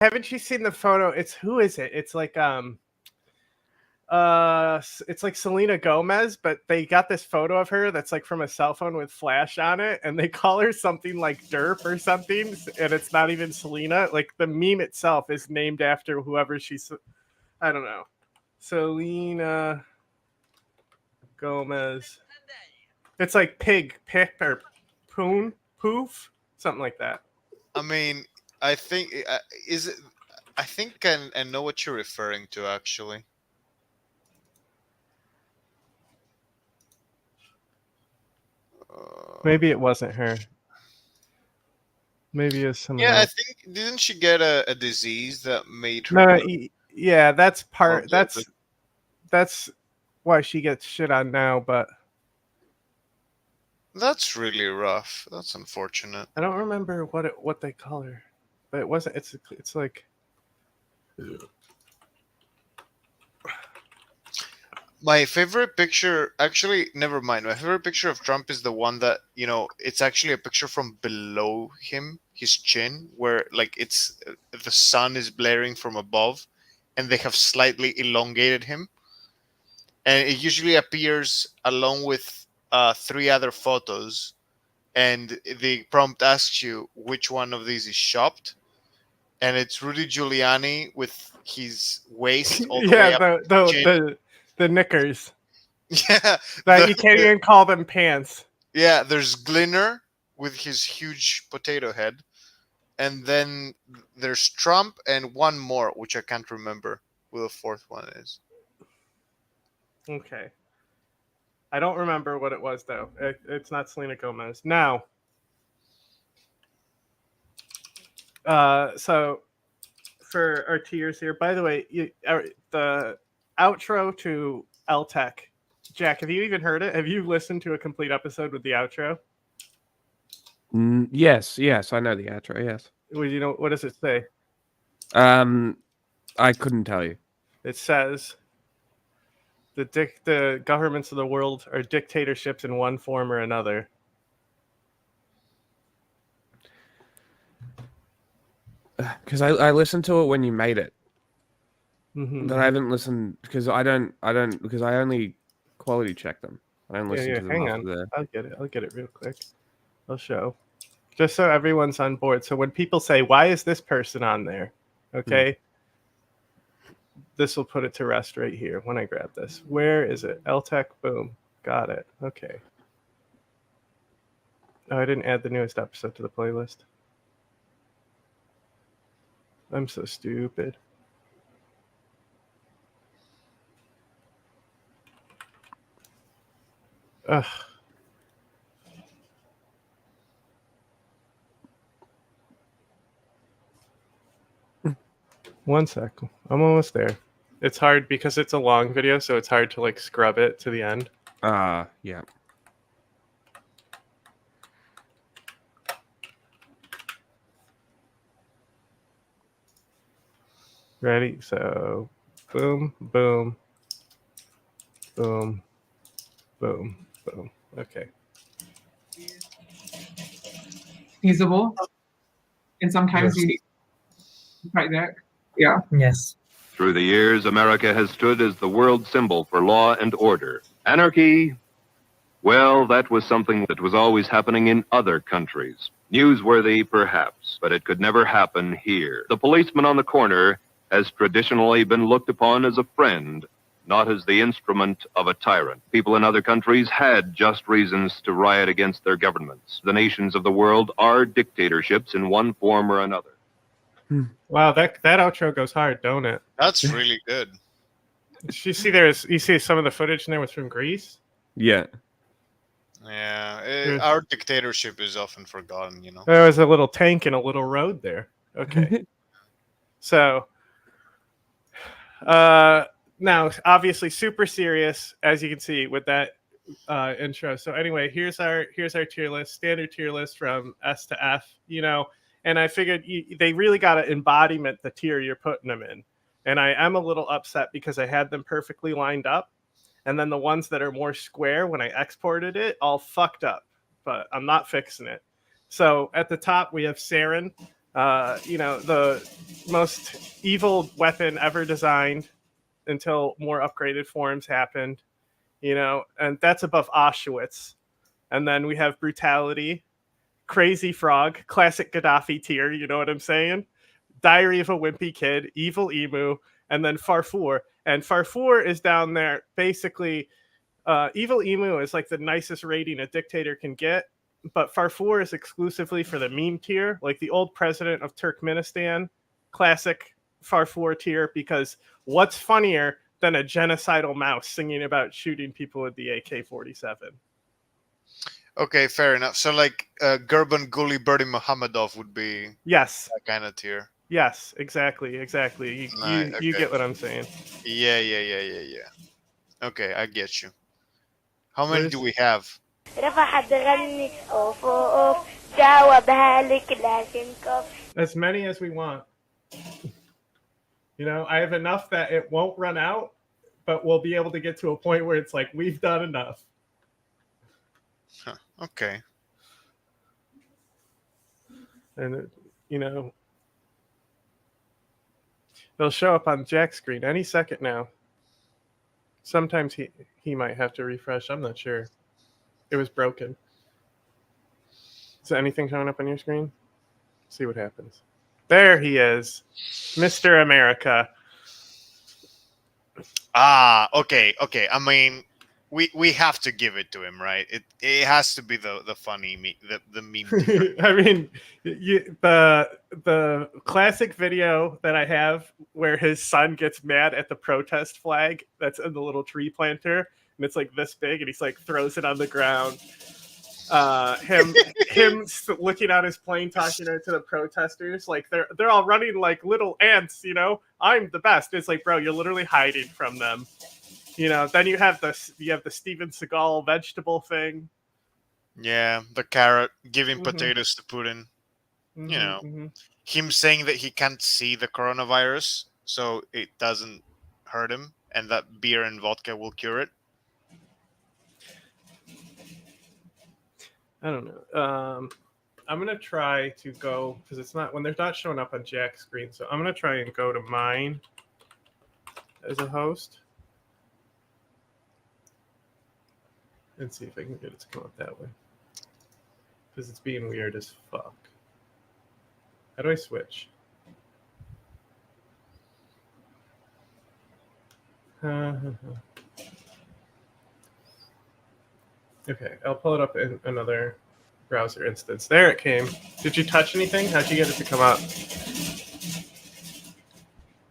Haven't you seen the photo? Who is it? It's like it's like Selena Gomez, but they got this photo of her that's like from a cell phone with flash on it, and they call her something like Derp or something, and it's not even Selena. Like the meme itself is named after whoever she's. I don't know. Selena Gomez. It's like pig, or poon, poof, something like that. I mean, I think is it. I think I know what you're referring to actually. Maybe it wasn't her. Maybe it's someone Yeah, I else. think didn't she get a disease that made her No, look yeah, that's more part. bloated? That's why she gets shit on now. But That's really rough. That's unfortunate. I don't remember what they call her. But it wasn't. It's like My favorite picture, actually, never mind. My favorite picture of Trump is the one that, it's actually a picture from below him, his chin, where like the sun is blaring from above and they have slightly elongated him. And it usually appears along with three other photos. And the prompt asks you which one of these is shopped. And it's Rudy Giuliani with his waist all the yeah, way up to his chin. the knickers Yeah, that you can't even call them pants. yeah. There's Glinner with his huge potato head, and then there's Trump and one more, which I can't remember who the fourth one is. Okay, I don't remember what it was though. It's not Selena Gomez. Now, so for our tiers here. By the way, the outro to L Tech. Jack, have you even heard it? Have you listened to a complete episode with the outro? Yes, I know the outro. Yes. Well, you know what does it say? I couldn't tell you. It says the governments of the world are dictatorships in one form or another. Because I listened to it when you made it, Mm-hmm. but I haven't listened because I don't because I only quality check them. I don't listen to them Hang after on. I'll get it real quick. I'll show. Just so everyone's on board. So when people say, "Why is this person on there?" Okay. This will put it to rest right here when I grab this. Where is it? LTech, boom. Got it. Okay. Oh, I didn't add the newest episode to the playlist. I'm so stupid. Ugh. One sec. I'm almost there. It's hard because it's a long video, so it's hard to like scrub it to the end. Yeah. Ready? So, boom, boom, boom, boom, boom. Okay. Feasible. And sometimes you right there. Yeah. Yes. Through the years, America has stood as the world symbol for law and order. Anarchy, well, that was something that was always happening in other countries. Newsworthy, perhaps, but it could never happen here. The policeman on the corner has traditionally been looked upon as a friend, not as the instrument of a tyrant. People in other countries had just reasons to riot against their governments. The nations of the world are dictatorships in one form or another. Wow, that outro goes hard, don't it? That's really good. You see some of the footage in there was from Greece? Yeah. Yeah, our dictatorship is often forgotten, There was a little tank and a little road there. Okay. So, now, obviously super serious, as you can see with that intro. So anyway, here's our tier list, standard tier list from S to F, and I figured they really got to embodiment the tier you're putting them in. And I am a little upset because I had them perfectly lined up. And then the ones that are more square, when I exported it, all fucked up. But I'm not fixing it. So at the top, we have Sarin. The most evil weapon ever designed until more upgraded forms happened. And that's above Auschwitz. And then we have brutality, Crazy Frog, classic Gaddafi tier. You know what I'm saying? Diary of a Wimpy Kid, Evil Emu, and then Farfour. And Farfour is down there. Basically, Evil Emu is like the nicest rating a dictator can get, but Farfour is exclusively for the meme tier, like the old president of Turkmenistan, classic Farfour tier, because what's funnier than a genocidal mouse singing about shooting people with the AK-47? Okay, fair enough. So like Gurban Guli Berdi Muhammadov would be Yes. that kind of tier. Yes, exactly. You get what I'm saying. Yeah. Okay, I get you. How many do we have? As many as we want. I have enough that it won't run out, but we'll be able to get to a point where it's like, we've done enough. Huh, okay. And, they'll show up on Jack's screen any second now. Sometimes he might have to refresh. I'm not sure. It was broken. Is anything showing up on your screen? See what happens. There he is, Mr. America. Okay. I mean, we have to give it to him, right? It has to be the funny the meme. I mean, the classic video that I have where his son gets mad at the protest flag that's in the little tree planter, and it's like this big, and he's like throws it on the ground. Him looking out his plane, talking to the protesters, like they're all running like little ants. I'm the best. It's like, bro, you're literally hiding from them. Then you have the Steven Seagal vegetable thing. Yeah, the carrot giving potatoes to Putin. Him saying that he can't see the coronavirus, so it doesn't hurt him, and that beer and vodka will cure it. I don't know. I'm gonna try to go because it's not when they're not showing up on Jack's screen. So I'm gonna try and go to mine as a host and see if I can get it to come up that way because it's being weird as fuck. How do I switch? Okay, I'll pull it up in another browser instance. There it came. Did you touch anything? How'd you get it to come up?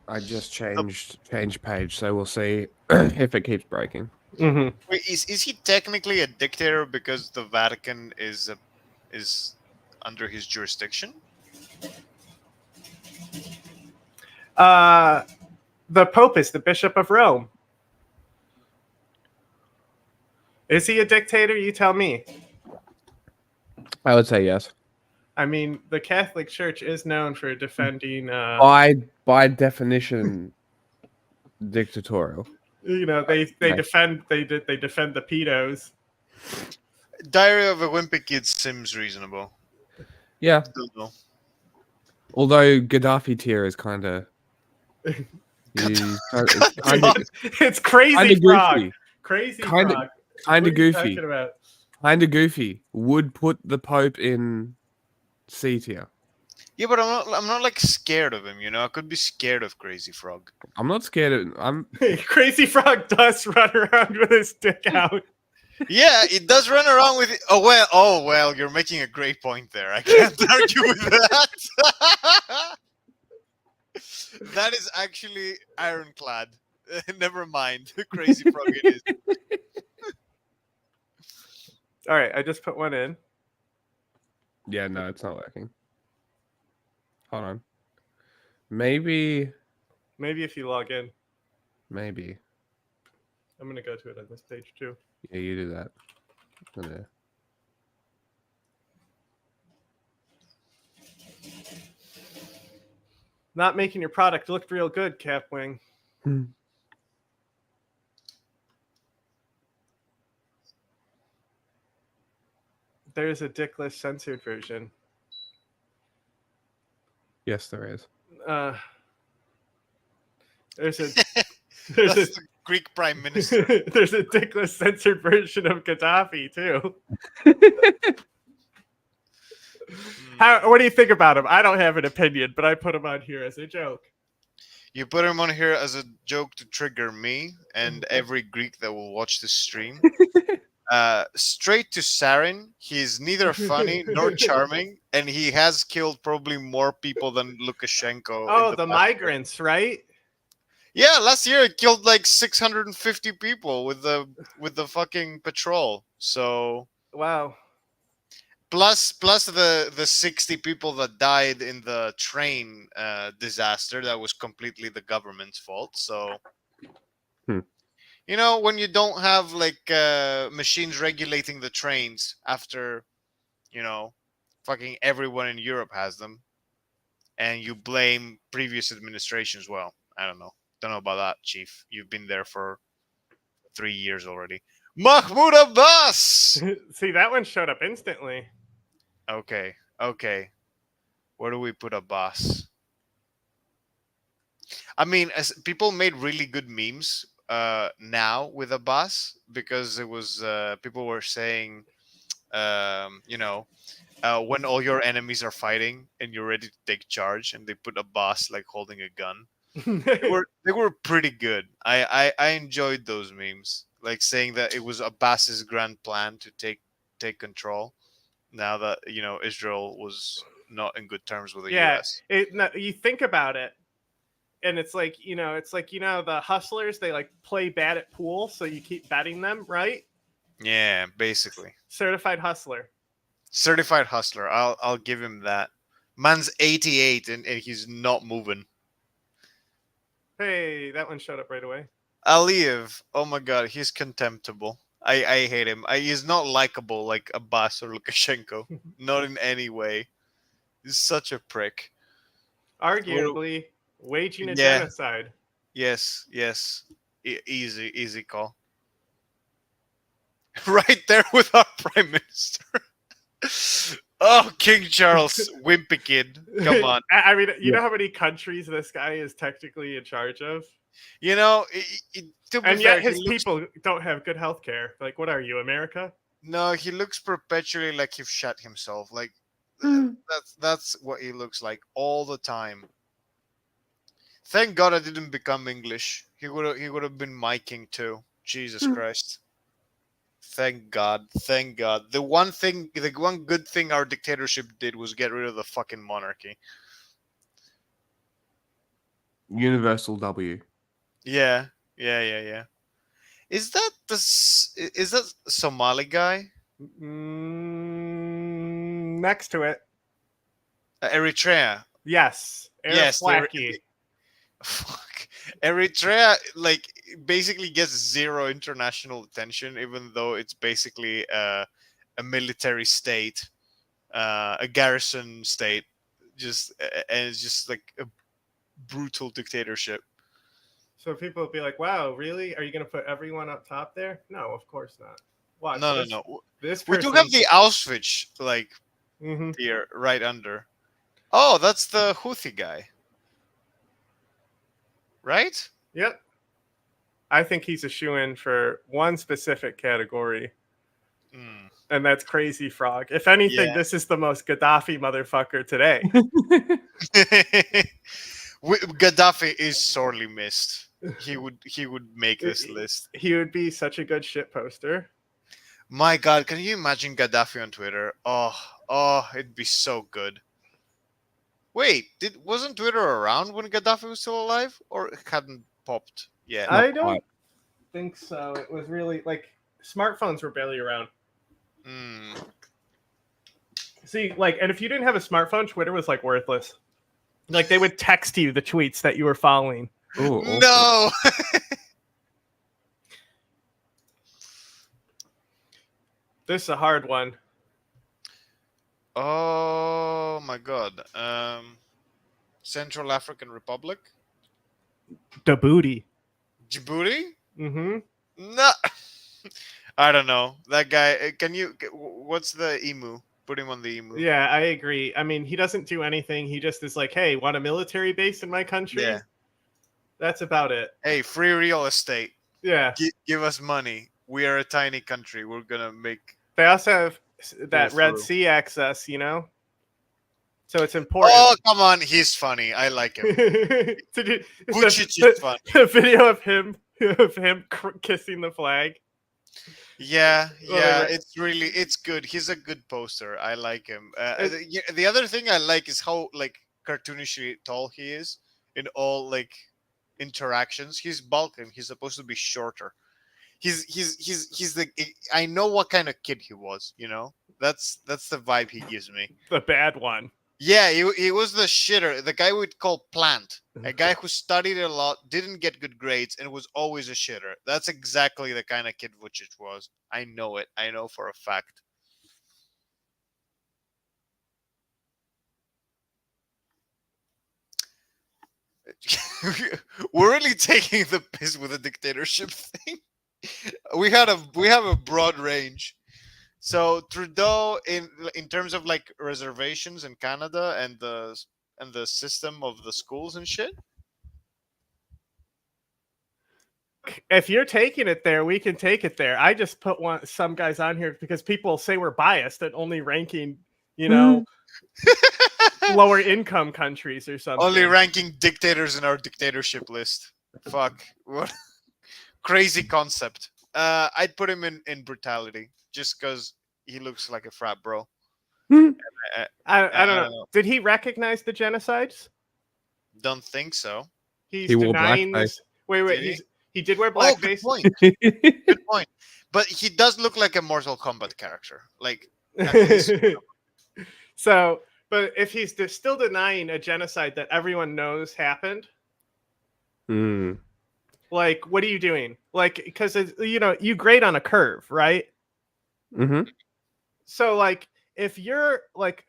I just changed page, so we'll see if it keeps breaking. Mm-hmm. Wait, is he technically a dictator because the Vatican is under his jurisdiction? The Pope is the Bishop of Rome. Is he a dictator? You tell me. I would say yes. I mean, the Catholic Church is known for defending. By definition, dictatorial. They defend the pedos. Diary of a Wimpy Kid seems reasonable. Yeah. Don't know. Although Gaddafi tier is kind of. It's crazy frog. Goofy. Crazy Kinda, frog. Kind of goofy. About? Kind of goofy. Would put the Pope in C tier. Yeah, but I'm not like scared of him. I could be scared of Crazy Frog. I'm not scared of. Crazy Frog does run around with his dick out. Yeah, it does run around with it. Oh well, you're making a great point there. I can't argue with that. That is actually ironclad. Never mind. Crazy Frog it is. All right, I just put one in. Yeah, no, it's not working. Hold on. Maybe if you log in. Maybe. I'm going to go to it on this page too. Yeah, you do that. Okay. Not making your product look real good, Capwing. There's a dickless censored version. Yes, there is. There's a That's the Greek prime minister. there's a dickless censored version of Gaddafi too. What do you think about him? I don't have an opinion, but I put him on here as a joke. You put him on here as a joke to trigger me and every Greek that will watch this stream. Straight to sarin. He's neither funny nor charming, and he has killed probably more people than Lukashenko. Oh, in the past migrants, right? year. Yeah, last year it killed like 650 people with the fucking patrol. So Wow. plus the 60 people that died in the train disaster that was completely the government's fault. So you know, when you don't have like machines regulating the trains after, you know, fucking everyone in Europe has them, and you blame previous administrations. Well, I don't know about that, Chief. You've been there for 3 years already. Mahmoud Abbas. See, that one showed up instantly. Okay. Where do we put Abbas? I mean, as people made really good memes now with Abbas, because it was people were saying, you know, when all your enemies are fighting and you're ready to take charge, and they put Abbas like holding a gun. They were pretty good. I enjoyed those memes, like saying that it was Abbas's grand plan to take control. Now that, you know, Israel was not in good terms with the U.S. You think about it, and it's like, the hustlers, they like play bad at pool, so you keep betting them, right? Yeah, basically. Certified hustler. I'll give him that. Man's 88 and he's not moving. Hey, that one showed up right away. Aliyev, oh my god, he's contemptible. I hate him. He's not likable like Abbas or Lukashenko. Not in any way. He's such a prick. Arguably waging a Yeah. genocide. Yes. Easy call. Right there with our prime minister. Oh, King Charles, wimpy kid. Come on. I mean, you know how many countries this guy is technically in charge of? You know, to be And fair, yet his he looks, people don't have good health care. Like, what are you, America? no, he looks perpetually like he shot himself. Like that's what he looks like all the time. Thank God I didn't become English. He would have been my king too. Jesus Christ. Thank God. The one good thing our dictatorship did was get rid of the fucking monarchy. Universal W. Yeah. Is that Somali guy? Next to it. Eritrea. Yes. Yes, Flackie. Fuck. Eritrea like basically gets zero international attention, even though it's basically a military state, a garrison state, and it's just like a brutal dictatorship. So people would be like, "Wow, really? Are you going to put everyone up top there?" No, of course not. Watch, No. This We do have the Auschwitz like Mhm. here right under. Oh, that's the Houthi guy, right? Yep. I think he's a shoo-in for one specific category, and that's Crazy Frog. If anything, Yeah. this is the most Gaddafi motherfucker today. Gaddafi is sorely missed. He would make this list. He would be such a good shit poster. My God, can you imagine Gaddafi on Twitter? Oh, it'd be so good. Wait, wasn't Twitter around when Gaddafi was still alive, or it hadn't popped yet? I don't think so. It was really like smartphones were barely around. See, like, and if you didn't have a smartphone, Twitter was like worthless. Like they would text you the tweets that you were following. Oh, No. This is a hard one. Oh my God. Central African Republic. Djibouti. Djibouti. Mm-hmm. No. I don't know that guy. Can you? What's the emu? Put him on the emu. Yeah, I agree. I mean, he doesn't do anything. He just is like, hey, want a military base in my country? Yeah. That's about it. Hey, free real estate. Yeah. Give us money. We are a tiny country. We're gonna make. They also have that Red through. Sea access, you know? So it's important. Oh, come on. He's funny. I like him. Vucic is fun. The video of him kissing the flag. Yeah, Well, it's good. He's a good poster. I like him. The other thing I like is how like cartoonishly tall he is in all like interactions. He's Balkan. He's supposed to be shorter. He's the. I know what kind of kid he was. You know, that's the vibe he gives me. The bad one. Yeah, he was the shitter, the guy we'd call plant, a guy who studied a lot, didn't get good grades, and was always a shitter. That's exactly the kind of kid Vucic was. I know it. I know for a fact. We're really taking the piss with the dictatorship thing. We have a broad range. So Trudeau, in terms of like reservations in Canada and the system of the schools and shit. If you're taking it there, we can take it there. I just put some guys on here because people say we're biased and only ranking, you know, lower income countries or something. Only ranking dictators in our dictatorship list. Fuck, what crazy concept. I'd put him in brutality. Just because he looks like a frat bro. I don't know. Did he recognize the genocides? Don't think so. He's He wore denying blackface. this. Wait, Did he did wear Oh, good blackface. point. Good point. But he does look like a Mortal Kombat character. Like, at least- So, but if he's still denying a genocide that everyone knows happened, like, what are you doing? Like, because you grade on a curve, right? Mm-hmm. So, like, if you're like,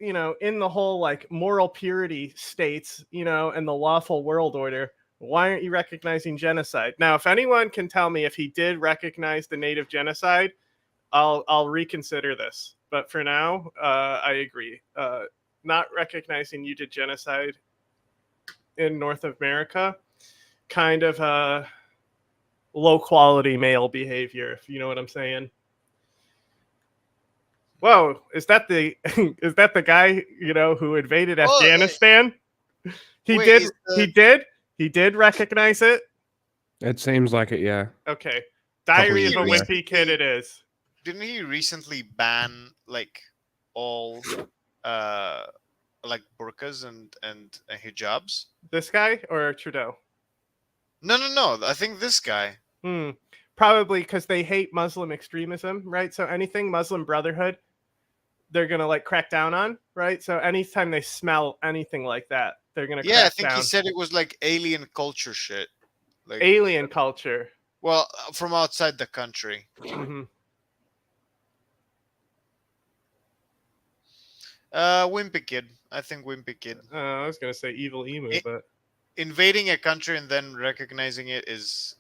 in the whole like moral purity states, and the lawful world order, why aren't you recognizing genocide? Now, if anyone can tell me if he did recognize the native genocide, I'll reconsider this. But for now, I agree. Not recognizing you did genocide in North America, kind of low quality male behavior, if you know what I'm saying. Whoa, is that the guy, who invaded Afghanistan? He did recognize it. It seems like it, yeah. Okay. Diary of a years. Wimpy Kid it is. Didn't he recently ban like all like burqas and hijabs? This guy or Trudeau? No. I think this guy. Probably because they hate Muslim extremism, right? So anything Muslim Brotherhood, they're gonna like crack down on, right? So anytime they smell anything like that, they're gonna crack I think down. he said it was like alien culture shit. Like Alien culture. Well, from outside the country. Mm-hmm. Wimpy Kid. I think Wimpy Kid. I was gonna say evil emu, but Invading a country and then recognizing it is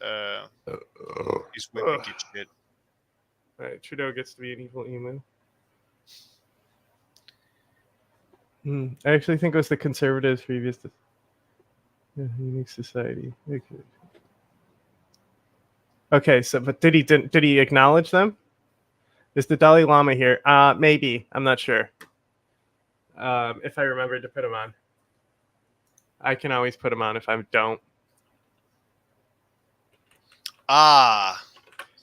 Wimpy Kid shit. All right, Trudeau gets to be an evil emu. I actually think it was the Conservatives previous to unique society. Okay, so but did he acknowledge them? Is the Dalai Lama here? Maybe. I'm not sure. If I remember to put him on. I can always put him on if I don't. I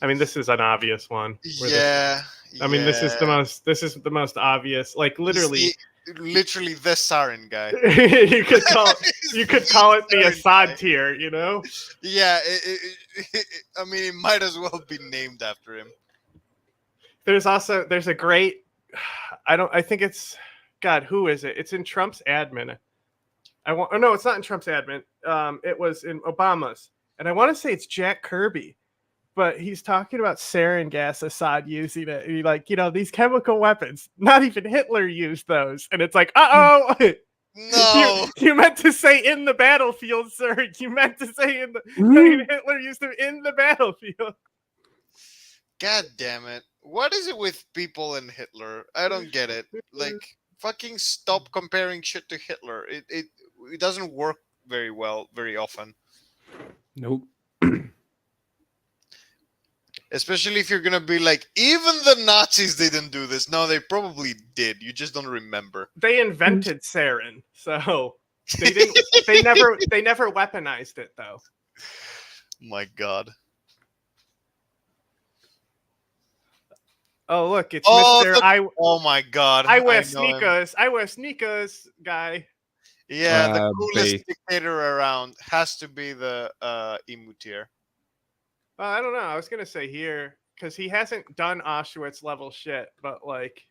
mean, this is an obvious one. Yeah. I mean, this is the most obvious. Like literally the Sarin guy. you could call it the Assad tier, Yeah, I mean, it might as well be named after him. There's a great, I think it's, God, who is it? It's in Trump's admin. No, it's not in Trump's admin. It was in Obama's. And I want to say it's Jack Kirby. But he's talking about sarin gas, Assad using it. And like, these chemical weapons, not even Hitler used those. And it's like, uh-oh. No. You meant to say in the battlefield, sir. You meant to say Hitler used them in the battlefield. God damn it. What is it with people and Hitler? I don't get it. Like, fucking stop comparing shit to Hitler. It doesn't work very well very often. Nope. Especially if you're gonna be like, even the Nazis didn't do this. No, they probably did. You just don't remember. They invented sarin, so they didn't. They never weaponized it though. My God. Oh look, it's Oh, Mr. Oh my God. I wear know him. sneakers. I wear sneakers, guy. Yeah, the B. coolest dictator around has to be the emu tier. I don't know. I was gonna say here because he hasn't done Auschwitz level shit, but like,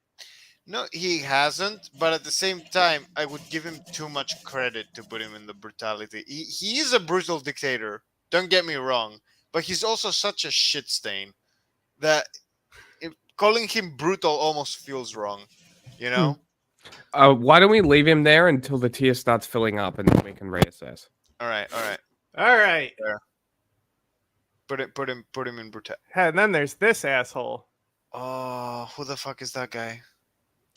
No, he hasn't. But at the same time, I would give him too much credit to put him in the brutality. He is a brutal dictator. Don't get me wrong, but he's also such a shit stain that calling him brutal almost feels wrong. You know. Why don't we leave him there until the tier starts filling up, and then we can reassess. All right. all right. Put him in brutal. And then there's this asshole. Oh, who the fuck is that guy?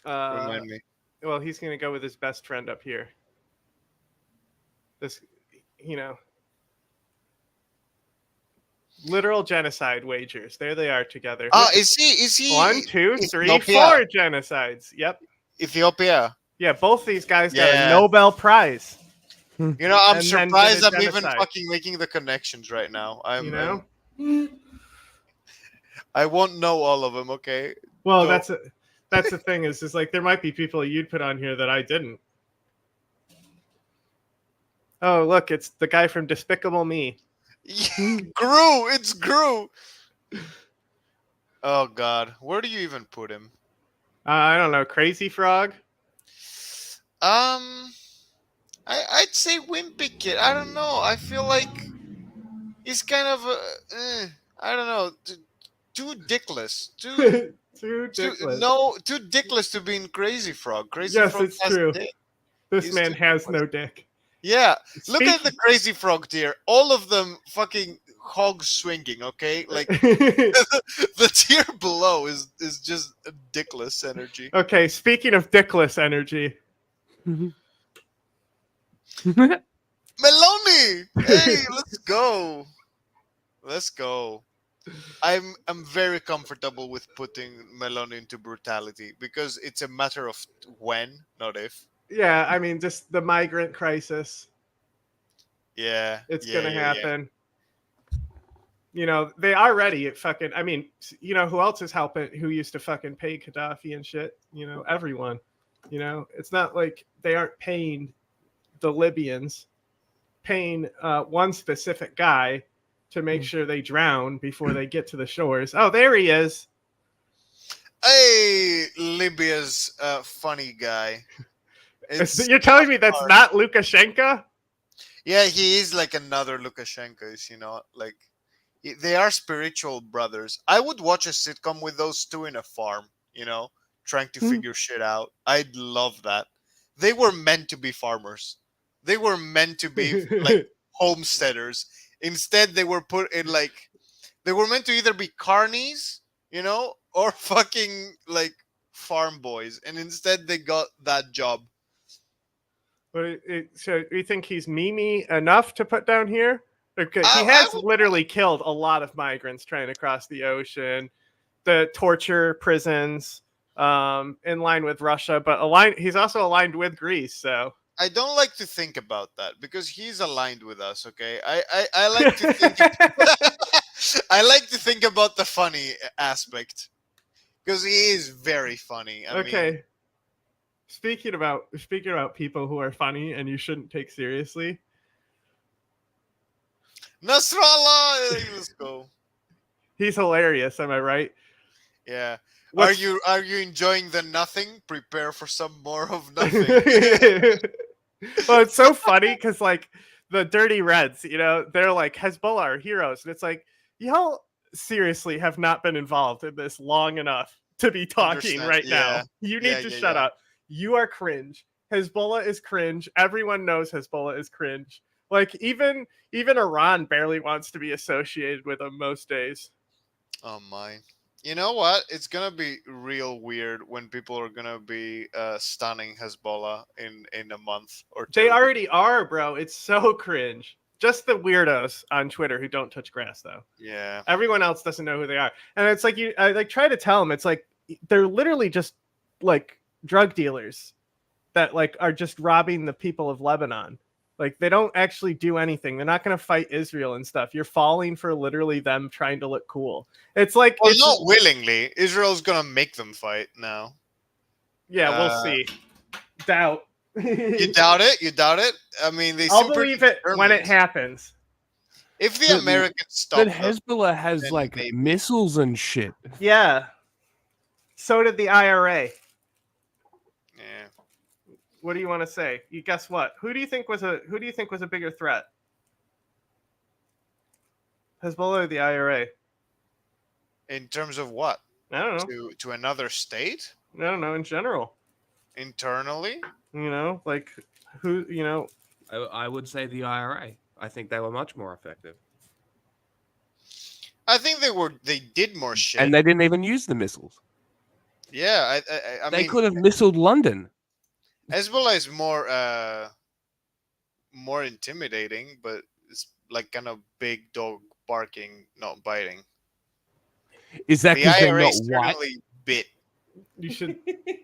Remind me. Well, he's gonna go with his best friend up here. This, literal genocide wagers. There they are together. Oh, is he? 1, 2, 3, Ethiopia? 4 genocides. Yep. Ethiopia. Yeah, both these guys got Yeah. a Nobel Prize. You know, I'm And then surprised did a I'm even genocide. fucking making the connections right now. You know. I won't know all of them. Okay. Well, So- that's the thing is like there might be people you'd put on here that I didn't. Oh, look, it's the guy from Despicable Me. Gru. It's Gru. Oh God, where do you even put him? I don't know, Crazy Frog. I'd say Wimpy Kid. I don't know. I feel like he's kind of I don't know. Too dickless. Too Too dickless. too dickless to be in Crazy Frog. Crazy Yes, Frog it's has true. dick. This He's man too has dickless. no dick. Yeah, look at Speak- the Crazy Frog tier. All of them fucking hog swinging. Okay, like the tier below is just a dickless energy. Okay, speaking of dickless energy. Meloni, hey, let's go. Let's go. I'm very comfortable with putting Meloni into brutality because it's a matter of when, not if. Yeah, I mean, just the migrant crisis. Yeah, It's yeah, gonna yeah, yeah. happen. You know, they already fucking. I mean, you know who else is helping? Who used to fucking pay Gaddafi and shit? You know, everyone. You know, it's not like they aren't paying the Libyans, paying one specific guy to make sure they drown before they get to the shores. Oh, there he is. Hey, Libya's funny guy. You're telling me that's not Lukashenko? Yeah, he is like another Lukashenko, you know, like they are spiritual brothers. I would watch a sitcom with those two in a farm, you know, trying to figure shit out. I'd love that. They were meant to be farmers. They were meant to be like homesteaders. Instead, they were put in like they were meant to either be carnies, you know, or fucking like farm boys, and instead they got that job. But so you think he's Mimi enough to put down here? Okay, he I has would- literally killed a lot of migrants trying to cross the ocean, the torture prisons, in line with Russia, but he's also aligned with Greece. So I don't like to think about that because he's aligned with us. Okay, I like to think. I like to think about the funny aspect because he is very funny. I okay. mean, Speaking about people who are funny and you shouldn't take seriously. Nasrallah. Hey, let's go. He's hilarious. Am I right? Yeah. What's- Are you enjoying the nothing? Prepare for some more of nothing. Well, it's so funny because like the Dirty Reds, you know, they're like Hezbollah are heroes, and it's like y'all seriously have not been involved in this long enough to be talking 100%, right now. yeah. You need Yeah, to yeah, shut yeah. up. You are cringe. Hezbollah is cringe. Everyone knows Hezbollah is cringe. Like even Iran barely wants to be associated with them most days. Oh my. You know what? It's gonna be real weird when people are gonna be stunning Hezbollah in a month or two. They already are, bro. It's so cringe. Just the weirdos on Twitter who don't touch grass, though. Yeah. Everyone else doesn't know who they are, and it's like I like try to tell them. It's like they're literally just like drug dealers that like are just robbing the people of Lebanon. Like they don't actually do anything. They're not going to fight Israel and stuff. You're falling for literally them trying to look cool. It's like Well, it's not willingly. Israel's gonna make them fight now. yeah, we'll Uh, see. Doubt. You doubt it? You doubt it? I mean, they I'll seem pretty believe it when it determined. happens. If the But- Americans stop But them, Hezbollah has then like maybe. missiles and shit. Yeah. So did the IRA. yeah. What do you want to say? You guess what? Who do you think was a bigger threat? Hezbollah or the IRA? In terms of what? I don't know. To another state I don't know in general. internally? You know, like who, you know, I would say the IRA. I think they were much more effective, I think they did more shit. and they didn't even use the missiles. yeah, I They mean, could have missiled London. Hezbollah is more intimidating, but it's like kind of big dog barking, not biting. Is that The because they're IRA not white? certainly bit. you should.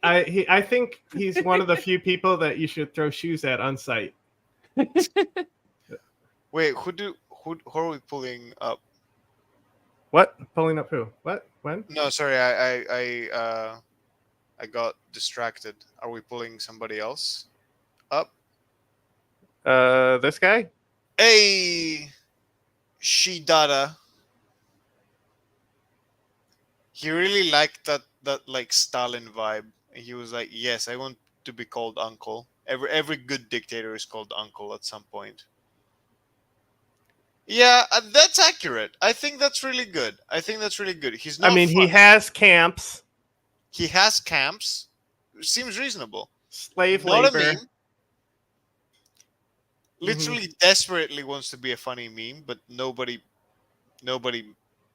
I think he's one of the few people that you should throw shoes at on site. Wait, who are we pulling up? What? Pulling up who? What? When? No, sorry, I got distracted. Are we pulling somebody else up? This guy? Hey, Shidada. He really liked that like Stalin vibe. He was like, "Yes, I want to be called uncle." Every good dictator is called uncle at some point. Yeah, that's accurate. I think that's really good. He's not. I mean, he funny. has camps, He has camps. Seems reasonable. slave Not a labor. meme. Literally desperately wants to be a funny meme, but nobody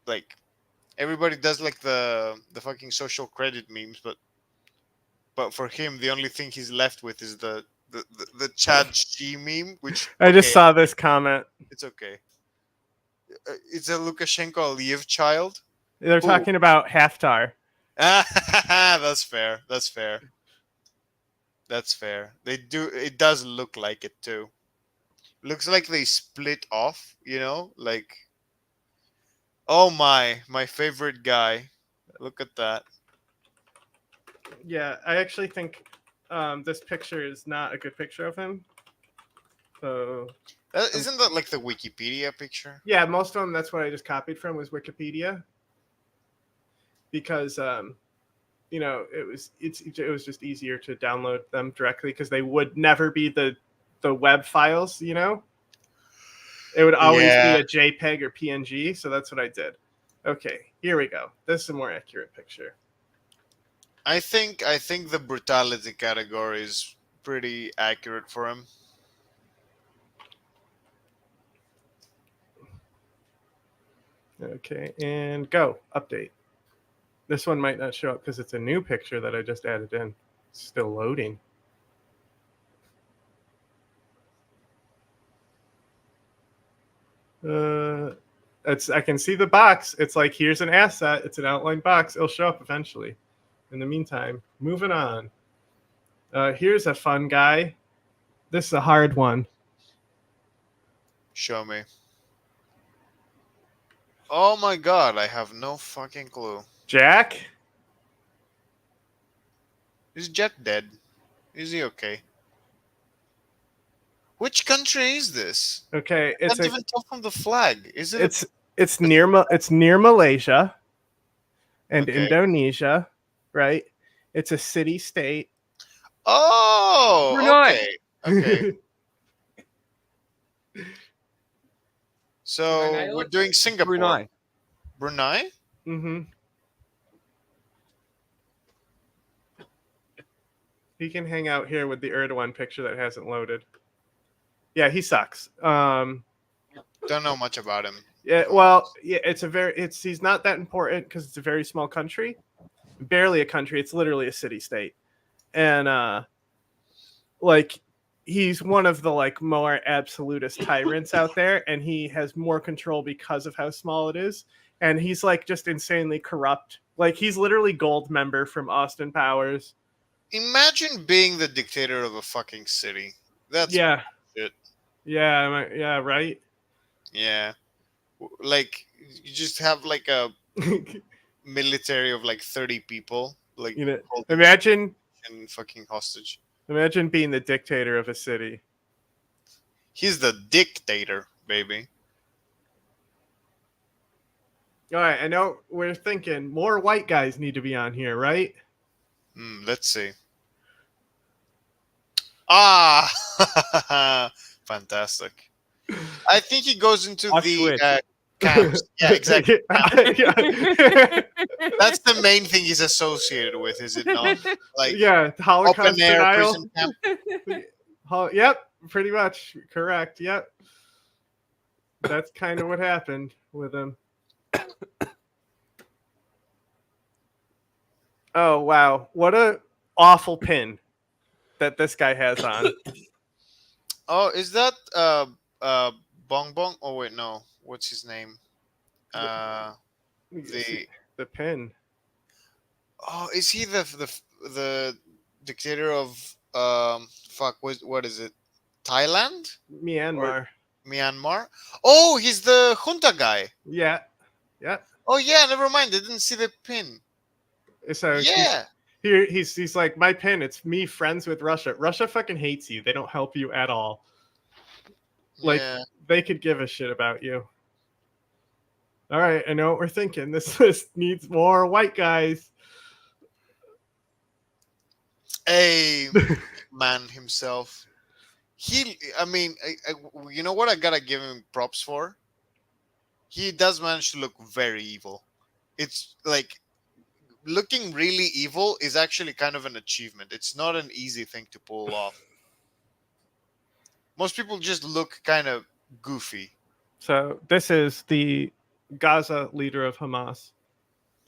like everybody does like the fucking social credit memes, but for him the only thing he's left with is the Chad G meme, which I just okay, saw this comment. it's okay. It's a Lukashenko Aliyev child. They're talking about Haftar. That's fair. That's fair. That's fair. They do. It does look like it too. Looks like they split off. You know, like. Oh my favorite guy. Look at that. Yeah, I actually think this picture is not a good picture of him. So Isn't that like the Wikipedia picture? yeah, most of them. That's what I just copied from was Wikipedia, because you know it was just easier to download them directly because they would never be the web files. You know, it would always Yeah. be a JPEG or PNG. So that's what I did. Okay, here we go. This is a more accurate picture. I think the brutality category is pretty accurate for him. Okay, and go update. This one might not show up because it's a new picture that I just added in. It's still loading. I can see the box. It's like here's an asset. It's an outline box. It'll show up eventually. In the meantime, moving on. Here's a fun guy. This is a hard one. Show me. Oh my god, I have no fucking clue. Jack. Is Jet dead? Is he okay? Which country is this? Okay, I can't even tell from the flag. Is it? it's near Malaysia and Okay. Indonesia, right? It's a city state. Oh, Brunei. okay. So Brunei, we're doing Singapore. Brunei. Brunei? Mm-hmm. He can hang out here with the Erdogan picture that hasn't loaded. Yeah, he sucks. Don't know much about him. Yeah, well, yeah, he's not that important because it's a very small country, barely a country. It's literally a city state, and like he's one of the like more absolutist tyrants out there, and he has more control because of how small it is, and he's like just insanely corrupt. Like he's literally gold member from Austin Powers. Imagine being the dictator of a fucking city. That's Yeah, shit. yeah, right. Yeah. Like you just have like a military of like 30 people, like You know, holding imagine and fucking hostage. imagine being the dictator of a city. He's the dictator, baby. All right, I know we're thinking more white guys need to be on here, right? Let's see. Ah, fantastic. I think he goes into Auschwitz. the camps. Yeah, exactly. Yeah. That's the main thing he's associated with, is it not? Like Yeah, Holocaust open air denial. prison camp. Yep, pretty much correct. Yep, that's kind of what happened with him. Oh wow, what a awful pin that this guy has on. Oh, is that Bong Bong? Oh wait, no. What's his name? The The pin. Oh, is he the dictator of fuck, what is it? Thailand? Myanmar. Myanmar? Oh, he's the junta guy. Yeah, yeah. Oh yeah, never mind. I didn't see the pin. So Yeah. he's like, my pin. It's me friends with Russia. Russia fucking hates you. They don't help you at all. Like Yeah. they could give a shit about you. All right, I know what we're thinking. This list needs more white guys. A man himself. I mean, you know what? I gotta give him props for. He does manage to look very evil. It's like looking really evil is actually kind of an achievement. It's not an easy thing to pull off. Most people just look kind of goofy. So this is the Gaza leader of Hamas.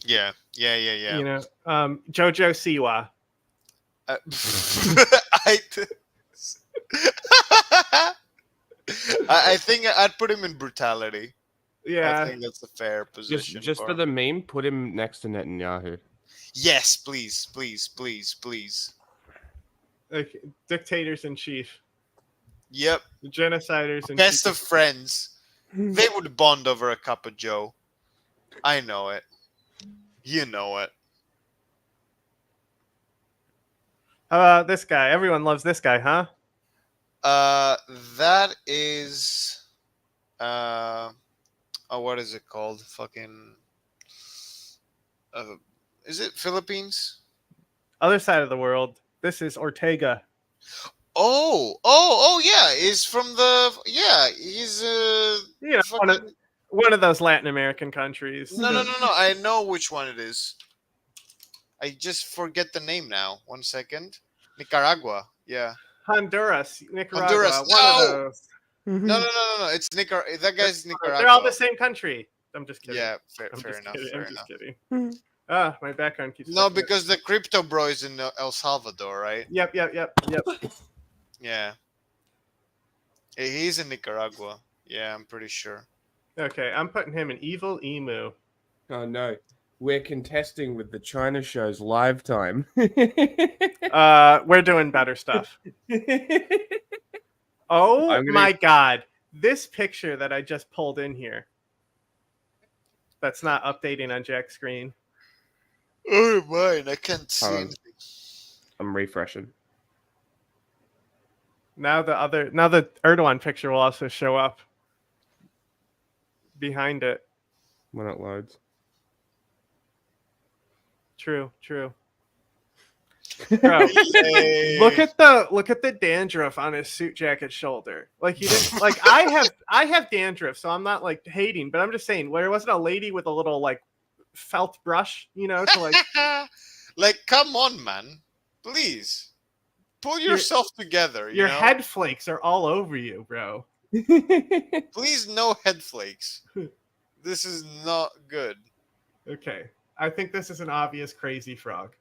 Yeah. You know, Jojo Siwa. I, I think I'd put him in brutality. Yeah. I think that's a fair position. Just for the meme, put him next to Netanyahu. Yes, please, please, please, please. Like dictators in chief. Yep. The genociders in Best chief. of friends. They would bond over a cup of Joe. I know it. You know it. How about this guy? Everyone loves this guy, huh? That is oh, what is it called? Fucking is it Philippines? Other side of the world. This is Ortega. Oh yeah, he's from the he's You know, fucking, one of those Latin American countries. no, I know which one it is. I just forget the name now. 1 second. Nicaragua. Yeah. Honduras, Nicaragua. Honduras. One No! of those. No. It's Nicaragua. That guy's Nicaragua. They're all the same country. I'm just kidding. Yeah, fair I'm just enough. kidding. Fair I'm enough. just kidding. Ah, my background keeps. No, fucking up. because the crypto bro is in El Salvador, right? Yep. Yeah. He's in Nicaragua. Yeah, I'm pretty sure. Okay, I'm putting him in evil emu. Oh no, we're contesting with the China show's live time. We're doing better stuff. Oh I'm gonna- my god. This picture that I just pulled in here. That's not updating on Jack's screen. Oh mine, I can't see Hold on. anything. I'm refreshing. Now the Erdogan picture will also show up behind it. When it loads. True. Bro, Yay. look at the dandruff on his suit jacket shoulder. Like he didn't like I have dandruff, so I'm not like hating, but I'm just saying there wasn't a lady with a little like felt brush, you know, to like like, come on, man. Please. Pull yourself together. your you know? head flakes are all over you, bro. Please, no head flakes. This is not good. Okay. I think this is an obvious crazy frog.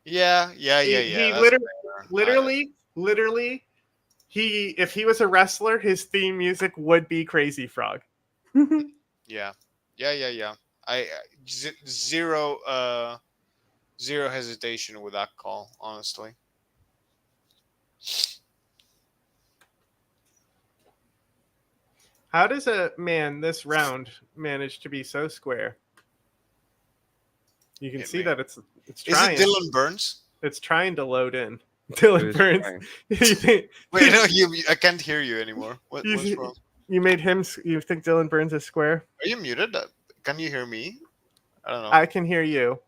Yeah. He That's literally, if he was a wrestler, his theme music would be Crazy Frog. yeah. Zero hesitation with that call, honestly. How does a man this round manage to be so square? You can Hit see me. that it's Is trying. it Dylan Burns? It's trying to load in. It Dylan is Burns. trying. You think- Wait, no, I can't hear you anymore. What's you, wrong? you made him. You think Dylan Burns is square? Are you muted? Can you hear me? I don't know. I can hear you.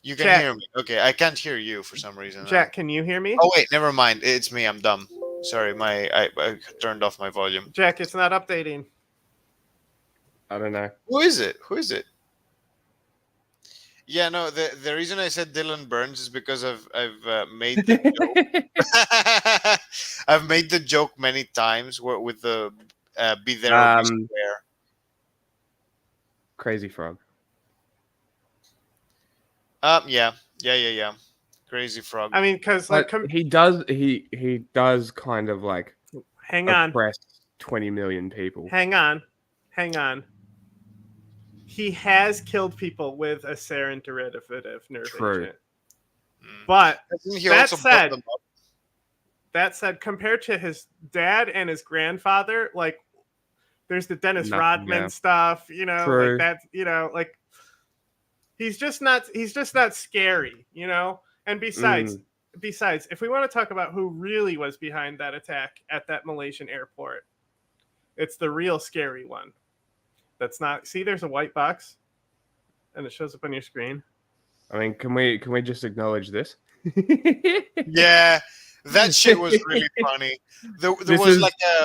You can Jack. hear me. Okay, I can't hear you for some reason. Jack, can you hear me? Oh wait, never mind. It's me. I'm dumb. Sorry, I turned off my volume. Jack, it's not updating. I don't know. Who is it? Yeah, no. The reason I said Dylan Burns is because I've made the joke. I've made the joke many times with the be there or be square. Crazy frog. Yeah. Crazy frog. I mean, because But he does kind of like hang on. oppress 20 million people. Hang on. He has killed people with a sarin derivative nerve True. agent. But Doesn't he that also said- butt them up? that said, compared to his dad and his grandfather, like there's the Dennis Nothing, Rodman yeah. stuff, you know, True. like that, you know, like he's just not scary, you know? And besides, if we want to talk about who really was behind that attack at that Malaysian airport, it's the real scary one. That's not. See, there's a white box, and it shows up on your screen. I mean, can we just acknowledge this? Yeah, that shit was really funny. There was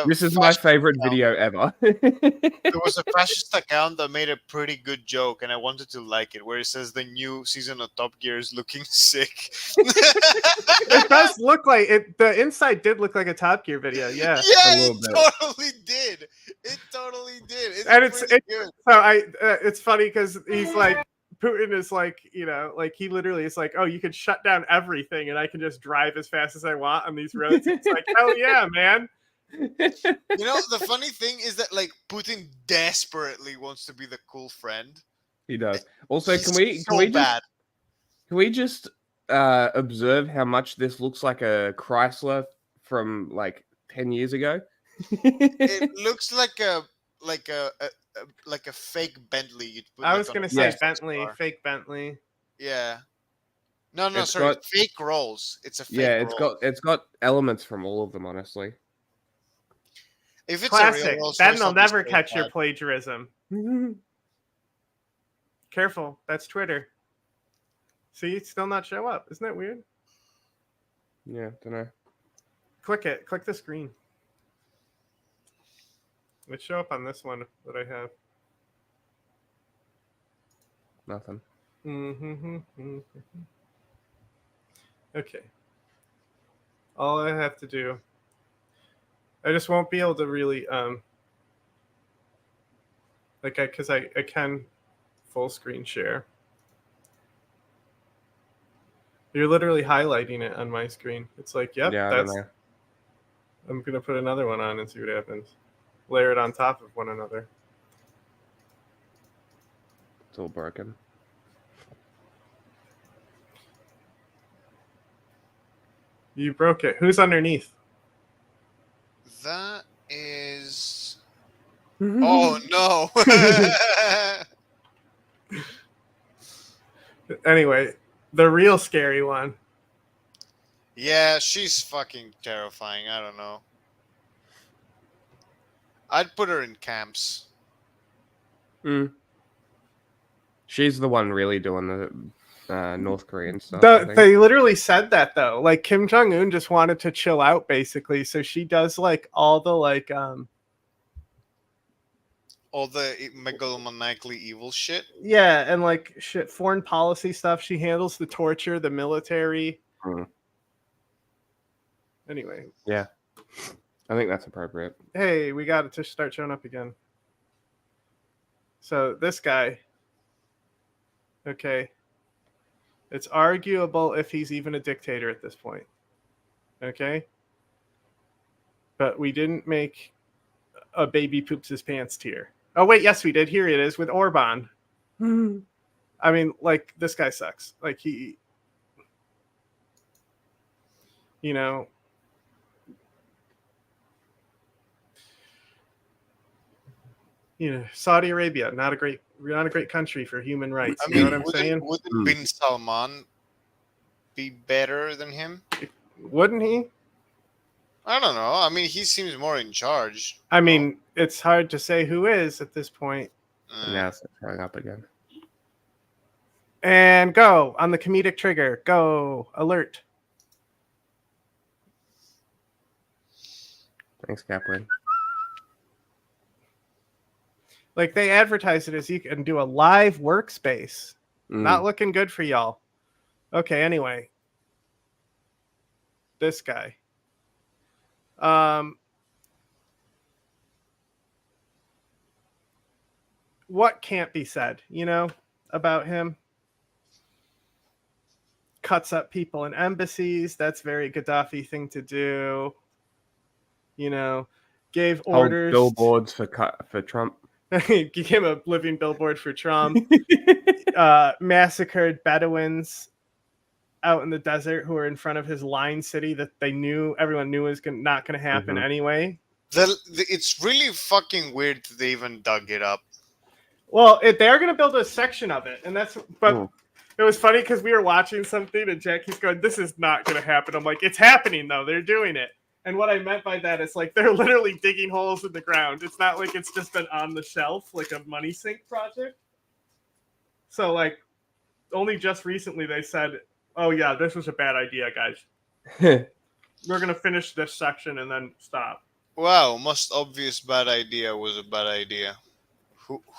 This is my favorite account. video ever. There was a fascist account that made a pretty good joke, and I wanted to like it, where it says the new season of Top Gear is looking sick. It does look like it. The inside did look like a Top Gear video. Yeah. Yeah, A little it bit. totally did. It totally did. It's And pretty good. So it's funny because he's like, Putin is like, you know, like he literally is like, oh, you could shut down everything and I can just drive as fast as I want on these roads. It's like, hell yeah, man. You know, the funny thing is that like Putin desperately wants to be the cool friend. He does. Also, He's can we just observe how much this looks like a Chrysler from like 10 years ago? It looks like a fake Bentley. You'd put, I like, was on gonna a say fast Bentley, car. fake Bentley. Yeah. No, It's sorry. got- Fake rolls. It's a fake Yeah, roll. it's got elements from all of them, honestly. If it's a Classic. real Rolls Ben Royce, will I'll be never so catch your glad. plagiarism. Careful, that's Twitter. See, it's still not show up. Isn't that weird? Yeah, don't know. Click it. Click the screen. It show up on this one that I have. Nothing. Okay. All I have to do, I just won't be able to really because I can full screen share. You're literally highlighting it on my screen. It's like, yep, Yeah, I don't that's. know. I'm gonna put another one on and see what happens. Layer it on top of one another. It's all broken. You broke it. Who's underneath? That is. Oh no! Anyway, the real scary one. Yeah, she's fucking terrifying. I don't know. I'd put her in camps. She's the one really doing the North Korean stuff. I think. They literally said that though. Like Kim Jong Un just wanted to chill out, basically. So she does like all the like All the megalomaniacally evil shit. yeah, and like shit foreign policy stuff. She handles the torture, the military. Mm. Anyway. Yeah. I think that's appropriate. Hey, we got it to start showing up again. So this guy, okay, it's arguable if he's even a dictator at this point. Okay, but we didn't make a baby poops his pants tier. Oh wait, yes we did. Here it is with Orban. I mean, like, this guy sucks. Like, he, you know, Saudi Arabia, not a great country for human rights. I You know mean, what I'm saying? wouldn't Bin Salman be better than him? Wouldn't he? I don't know. I mean, he seems more in charge. I mean, it's hard to say who is at this point. Now it's showing up again. And go on the comedic trigger. Go alert. Thanks, Kaplan. Like, they advertise it as you can do a live workspace. Not looking good for y'all. Okay, anyway. This guy. What can't be said, about him? Cuts up people in embassies. That's very Gaddafi thing to do. Gave Hold orders. billboards for Trump. Became a living billboard for Trump. Massacred Bedouins out in the desert who were in front of his line city that everyone knew was not going to happen anyway. It's really fucking weird that they even dug it up. Well, they're going to build a section of it, and it was funny because we were watching something and Jackie's going, "This is not going to happen." I'm like, "It's happening though. They're doing it." And what I meant by that is, like, they're literally digging holes in the ground. It's not like it's just been on the shelf like a money sink project. So, like, only just recently they said, "Oh yeah, this was a bad idea, guys. We're going to finish this section and then stop." Wow, most obvious bad idea was a bad idea.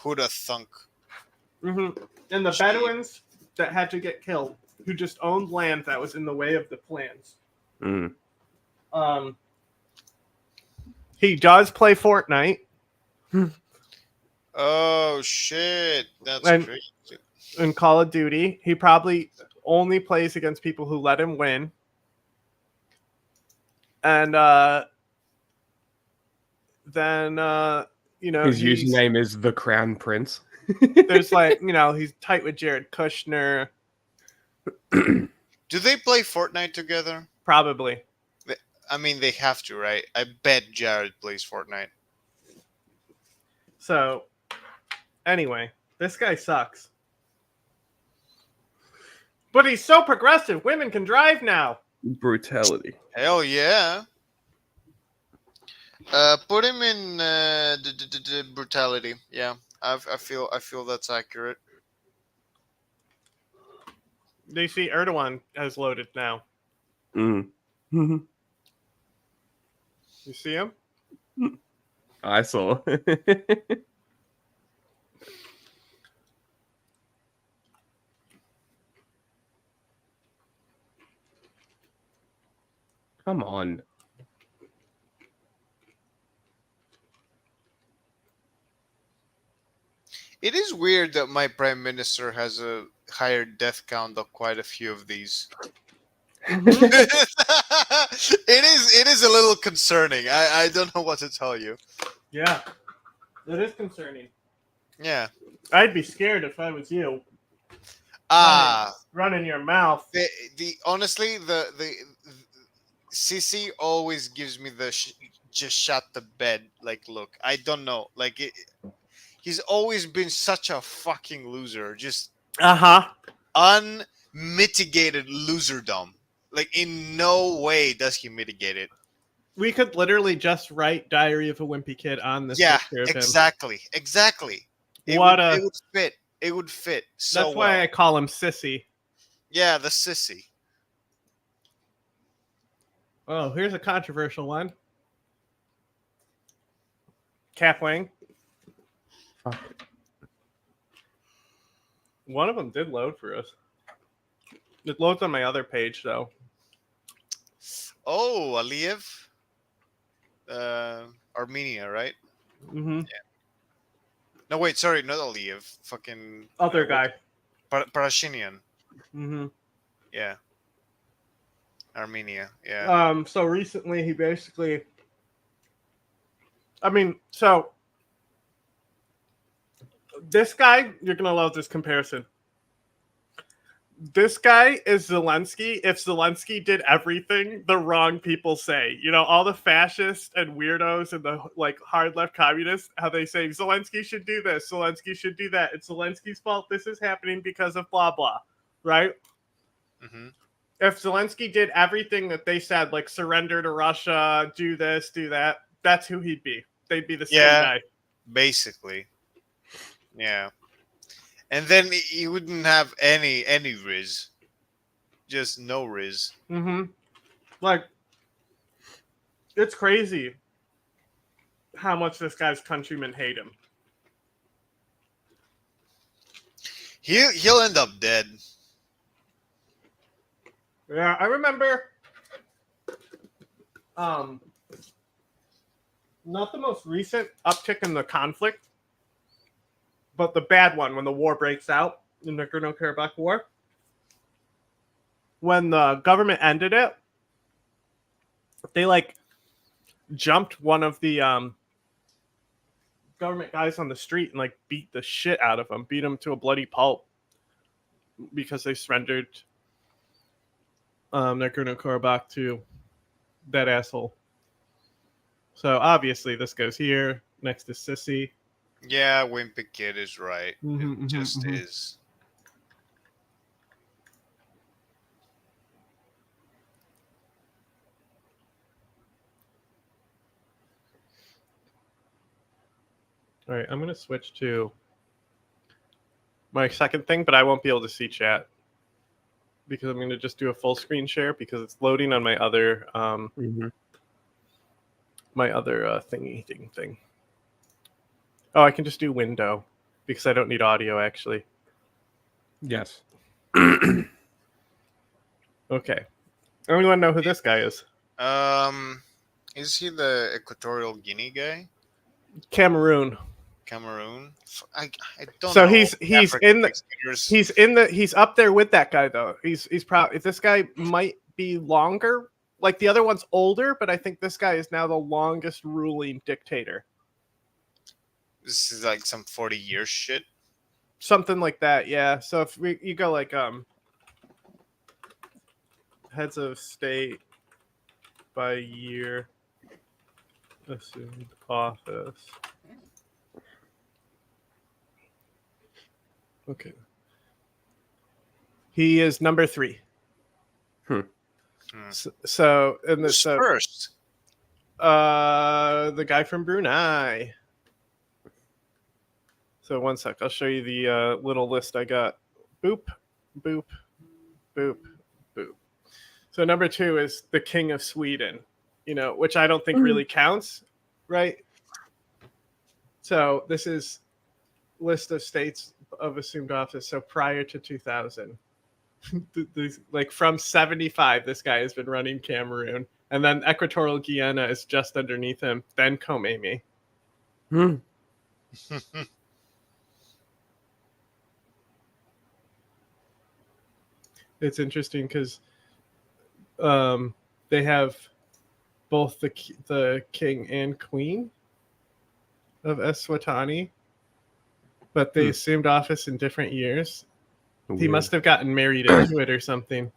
Who'd have thunk? Mm-hmm. And the Bedouins that had to get killed, who just owned land that was in the way of the plans. He does play Fortnite. Oh shit, that's crazy. In Call of Duty, he probably only plays against people who let him win. And then his username is the Crown Prince. There's he's tight with Jared Kushner. Do they play Fortnite together? Probably. I mean, they have to, right? I bet Jared plays Fortnite. So, anyway, this guy sucks. But he's so progressive. Women can drive now. Brutality. Hell yeah. Put him in brutality. Yeah, I feel that's accurate. They see Erdogan has loaded now. You see him? I saw. Come on. It is weird that my prime minister has a higher death count of quite a few of these. It is a little concerning. I don't know what to tell you. Yeah, it is concerning. Yeah, I'd be scared if I was you. Running your mouth. Honestly, the Sissy always gives me the just shut the bed. Like, look, I don't know. Like, he's always been such a fucking loser. Just unmitigated loserdom. Like, in no way does he mitigate it. We could literally just write Diary of a Wimpy Kid on this picture of him. Exactly. It would fit. It would fit so That's why I call him Sissy. Yeah, the Sissy. Oh, here's a controversial one. Cap Wang. Fuck. One of them did load for us. It loads on my other page, though. Oh, Aliyev. Armenia, right? Mm-hmm. No, wait, sorry, not Aliyev. Fucking Other guy. Parashinian. Mm-hmm. Yeah, Armenia. Yeah. So recently he basically, I mean, so this guy, you're gonna love this comparison. This guy is Zelensky if Zelensky did everything the wrong people say. You know, all the fascists and weirdos and the like hard left communists, how they say Zelensky should do this, Zelensky should do that. It's Zelensky's fault. This is happening because of blah blah. Right? Hmm. If Zelensky did everything that they said, like surrender to Russia, do this, do that, that's who he'd be. They'd be the same Yeah, guy. basically. Yeah. And then he wouldn't have any riz, just no riz. Mm-hmm. Like, it's crazy how much this guy's countrymen hate him. He'll end up dead. Yeah, I remember. Not the most recent uptick in the conflict, but the bad one when the war breaks out, the Nagorno-Karabakh War. When the government ended it, they like jumped one of the government guys on the street and like beat the shit out of him, beat him to a bloody pulp because they surrendered Nagorno-Karabakh to that asshole. So obviously this goes here next to Sissy. Yeah, Wimpy Kid is right. Mhm, It just mhm. is. All right, I'm going to switch to my second thing, but I won't be able to see chat because I'm going to just do a full screen share because it's loading on my other Mhm. thingy thing. Oh, I can just do window because I don't need audio actually. Yes. Okay. Anyone know who this guy is? Is he the Equatorial Guinea guy? Cameroon. Cameroon? I don't So know. he's African in the dictators. he's up there with that guy though. He's probably this guy might be longer. Like the other one's older, but I think this guy is now the longest ruling dictator. This is like some 40-year shit. Something like that, yeah. So if you go like heads of state by year assumed office. Okay. He is number 3. So in Who's this first? the guy from Brunei. So one sec, I'll show you the little list I got. Boop, boop, boop, boop. So number 2 is the King of Sweden, you know, which I don't think really counts, right? So this is list of states of assumed office. So prior to 2000, like from 75, this guy has been running Cameroon, and then Equatorial Guinea is just underneath him. Then Comey. It's interesting because they have both the king and queen of Eswatini, but they assumed office in different years. Weird. He must have gotten married into it or something.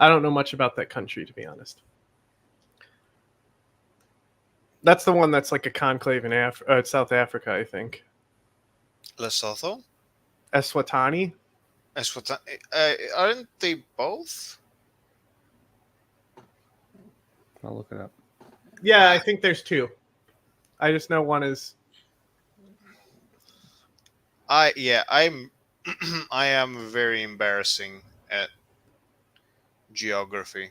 I don't know much about that country, to be honest. That's the one that's like a conclave in South Africa, I think. Lesotho? Eswatini? Aren't they both? I'll look it up. Yeah, I think there's 2. I just know one is. I'm I am very embarrassing at geography.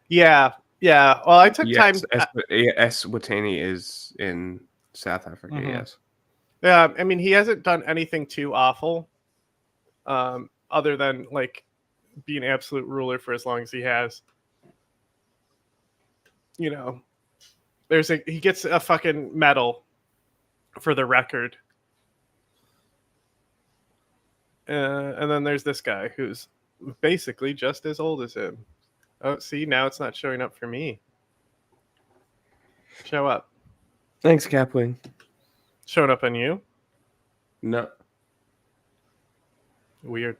Yeah. Well, I took time. Eswatini is in South Africa. Mhm. Yes. Yeah, I mean, he hasn't done anything too awful, other than like be an absolute ruler for as long as he has. you know, he gets a fucking medal for the record. And then there's this guy who's basically just as old as him. Oh, see, now it's not showing up for me. Show up. Thanks, Capwing. Showing up on you? No. Weird.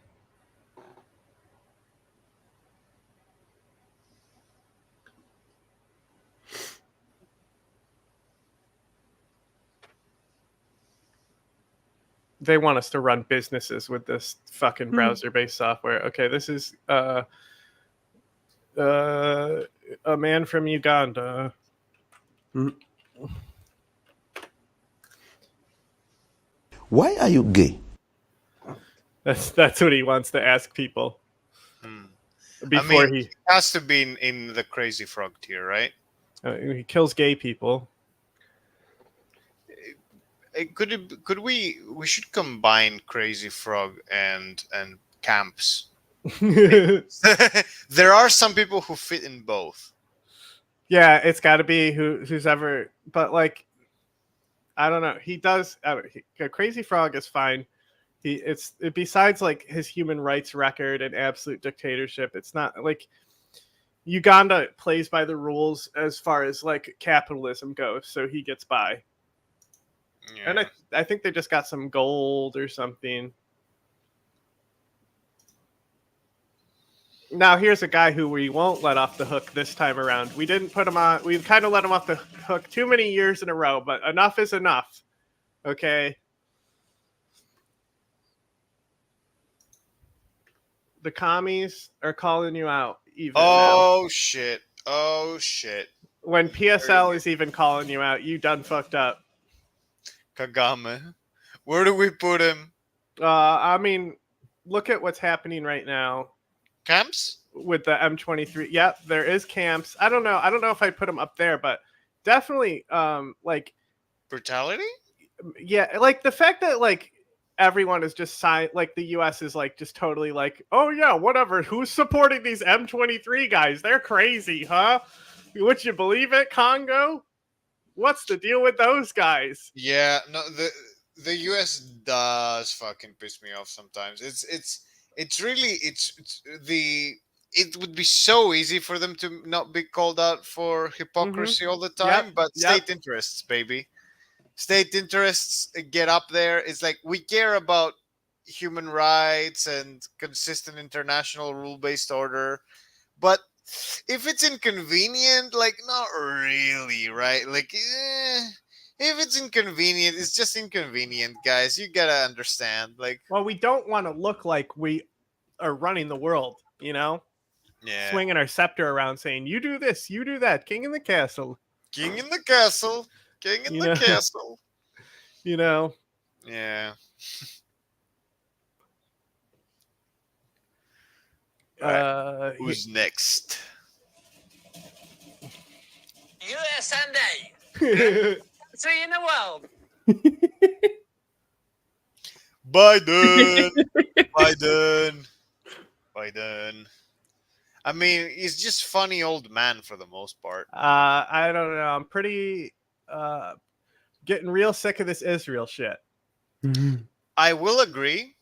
They want us to run businesses with this fucking browser-based software. Okay, this is a man from Uganda. Why are you gay? That's what he wants to ask people. Before he has to be in the Crazy Frog tier, right? He kills gay people. Could we should combine Crazy Frog and camps. There are some people who fit in both. Yeah, it's got to be who's ever, but like, I don't know. He does. Crazy Frog is fine. Besides like his human rights record and absolute dictatorship. It's not like Uganda plays by the rules as far as like capitalism goes, so he gets by. Yeah. And I think they just got some gold or something. Now here's a guy who we won't let off the hook this time around. We didn't put him on. We've kind of let him off the hook too many years in a row, but enough is enough. Okay. The commies are calling you out. Even now. Shit. Oh shit. When PSL is even calling you out, you done fucked up. Kagame. Where do we put him? I mean, look at what's happening right now. Camps? With the M23. Yep, there is camps. I don't know if I put him up there, but definitely like brutality? Yeah, like the fact that like everyone is just like the US is like just totally like, "Oh yeah, whatever. Who's supporting these M23 guys? They're crazy, huh? Would you believe it, Congo? What's the deal with those guys?" Yeah, no, the US does fucking piss me off sometimes. It would be so easy for them to not be called out for hypocrisy all the time, but state interests, baby. State interests get up there. It's like we care about human rights and consistent international rule-based order, but if it's inconvenient, like not really, right? Like, if it's inconvenient, it's just inconvenient, guys. You gotta understand. Like, well, we don't want to look like we are running the world, you know? Yeah. Swinging our scepter around saying, "You do this, you do that, king in the castle." King in the castle. King in the castle. You know? Yeah. Who's next? USA. Three in the world. Biden. Biden. I mean, he's just funny old man for the most part. I don't know. I'm pretty getting real sick of this Israel shit. I will agree.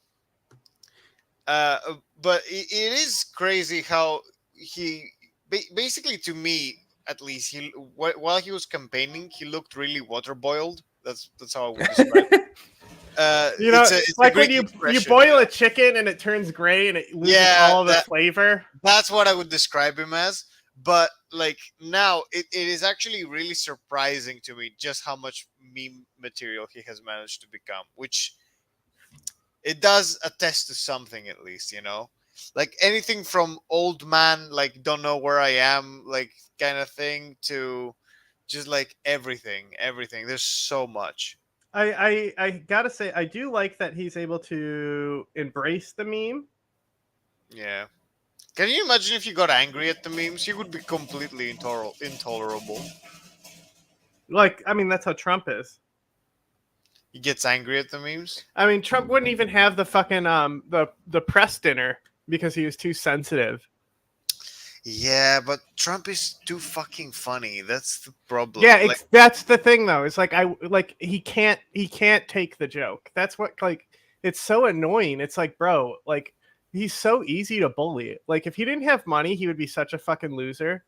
But it is crazy how he basically, to me at least, while he was campaigning, he looked really water boiled. That's how I would describe it. You know, it's like when you boil a chicken and it turns gray and it loses all the flavor. That's what I would describe him as. But like now, it is actually really surprising to me just how much meme material he has managed to become, which it does attest to something, at least, you know, like anything from old man, like don't know where I am, like kind of thing, to just like everything. There's so much. I gotta say, I do like that he's able to embrace the meme. Yeah. Can you imagine if you got angry at the memes? He would be completely intolerable. Like, I mean, that's how Trump is. He gets angry at the memes? I mean, Trump wouldn't even have the fucking the press dinner because he was too sensitive. Yeah, but Trump is too fucking funny. That's the problem. Yeah, Like, that's the thing though. It's like he can't take the joke. That's what like it's so annoying. It's like, bro, like he's so easy to bully. Like if he didn't have money, he would be such a fucking loser.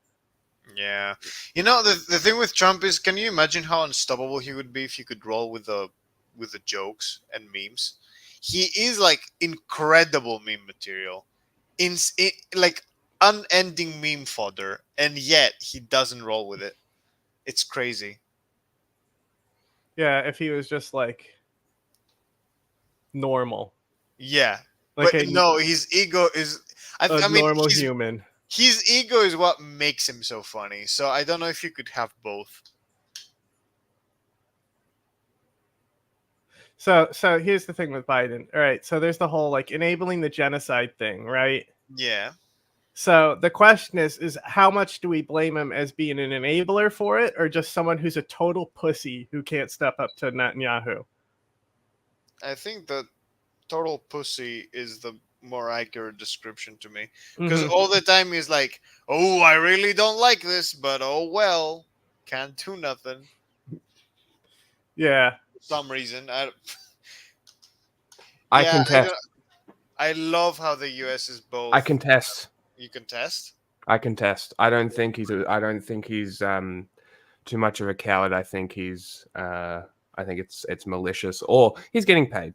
yeah, you know the thing with Trump is, can you imagine how unstoppable he would be if he could roll with the jokes and memes? He is like incredible meme material, like unending meme fodder, and yet he doesn't roll with it. It's crazy. Yeah, if he was just like normal, Yeah, like but no, his ego is. a I mean, normal human. his ego is what makes him so funny. So I don't know if you could have both. So here's the thing with Biden. All right, so there's the whole like enabling the genocide thing, right? Yeah. So the question is how much do we blame him as being an enabler for it, or just someone who's a total pussy who can't step up to Netanyahu? I think the total pussy is the more accurate description to me. Because Mhm. all the time he's like, oh, I really don't like this, but oh well. Can't do nothing. Yeah. For some reason. I Yeah, contest. I love how the US is both. I contest. You contest? I contest. I don't think he's. I don't think he's too much of a coward. I think he's. I think it's malicious, or he's getting paid.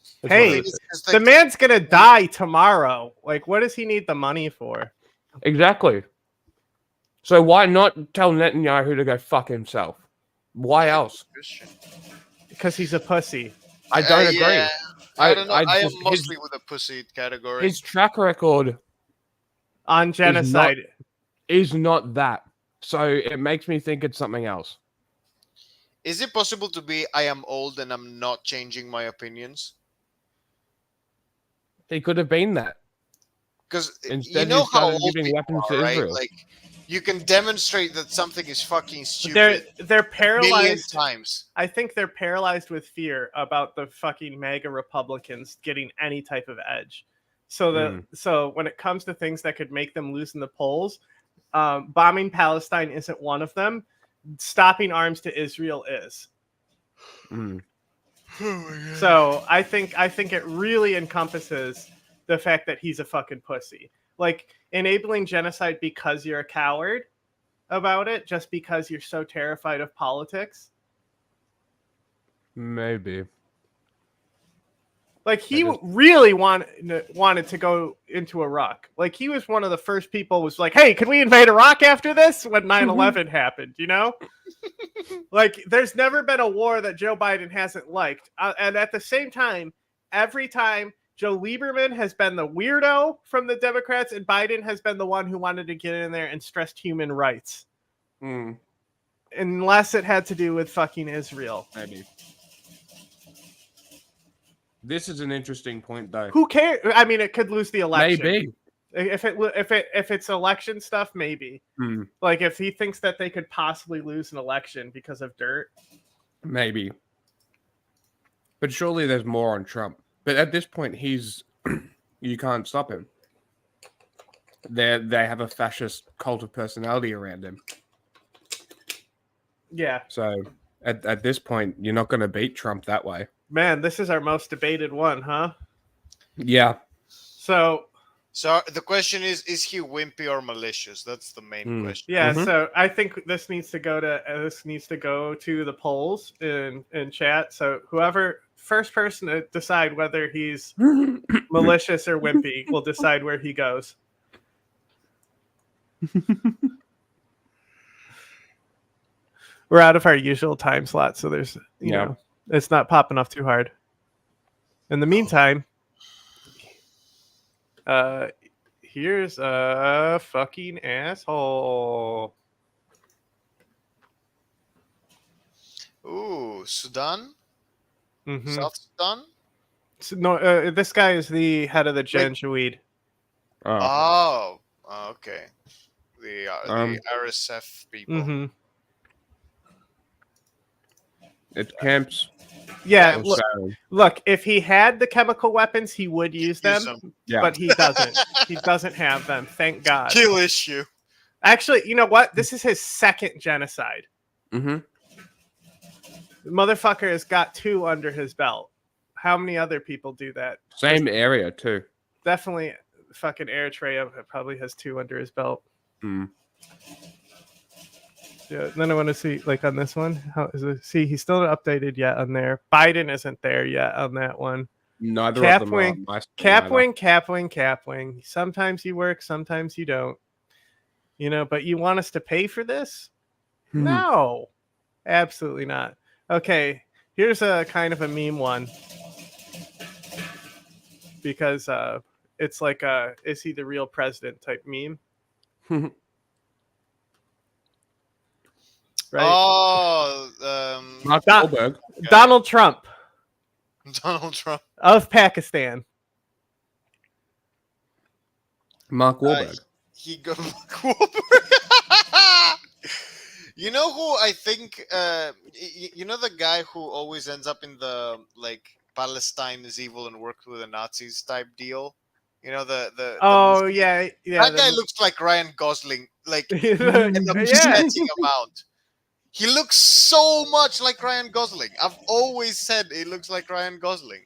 It's one of Hey, the two. It's the like, man's gonna die tomorrow. Like, what does he need the money for? Exactly. So why not tell Netanyahu to go fuck himself? Why else? Christian. Because he's a pussy. I don't agree. Yeah, I don't know. I am just- mostly with the pussy category. his track record On genocide. is not that. So it makes me think it's something else. Is it possible to be I am old and I'm not changing my opinions? He could have been that. Because you Instead, know he how started old giving people weapons are, to right? Israel. Like, you can demonstrate that something is fucking stupid They're million paralyzed. times. I think they're paralyzed with fear about the fucking MAGA Republicans getting any type of edge. So when it comes to things that could make them lose in the polls, bombing Palestine isn't one of them. Stopping arms to Israel is. Mm. So I think it really encompasses the fact that he's a fucking pussy. Like enabling genocide because you're a coward about it, just because you're so terrified of politics. Maybe. Like he just- really wanted to go into Iraq. Like he was one of the first people was like, "Hey, can we invade Iraq after this?" When 9/11 happened, you know? Like there's never been a war that Joe Biden hasn't liked. And at the same time, every time Joe Lieberman has been the weirdo from the Democrats and Biden has been the one who wanted to get in there and stressed human rights. Mm, Unless it had to do with fucking Israel. maybe. This is an interesting point, though. Who cares? I mean, it could lose the election. Maybe. If it's election stuff, maybe. Hmm. Like if he thinks that they could possibly lose an election because of dirt. Maybe. But surely there's more on Trump. But at this point, he's you can't stop him. They have a fascist cult of personality around him. Yeah. So at this point, you're not going to beat Trump that way. Man, this is our most debated one, huh? Yeah. So the question is he wimpy or malicious? That's the main question. yeah, Mhm. so I think this needs to go to the polls in chat. So whoever first person to decide whether he's malicious or wimpy will decide where he goes. We're out of our usual time slot, so there's you know it's not popping off too hard. In the meantime, here's a fucking asshole. Ooh, Sudan? Mhm. South Sudan? So, no, this guy is the head of the Janjaweed. Oh. Oh, okay. The Um, RSF people. Mm-hmm. It's camps. Yeah, or look, sailing. look, if he had the chemical weapons, he would use them, Yeah. but he doesn't. He doesn't have them, thank God. Kill issue. Actually, you know what? This is his second genocide. Mm-hmm. The motherfucker has got 2 under his belt. How many other people do that? Same area too. Definitely fucking Eritrea probably has 2 under his belt. Mm. Yeah, then I want to see, like, on this one, how is it? See, he's still not updated yet on there. Biden isn't there yet on that one. Neither of them are. Capwing, my screen either. Capwing. Sometimes you work, sometimes you don't. You know, but you want us to pay for this? No, absolutely not. Okay, here's a kind of a meme one. Because it's like a, is he the real president type meme? Right? Oh, Mark Don- Wahlberg. Donald Trump Donald Trump. of Pakistan. Mark Wahlberg. He go. You know who I think? You know the guy who always ends up in the like Palestine is evil and worked with the Nazis type deal. You know the Oh yeah. that guy looks like Ryan Gosling, like an yeah. upsetting amount. He looks so much like Ryan Gosling. I've always said he looks like Ryan Gosling.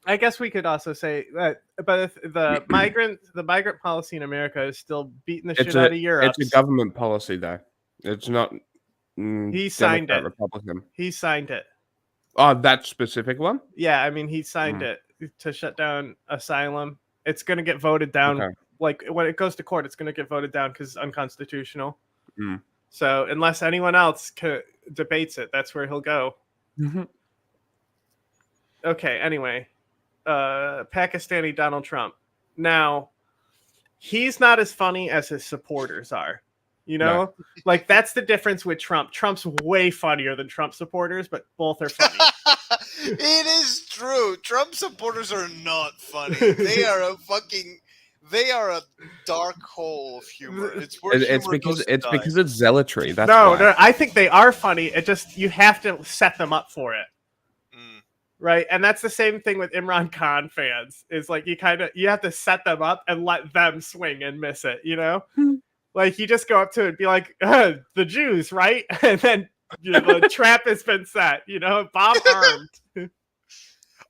I guess we could also say that, but if the migrant policy in America is still beating the shit out of Europe. It's a government policy, though. It's not. He signed Democrat, it. Republican. He signed it. Oh, that specific one. Yeah, I mean, he signed it to shut down asylum. It's going to get voted down. Okay. Like when it goes to court, it's going to get voted down because it's unconstitutional. Mm. So unless anyone else debates it, that's where he'll go. Mm-hmm. Okay. Anyway, Pakistani Donald Trump. Now, he's not as funny as his supporters are. You know, No. Like that's the difference with Trump. Trump's way funnier than Trump supporters, but both are funny. It is true. Trump supporters are not funny. They are a dark hole of humor. It's where It's humor because goes to it's die. because it's zealotry. That's no, why. no, I think they are funny. It just you have to set them up for it. Right, and that's the same thing with Imran Khan fans. Is like you have to set them up and let them swing and miss it. You know, like you just go up to it and be like, "The Jews, right?" And then the trap has been set. You know, bomb armed.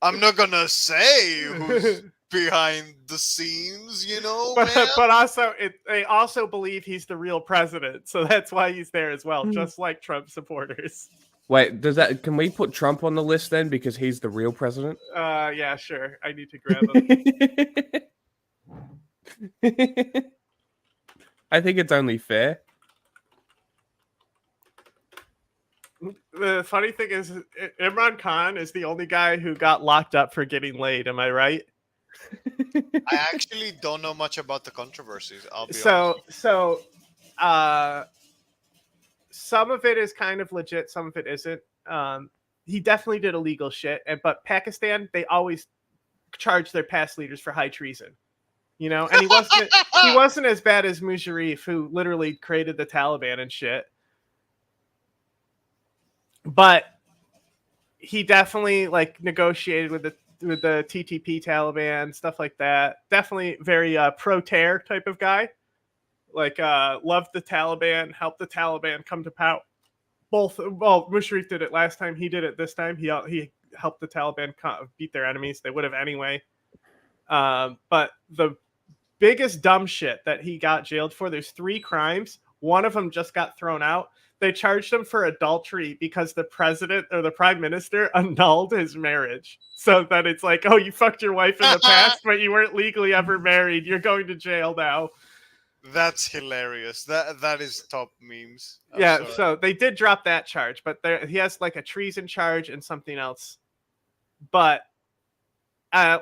I'm not gonna say who's behind the scenes, you know, but man. but also they also believe he's the real president, so that's why he's there as well, just like Trump supporters. Wait, can we put Trump on the list then because he's the real president? Yeah, sure. I need to grab him. I think it's only fair. The funny thing is, Imran Khan is the only guy who got locked up for getting laid. Am I right? I actually don't know much about the controversies. I'll be honest. So, some of it is kind of legit, some of it isn't. He definitely did illegal shit, but Pakistan, they always charge their past leaders for high treason. You know, and he wasn't as bad as Musharraf, who literally created the Taliban and shit. But he definitely like negotiated with the TTP Taliban, stuff like that. Definitely very pro-terror type of guy. Like loved the Taliban, helped the Taliban come to power. Musharraf did it last time. He did it this time. He helped the Taliban beat their enemies. They would have anyway. But the biggest dumb shit that he got jailed for, there's 3 crimes. One of them just got thrown out. They charged him for adultery because the president or the prime minister annulled his marriage. So that it's like, oh, you fucked your wife in the past, but you weren't legally ever married. You're going to jail now. That's hilarious. That is top memes. Yeah, so they did drop that charge, but he has like a treason charge and something else. But I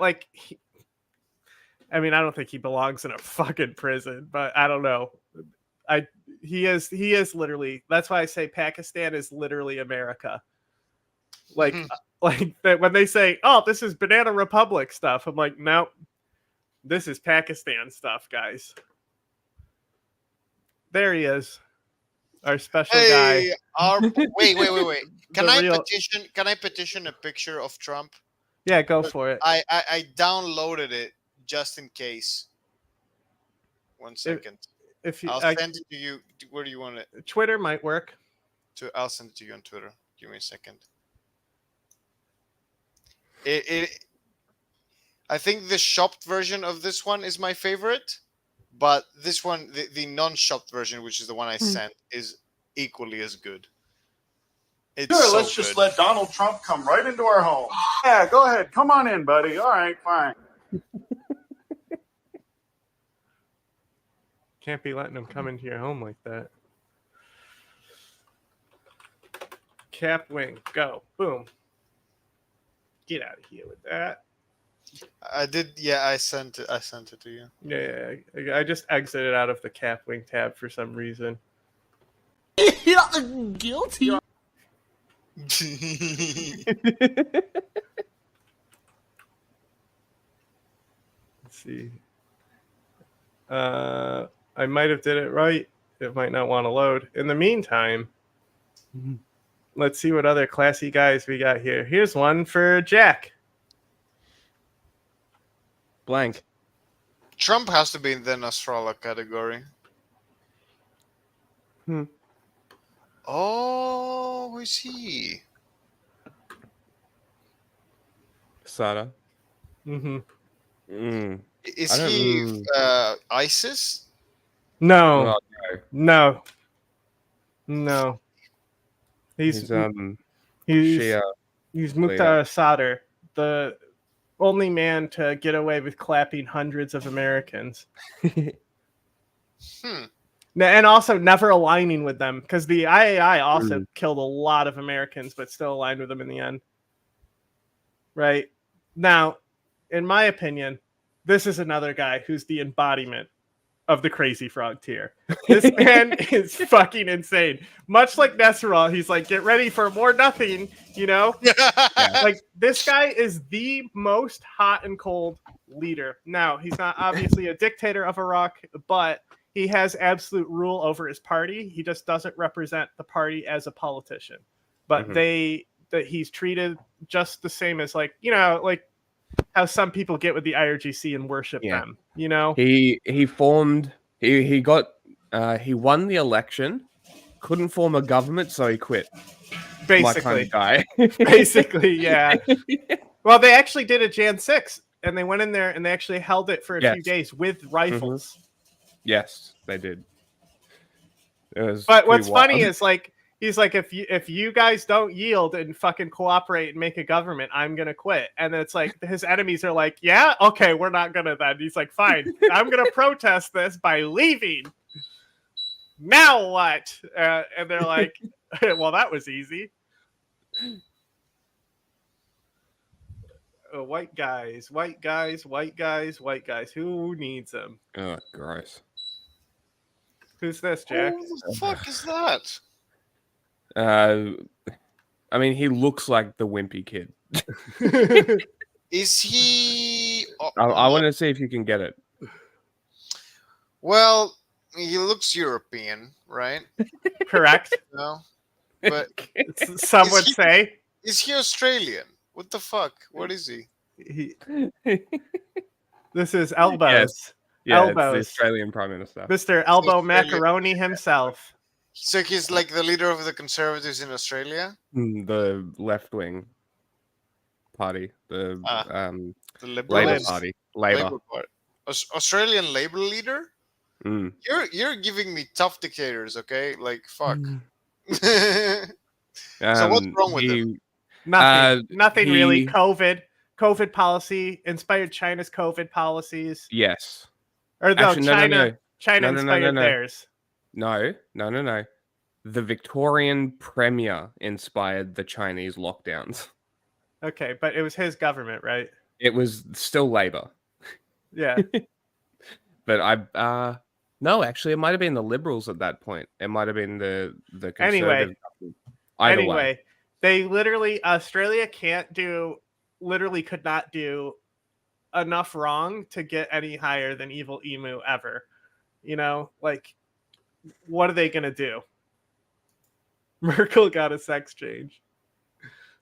don't think he belongs in a fucking prison, but I don't know. He is literally, that's why I say Pakistan is literally America. Like when they say, oh, this is Banana Republic stuff, I'm like, nope, this is Pakistan stuff, guys. There he is. our special guy. Hey, wait. Can The I real- petition? Can I petition a picture of Trump? Yeah, go for it. I downloaded it just in case. 1 second. If you, I'll send it to you. Where do you want it? Twitter might work. I'll send it to you on Twitter. Give me a second. I think the shopped version of this one is my favorite, but this one, the non-shopped version, which is the one I sent, is equally as good. It's Sure, so let's just good. let Donald Trump come right into our home. Yeah, go ahead. Come on in, buddy. All right, fine. Can't be letting him come into your home like that. Cap wing, go. Boom. Get out of here with that. I did. Yeah, I sent it. I sent it to you. Yeah. I just exited out of the cap wing tab for some reason. Guilty. Let's see. I might have did it right. It might not want to load. In the meantime, let's see what other classy guys we got here. Here's one for Jack. Blank. Trump has to be in the Nasrallah category. Oh, who is he? Sada. Mm-hmm. Is he ISIS? No. Well, No. He's Shia. Mukhtar Sadr, the only man to get away with clapping hundreds of Americans. And also never aligning with them, because the IAI also killed a lot of Americans, but still aligned with them in the end. Right? Now, in my opinion, this is another guy who's the embodiment of the crazy frog tier. This man is fucking insane. Much like Nasrallah, he's like, get ready for more nothing, you know? Like, this guy is the most hot and cold leader. Now, he's not obviously a dictator of Iraq, but he has absolute rule over his party. He just doesn't represent the party as a politician. But that he's treated just the same as, like, you know, like how some people get with the IRGC and worship them, you know? He won the election, couldn't form a government, so he quit. Basically. My kind of guy. Basically, yeah. Well, they actually did a Jan 6, and they went in there and they actually held it for a few days with rifles. Yes, they did. It was but what's wild. funny is, like, he's like, if you guys don't yield and fucking cooperate and make a government, I'm gonna quit. And then it's like his enemies are like, yeah, okay, we're not gonna then. He's like, fine, I'm gonna protest this by leaving. Now what? And they're like, well, that was easy. White guys. Who needs them? Oh, gross. Who's this, Jack? Who the fuck is that? I mean, he looks like the wimpy kid. Is he? I want to see if you can get it. Well, he looks European, right? Correct. No, but some would say. Is he Australian? What the fuck? What is he? This is Elbows. Yes. Yeah, Elbows. it's the Australian Prime Minister. Mr. Elbow Macaroni himself. So he's like the leader of the Conservatives in Australia? The left-wing party. The Liberals? Labour Party. Labour. Party. Australian Labour leader? You're giving me tough dictators, okay? Like, fuck. So what's wrong with him? Nothing really. COVID policy inspired China's COVID policies. Yes. Or no, Actually, China inspired theirs. No. The Victorian Premier inspired the Chinese lockdowns. Okay, but it was his government, right? It was still Labour. Yeah. But no, actually, it might have been the Liberals at that point. It might have been the Conservative. Anyway, they literally, Australia could not do enough wrong to get any higher than Evil Emu ever. You know, like, what are they going to do? Merkel got a sex change.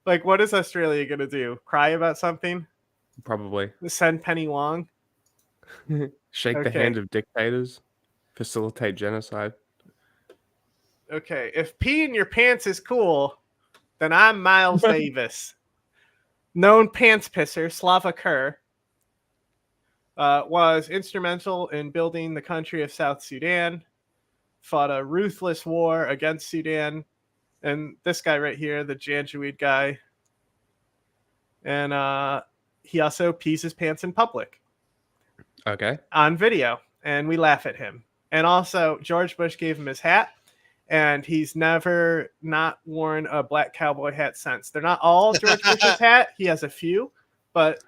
Like, what is Australia gonna do? Cry about something? Probably. Send Penny Wong? Shake the Okay. hand of dictators. Facilitate genocide. Okay, if pee in your pants is cool, then I'm Miles Davis. Known pants pisser, Slava Kerr, was instrumental in building the country of South Sudan, fought a ruthless war against Sudan, and this guy right here, the Janjaweed guy, and he also pees his pants in public Okay. on video, and we laugh at him. And also, George Bush gave him his hat, and he's never not worn a black cowboy hat since. They're not all George Bush's hat. He has a few, but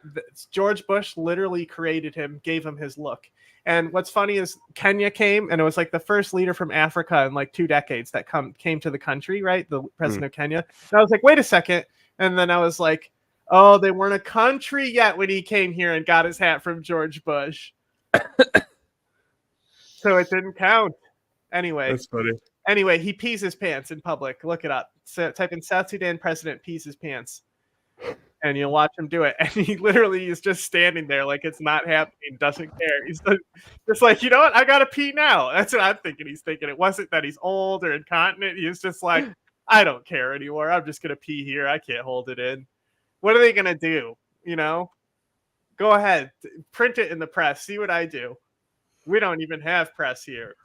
George Bush literally created him, gave him his look. And what's funny is Kenya came, and it was like the first leader from Africa in like 2 decades that came to the country, right? The president of Kenya. And I was like, wait a second. And then I was like, oh, they weren't a country yet when he came here and got his hat from George Bush. So it didn't count. Anyway. That's funny. Anyway, he pees his pants in public. Look it up. So type in South Sudan president pees his pants, and you'll watch him do it. And he literally is just standing there like it's not happening, doesn't care. He's just like, you know what? I gotta pee now. That's what I'm thinking. He's thinking it wasn't that he's old or incontinent. He's just like, I don't care anymore. I'm just gonna pee here. I can't hold it in. What are they gonna do? You know? Go ahead, print it in the press. See what I do. We don't even have press here.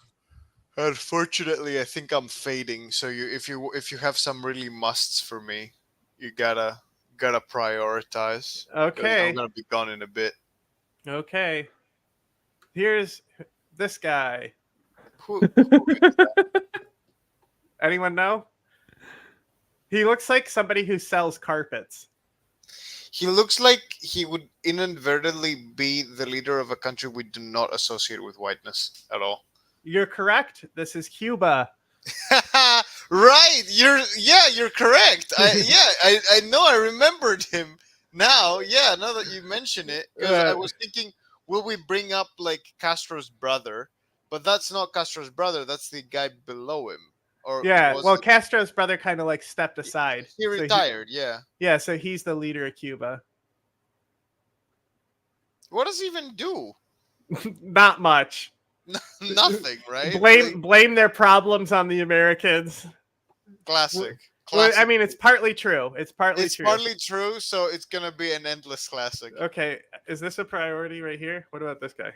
Unfortunately, I think I'm fading. So if you have some really musts for me, you gotta prioritize. 'Cause Okay. I'm gonna be gone in a bit. Okay. Here's this guy. Who is that? Anyone know? He looks like somebody who sells carpets. He looks like he would inadvertently be the leader of a country we do not associate with whiteness at all. You're correct. This is Cuba. Right. You're correct. I know. I remembered him now. Yeah, now that you mention it, 'cause I was thinking, will we bring up like Castro's brother? But that's not Castro's brother. That's the guy below him. Or Yeah, was well, it- Castro's brother kind of like stepped aside. he So retired. Yeah. yeah, so he's the leader of Cuba. What does he even do? Not much. Nothing, right? Like, Blame their problems on the Americans. classic. Well, I Classic. mean, it's partly true. It's partly It's true. partly true, so it's gonna be an endless classic. Okay, is this a priority right here? What about this guy?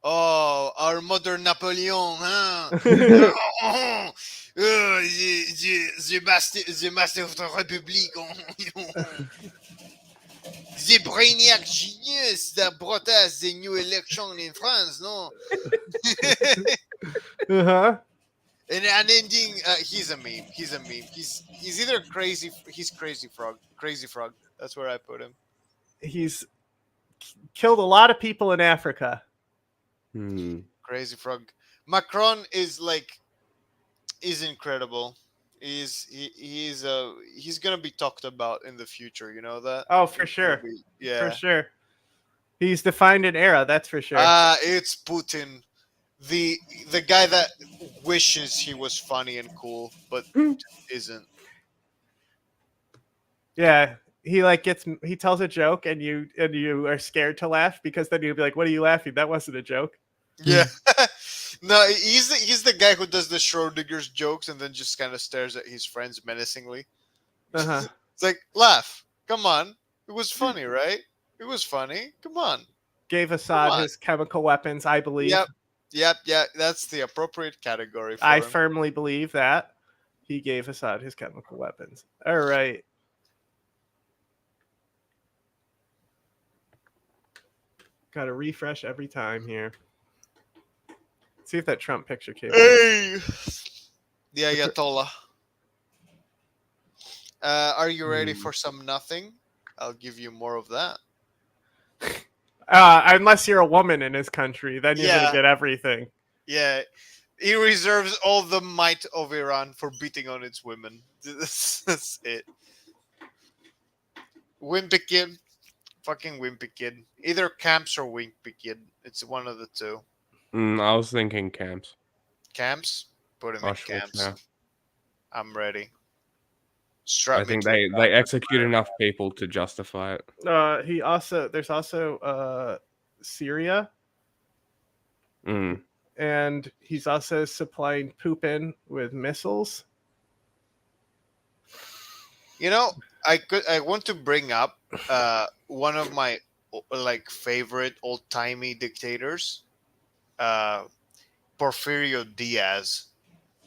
Oh, our modern Napoleon, huh? The master of the Republic. The brainiac genius that brought us the new election in France, no? Uh-huh. And unending, he's a meme. He's a meme. He's either crazy. He's crazy frog. Crazy frog. That's where I put him. He's killed a lot of people in Africa. Crazy frog. Macron is incredible. He's gonna be talked about in the future. You know that? Oh, for sure. Yeah. For sure. He's defined an era, that's for sure. It's Putin, the guy that wishes he was funny and cool, but isn't. Yeah, he tells a joke and you are scared to laugh because then you'll be like, "What are you laughing? That wasn't a joke." Yeah. No, he's the guy who does the Schrodinger's jokes and then just kind of stares at his friends menacingly. Uh-huh. It's like, laugh. Come on. It was funny, right? It was funny. Come on. Gave Assad his chemical weapons, I believe. Yep. That's the appropriate category for I him. firmly believe that he gave Assad his chemical weapons. All right. Got to refresh every time here. See if that Trump picture came. Hey, the Ayatollah. Are you ready for some nothing? I'll give you more of that. Unless you're a woman in his country, then you're gonna get everything. Yeah, he reserves all the might of Iran for beating on its women. That's it. Wimpy kid, fucking wimpy kid. Either camps or wimpy kid. It's one of the two. I was thinking camps. Camps, Put him in Auschwitz, camps. yeah. I'm ready. Strap I me think to a they cop. execute enough people to justify it. There's also Syria, Mm. and he's also supplying Putin with missiles. You know, I want to bring up one of my like favorite old timey dictators, Porfirio Diaz,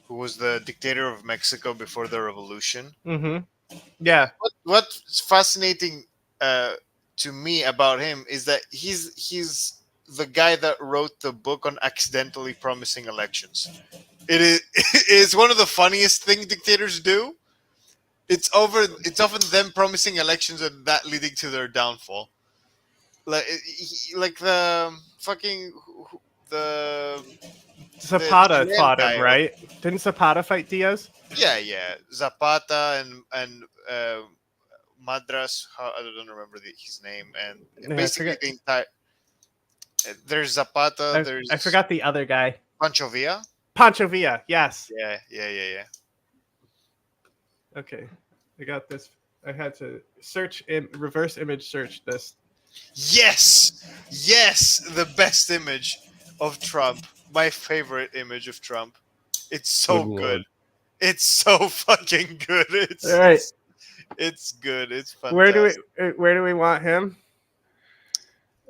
who was the dictator of Mexico before the revolution. Mm-hmm. Yeah. What's fascinating to me about him is that he's the guy that wrote the book on accidentally promising elections. It is it's one of the funniest things dictators do. It's often them promising elections and that leading to their downfall. Like the fucking the Zapata Chilean fought him, guy. right? Didn't Zapata fight Diaz? Yeah. Zapata and Madras. I don't remember his name. And Yeah, I basically forget. the entire. There's Zapata. There's I forgot the other guy. Pancho Villa. Pancho Villa. Yes. Yeah. Okay. I got this. I had to reverse image search this. Yes, the best image of Trump. My favorite image of Trump. It's so Good good. lord. It's so fucking good. All right. It's good. It's Where fantastic. do we want him?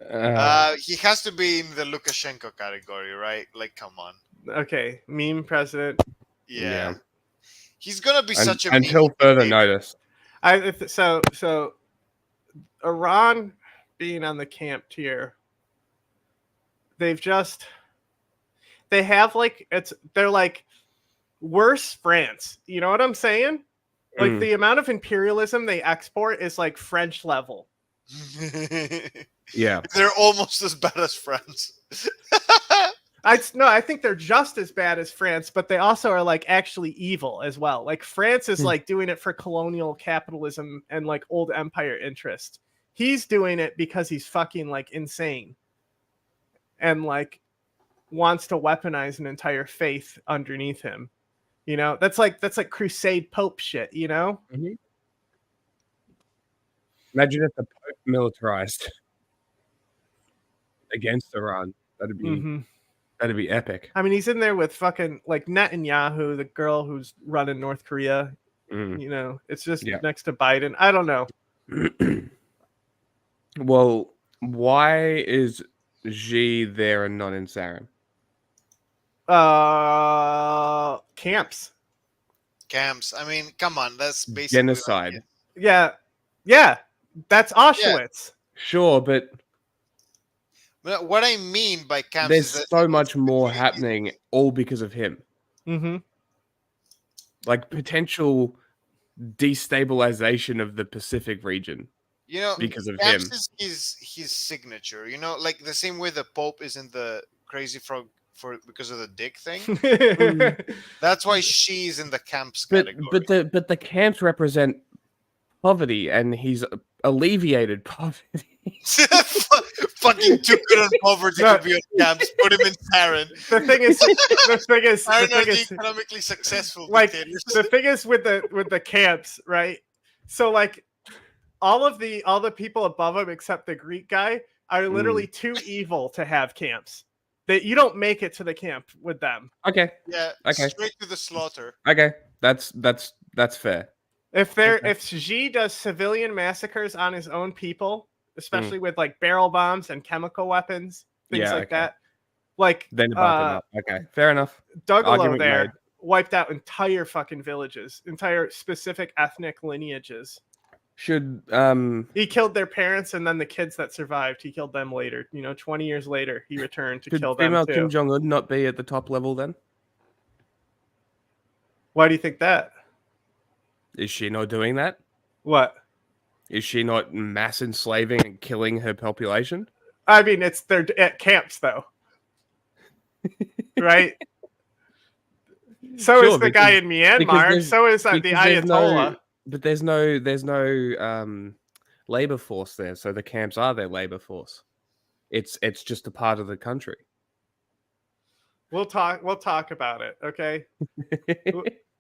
He has to be in the Lukashenko category, right? Like, come on. Okay, meme president. Yeah. Yeah. He's gonna be such a until meme further dictator. notice. So Iran being on the camp tier, they're like worse France. You know what I'm saying? Like Mm. the amount of imperialism they export is like French level. Yeah. They're almost as bad as France. I think they're just as bad as France, but they also are like actually evil as well. Like France is like doing it for colonial capitalism and like old empire interest. He's doing it because he's fucking like insane and like wants to weaponize an entire faith underneath him. You know, that's like crusade pope shit, you know? Mm-hmm. Imagine if the Pope militarized against Iran. That'd be epic. I mean, he's in there with fucking like Netanyahu, the girl who's running North Korea. Mm. You know, it's just Yeah. next to Biden. I don't know. Well, why is Xi there and not in Sarin? Camps. Camps. I mean, come on. That's basically Genocide. Yeah. That's Auschwitz. Sure, but What I mean by camps there's is that so much more happening all because of him. Mm-hmm. Like potential destabilization of the Pacific region. You know, because of camps him. is his signature. You know, like the same way the Pope is in the Crazy Frog because of the dick thing. That's why she's in the camps category. But the camps represent poverty, and he's alleviated poverty. Fucking too good on poverty to be on camps. Put him in Sarin. The thing is, Sarin are the economically successful like dictators. the thing is with the camps, right? So like all the people above him except the Greek guy are literally too evil to have camps. That you don't make it to the camp with them. Okay. Yeah. Okay. Straight to the slaughter. Okay. That's fair. If Xi does civilian massacres on his own people, especially with like barrel bombs and chemical weapons, things like that, like then bump him up. Okay, fair enough. Dugalo there wiped out entire fucking villages, entire specific ethnic lineages. Should he killed their parents and then the kids that survived, he killed them later. 20 years later, he returned to kill them too. Kim Jong-un not be at the top level then? Why do you think that? Is she not doing that? What? Is she not mass enslaving and killing her population? I mean, they're at camps though, right? So is the guy in Myanmar. So is the Ayatollah. But there's no labor force there, so the camps are their labor force. It's just a part of the country. We'll talk about it. Okay.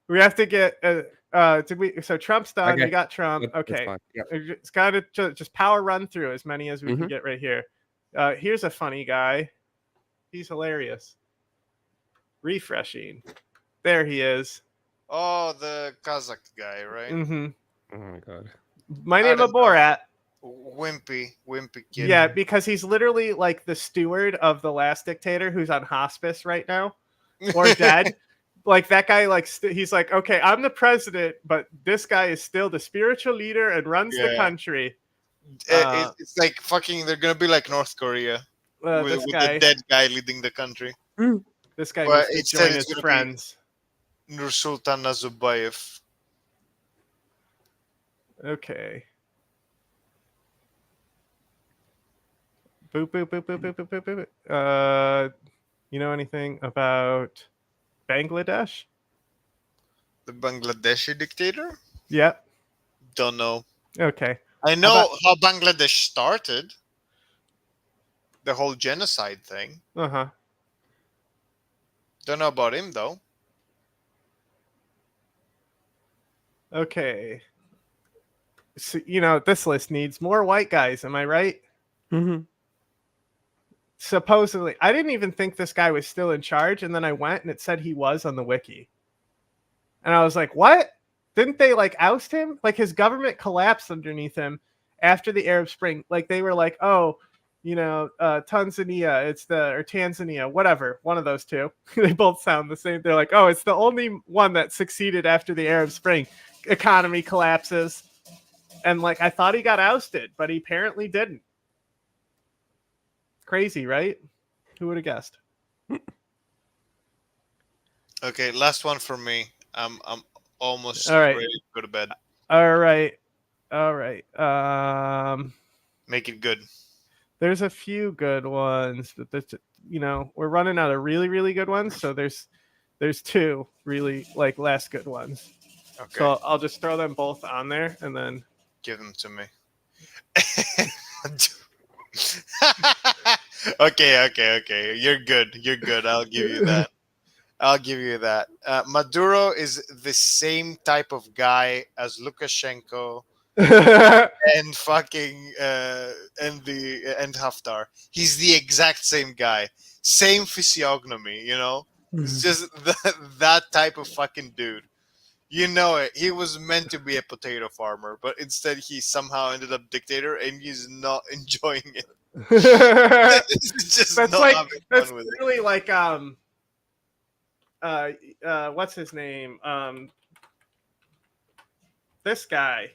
We have to get. Did we? So Trump's done. Okay. We got Trump. That's Okay. fine. Yep. It's got to just power run through as many as we can Mhm. get right here. Here's a funny guy. He's hilarious. Refreshing. There he is. Oh, the Kazakh guy, right? Mm-hmm. Oh my god. My I name is don't know. Borat. Wimpy kid. Yeah, because he's literally like the steward of the last dictator who's on hospice right now or dead. Like that guy, like he's like, okay, I'm the president, but this guy is still the spiritual leader and runs the Yeah. country. It's like fucking. They're gonna be like North Korea with This the guy, dead guy leading the country. this guy Well, needs to instead join it's his gonna be- friends. Nursultan Nazarbayev. Okay. Boop boop boop boop boop boop boop boop. You know anything about Bangladesh? The Bangladeshi dictator? Yep. Don't know. Okay. I know how Bangladesh started. The whole genocide thing. Uh-huh. Don't know about him though. Okay. So, this list needs more white guys, am I right? Mm-hmm. Supposedly. I didn't even think this guy was still in charge, and then I went and it said he was on the wiki. And I was like, what? Didn't they like oust him? Like his government collapsed underneath him after the Arab Spring. Like they were like, oh, Tanzania, or Tanzania, whatever, one of those two. They both sound the same. They're like, oh, it's the only one that succeeded after the Arab Spring. Economy collapses. And like I thought he got ousted, but he apparently didn't. Crazy, right? Who would have guessed? Okay, last one for me. I'm almost All right. ready to go to bed. All right. Make it good. There's a few good ones, but we're running out of really, really good ones. So there's two really like less good ones. Okay. So I'll just throw them both on there and then Give them to me. Okay. You're good. I'll give you that. Maduro is the same type of guy as Lukashenko and fucking and Haftar. He's the exact same guy, same physiognomy. It's just that type of fucking dude. You know it. He was meant to be a potato farmer, but instead he somehow ended up dictator, and he's not enjoying it. He's just that's not like having that's fun with it. really like what's his name? This guy.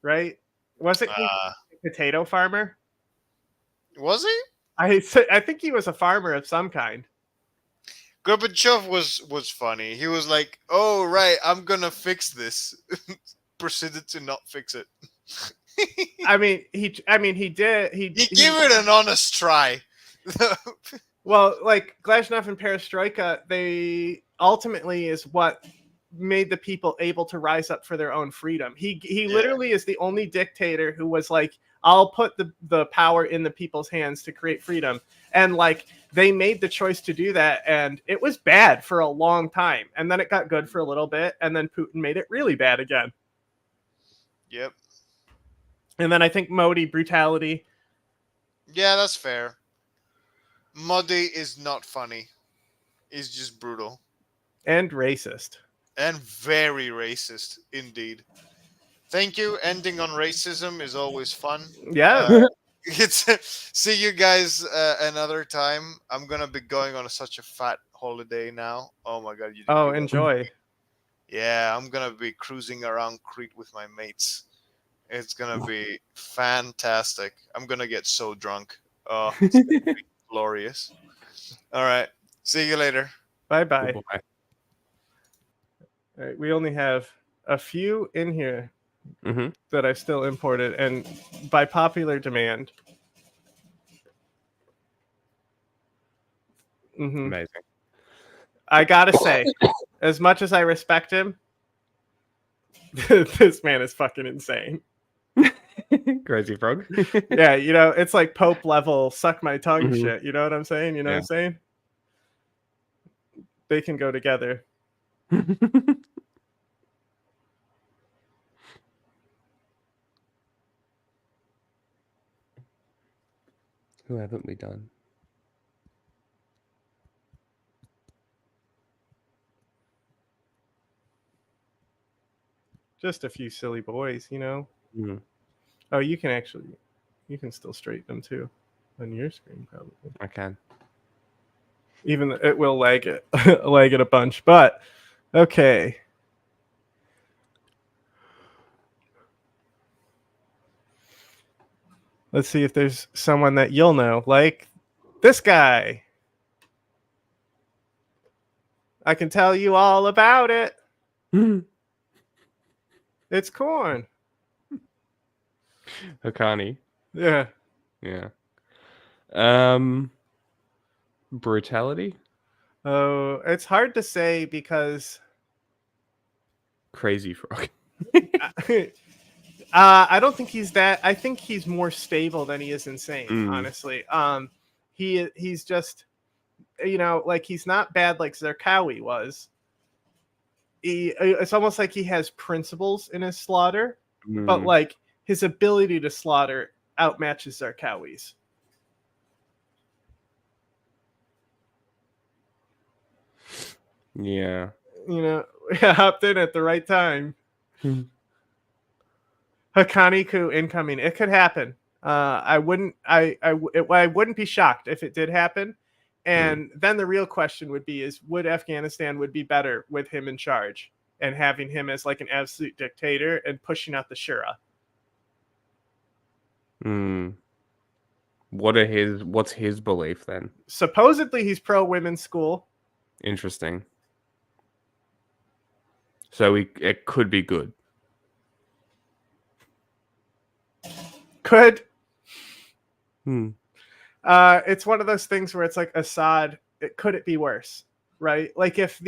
Right? Wasn't he a potato farmer? Was he? I think he was a farmer of some kind. Gorbachev was funny. He was like, "Oh right, I'm gonna fix this." Proceeded to not fix it. he did. He gave it an honest try. Well, like Glasnost and Perestroika, they ultimately is what made the people able to rise up for their own freedom. He literally is the only dictator who was like, I'll put the power in the people's hands to create freedom. And like they made the choice to do that, and it was bad for a long time. And then it got good for a little bit, and then Putin made it really bad again. Yep. And then I think Modi brutality. Yeah, that's fair. Modi is not funny. He's just brutal. And racist. And very racist, indeed. Thank you. Ending on racism is always fun. Yeah. See you guys another time. I'm gonna be going on such a fat holiday now. Oh my god! Enjoy. Yeah, I'm gonna be cruising around Crete with my mates. It's gonna be fantastic. I'm gonna get so drunk. Oh, it's gonna be glorious. All right. See you later. Bye-bye. Bye. All right, we only have a few in here that I've still imported, and by popular demand. Amazing. I gotta say, as much as I respect him, this man is fucking insane. Crazy frog. Yeah, you know, it's like Pope level suck my tongue Mhm. shit. You know what I'm saying? You know what I'm Yeah. saying? They can go together. Who haven't we done? Just a few silly boys, you know. Mm, Oh, you can still straighten them too on your screen probably. I can. Even it will lag it lag it a bunch, but okay. Let's see if there's someone that you'll know, like this guy. I can tell you all about it. It's corn. Hakani. Yeah. Yeah. Brutality. Oh, it's hard to say because Crazy frog. I don't think he's that. I think he's more stable than he is insane, honestly. He's just, you know, like he's not bad like Zarqawi was. It's almost like he has principles in his slaughter, but like his ability to slaughter outmatches Zarqawi's. Yeah. You know, hopped in at the right time. Hakani coup incoming. It could happen. I wouldn't be shocked if it did happen. And then the real question would be is would Afghanistan would be better with him in charge and having him as like an absolute dictator and pushing out the Shura. What's his belief then? Supposedly he's pro women's school. Interesting. So it could be good. Could. It's one of those things where it's like Assad. Could it be worse? Right? Like if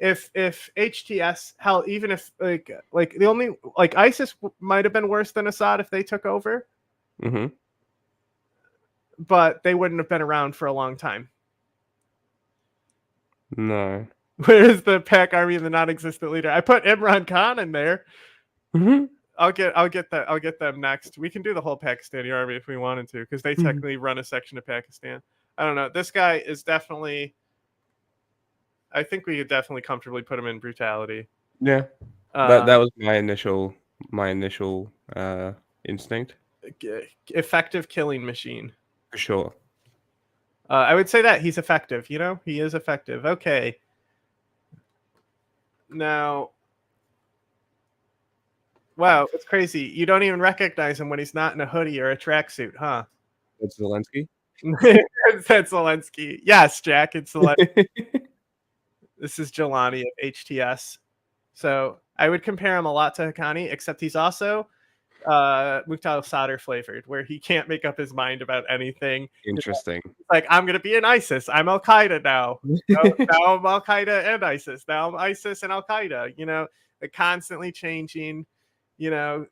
HTS, hell, even if like the only like ISIS might have been worse than Assad if they took over. But they wouldn't have been around for a long time. No. Where's the Pak army and the non-existent leader? I put Imran Khan in there. I'll get them next. We can do the whole Pakistani army if we wanted to, because they technically run a section of Pakistan. I don't know. This guy is definitely. I think we could definitely comfortably put him in brutality. Yeah. That was my initial instinct. Effective killing machine. For sure. I would say that he's effective. You know, he is effective. Okay. Now, wow, it's crazy. You don't even recognize him when he's not in a hoodie or a tracksuit, huh? That's Zelensky. That's Zelensky. Yes, Jack, it's Zelensky. This is Jelani of HTS. So I would compare him a lot to Haqqani, except he's also Muqtada Sadr flavored, where he can't make up his mind about anything. Interesting. It's like, I'm going to be in ISIS. I'm Al Qaeda now. Now I'm Al Qaeda and ISIS. Now I'm ISIS and Al Qaeda. You know, constantly changing, you know,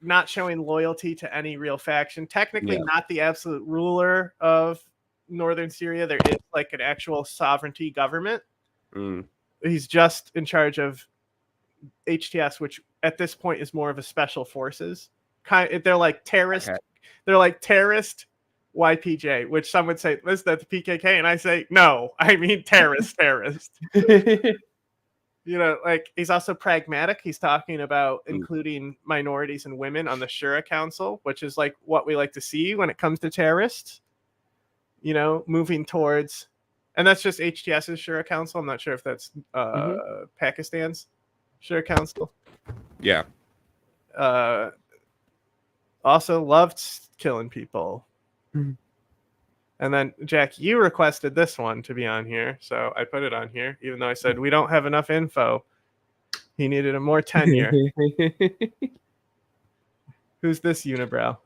not showing loyalty to any real faction. Technically, not the absolute ruler of northern Syria. There is like an actual sovereignty government. He's just in charge of HTS, which at this point is more of a special forces. They're like terrorist. Okay. They're like terrorist YPJ, which some would say, listen, that's the PKK, and I say, no, I mean terrorist. You know, like he's also pragmatic. He's talking about including minorities and women on the Shura Council, which is like what we like to see when it comes to terrorists. You know, moving towards, and that's just HTS's Shura Council. I'm not sure if that's Pakistan's Shura Council. Yeah. Also loved killing people. And then, Jack, you requested this one to be on here, so I put it on here, even though I said we don't have enough info. He needed a more tenure. Who's this unibrow?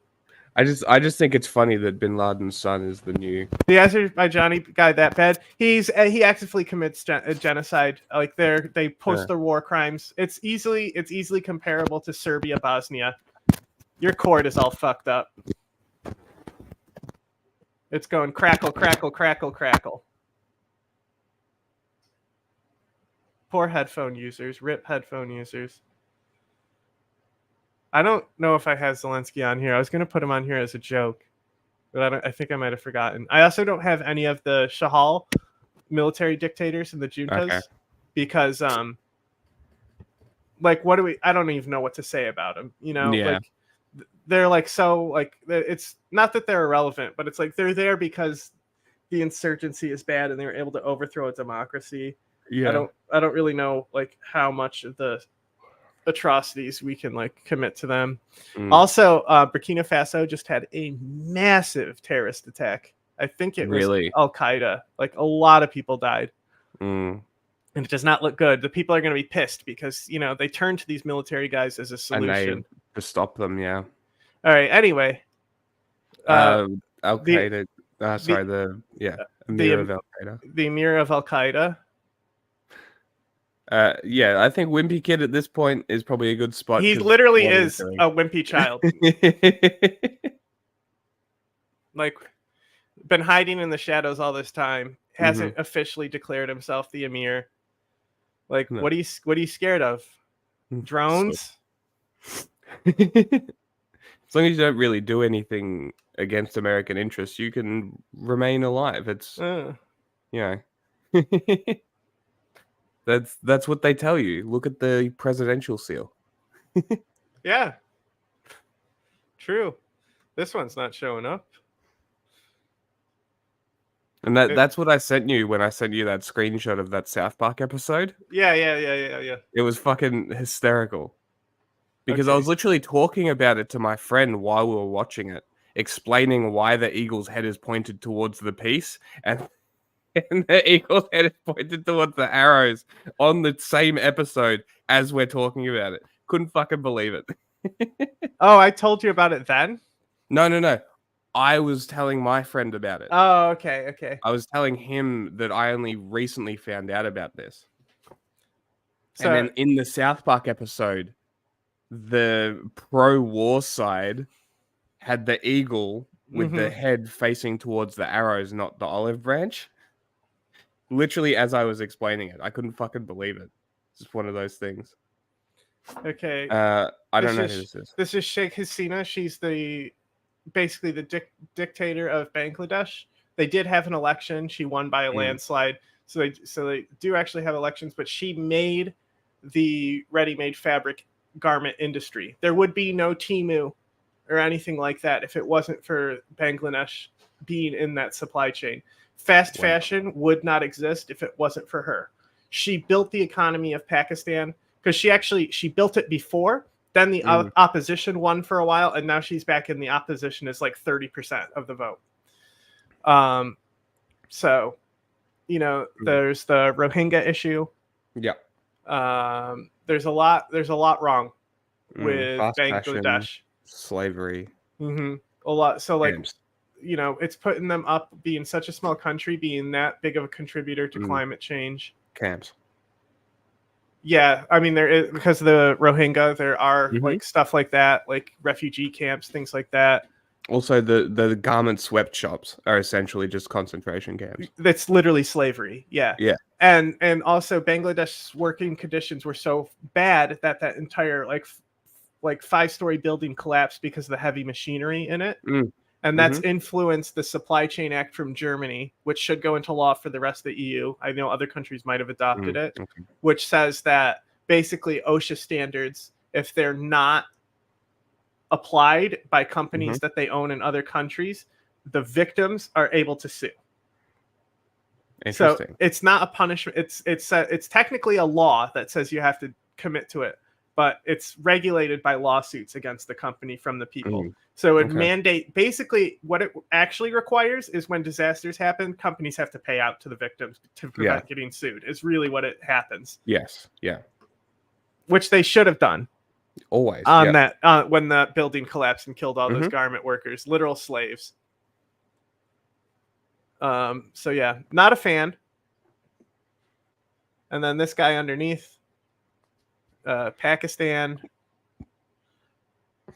I just think it's funny that Bin Laden's son is the new the Azerbaijani guy that bad. He actively commits genocide. Like they post their war crimes. It's easily comparable to Serbia, Bosnia. Your cord is all fucked up. It's going crackle, crackle, crackle, crackle. Poor headphone users. Rip headphone users. I don't know if I had Zelensky on here. I was going to put him on here as a joke, but I think I might have forgotten. I also don't have any of the Shahal military dictators and the juntas because, like, what do we? I don't even know what to say about them. You know, Yeah. like they're like so like it's not that they're irrelevant, but it's like they're there because the insurgency is bad and they were able to overthrow a democracy. Yeah. I don't really know like how much of the atrocities we can like commit to them. Also, Burkina Faso just had a massive terrorist attack. I think it was Al Qaeda. Like a lot of people died. And it does not look good. The people are going to be pissed because, you know, they turn to these military guys as a solution. To stop them, yeah. All right. Anyway. Al Qaeda. Emir of Al Qaeda. The Emir of Al Qaeda. Yeah, I think Wimpy Kid at this point is probably a good spot. He literally is a wimpy child. Like, been hiding in the shadows all this time. Hasn't officially declared himself the Emir. Like, what are you scared of? Drones? As long as you don't really do anything against American interests, you can remain alive. It's you know. That's what they tell you. Look at the presidential seal. Yeah. True. This one's not showing up. And that's what I sent you when I sent you that screenshot of that South Park episode. Yeah. It was fucking hysterical. Because I was literally talking about it to my friend while we were watching it, explaining why the eagle's head is pointed towards the piece, and the eagle's head is pointed towards the arrows on the same episode as we're talking about it. Couldn't fucking believe it. Oh, I told you about it then? No. I was telling my friend about it. Oh, okay. I was telling him that I only recently found out about this. So, and then in the South Park episode, the pro-war side had the eagle with the head facing towards the arrows, not the olive branch. Literally, as I was explaining it, I couldn't fucking believe it. It's just one of those things. Okay. I don't know who this is. This is Sheikh Hasina. She's basically the dictator of Bangladesh. They did have an election. She won by a landslide. So they do actually have elections, but she made the ready-made fabric garment industry. There would be no Temu or anything like that if it wasn't for Bangladesh being in that supply chain. Fast fashion would not exist if it wasn't for her. She built the economy of Pakistan because she built it before. Then the opposition won for a while, and now she's back in the opposition as like 30% of the vote. So, you know, there's the Rohingya issue. Yeah. There's a lot wrong with Fast Bangladesh. fashion, slavery. A lot. So like, Camps. you know, it's putting them up being such a small country, being that big of a contributor to climate change. Camps. Yeah, I mean, there is, because of the Rohingya, there are like stuff like that, like refugee camps, things like that. Also, the garment swept shops are essentially just concentration camps. That's literally slavery. Yeah. Yeah. And also Bangladesh's working conditions were so bad that entire like 5-story building collapsed because of the heavy machinery in it. And that's influenced the Supply Chain Act from Germany, which should go into law for the rest of the EU. I know other countries might have adopted it, which says that basically OSHA standards, if they're not applied by companies that they own in other countries, the victims are able to sue. So it's not a punishment. It's technically a law that says you have to commit to it, but it's regulated by lawsuits against the company from the people. So it mandate, basically what it actually requires is when disasters happen, companies have to pay out to the victims to prevent getting sued. Is really what it happens. Yes. Yeah. Which they should have done. Always. On that, when the building collapsed and killed all those garment workers, literal slaves. So yeah, not a fan. And then this guy underneath, Pakistan.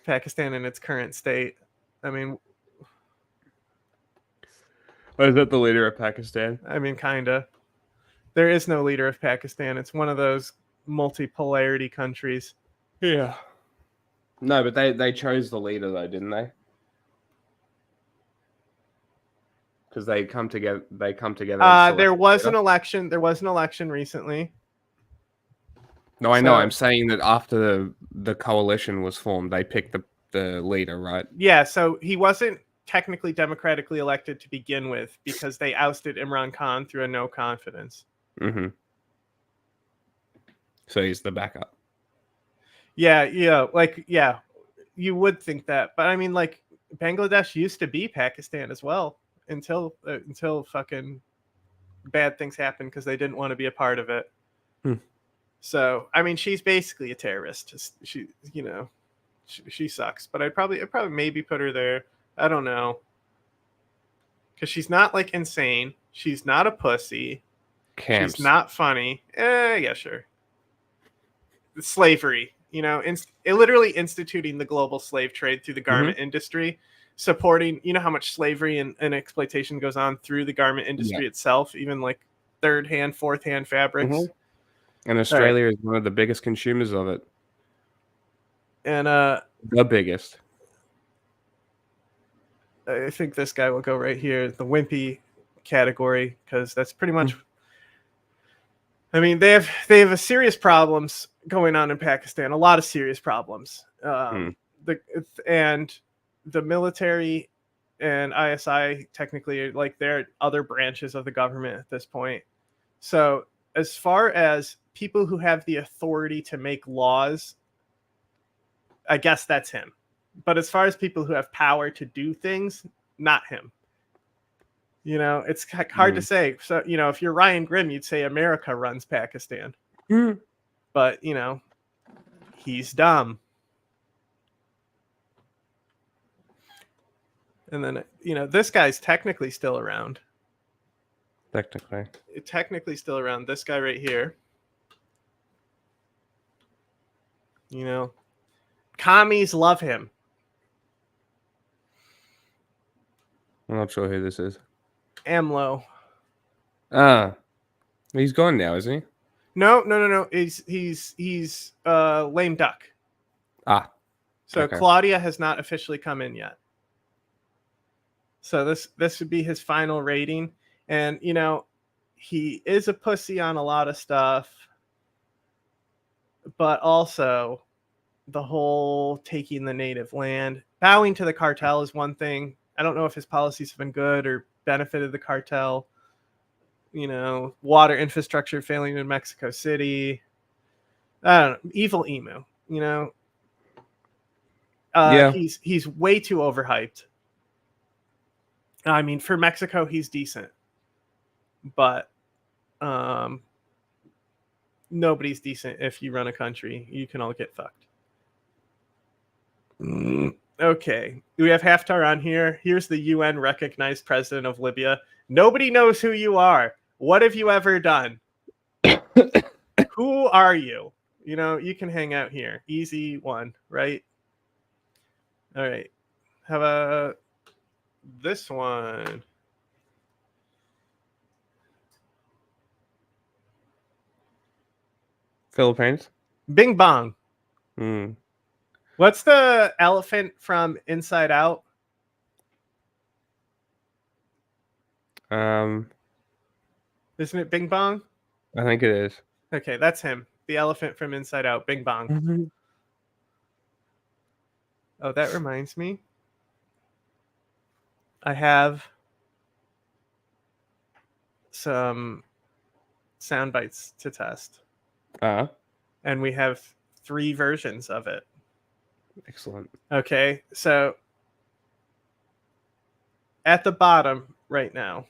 Pakistan in its current state. I mean, is that the leader of Pakistan? kinda. There is no leader of Pakistan. It's one of those multipolarity countries. Yeah. No, but they chose the leader though, didn't they? Because they come together. They come together. And There was an election. There was an election recently. No, I know. I'm saying that after the coalition was formed, they picked the leader, right? Yeah, so he wasn't technically democratically elected to begin with because they ousted Imran Khan through a no confidence. Mm-hmm. So he's the backup. Yeah, you would think that, but I mean, like, Bangladesh used to be Pakistan as well until fucking bad things happened because they didn't want to be a part of it. So I mean, she's basically a terrorist. She sucks, but I'd probably maybe put her there. I don't know, because she's not like insane. She's not a pussy. Camps. She's not funny. Yeah, sure. Slavery, literally instituting the global slave trade through the garment industry, supporting, how much slavery and exploitation goes on through the garment industry itself, even like third hand, fourth hand fabrics. And Australia is one of the biggest consumers of it. And the biggest. I think this guy will go right here, the wimpy category, because that's pretty much. I mean, they have a serious problems going on in Pakistan. A lot of serious problems. The military and ISI technically, like, they're other branches of the government at this point. So as far as people who have the authority to make laws, I guess that's him. But as far as people who have power to do things, not him. It's hard to say. So, if you're Ryan Grimm, you'd say America runs Pakistan. But, he's dumb. And then, this guy's technically still around. Technically still around. This guy right here. Commies love him. I'm not sure who this is. AMLO. He's gone now, isn't he? No. He's lame duck. So okay. Claudia has not officially come in yet. So this would be his final rating. And, he is a pussy on a lot of stuff. But also, the whole taking the native land, bowing to the cartel is one thing. I don't know if his policies have been good or benefited the cartel. Water infrastructure failing in Mexico City. I don't know. Evil emu. He's way too overhyped. I mean, for Mexico, he's decent, but nobody's decent if you run a country. You can all get fucked. Okay, we have Haftar on here. Here's the UN recognized president of Libya. Nobody knows who you are. What have you ever done? Who are you? You can hang out here. Easy one, right? All right. How about this one? Philippines. Bing Bong. What's the elephant from Inside Out? Isn't it Bing Bong? I think it is. Okay, that's him. The elephant from Inside Out. Bing Bong. Oh, that reminds me. I have some sound bites to test. And we have 3 versions of it. Excellent. Okay, so at the bottom right now.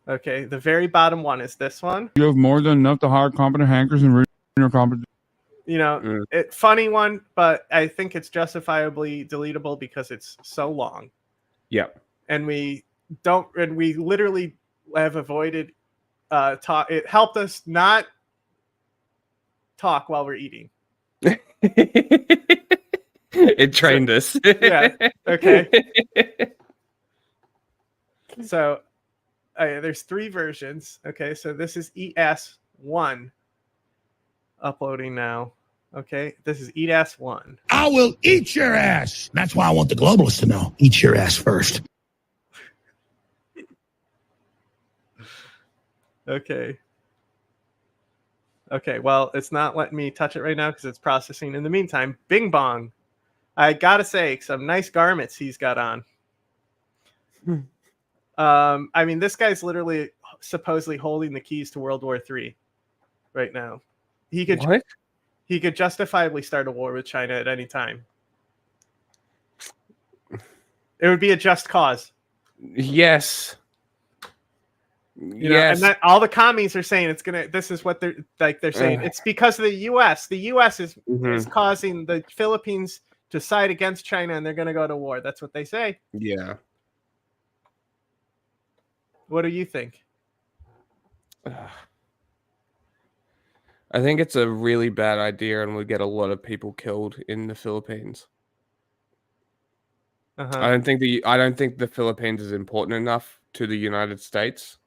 Okay, the very bottom one is this one. You have more than enough to hire competent hackers and your competent. Funny one, but I think it's justifiably deletable because it's so long. Yep. And we literally have avoided talk. It helped us not talk while we're eating. It trained us. Yeah. Okay. So there's 3 versions. Okay, so this is ES1 uploading now. Okay, this is ES1. I will eat your ass. That's why I want the globalists to know. Eat your ass first. Okay. Okay, well, it's not letting me touch it right now because it's processing. In the meantime, Bing Bong. I gotta say, some nice garments he's got on. I mean, this guy's literally supposedly holding the keys to World War III right now. He could What? he could justifiably start a war with China at any time. It would be a just cause. Yes. You know, and that all the commies are saying it's gonna. This is what they're like. They're saying it's because of the U.S. The U.S. is causing the Philippines to side against China, and they're gonna go to war. That's what they say. Yeah. What do you think? I think it's a really bad idea, and would get a lot of people killed in the Philippines. I don't think the Philippines is important enough to the United States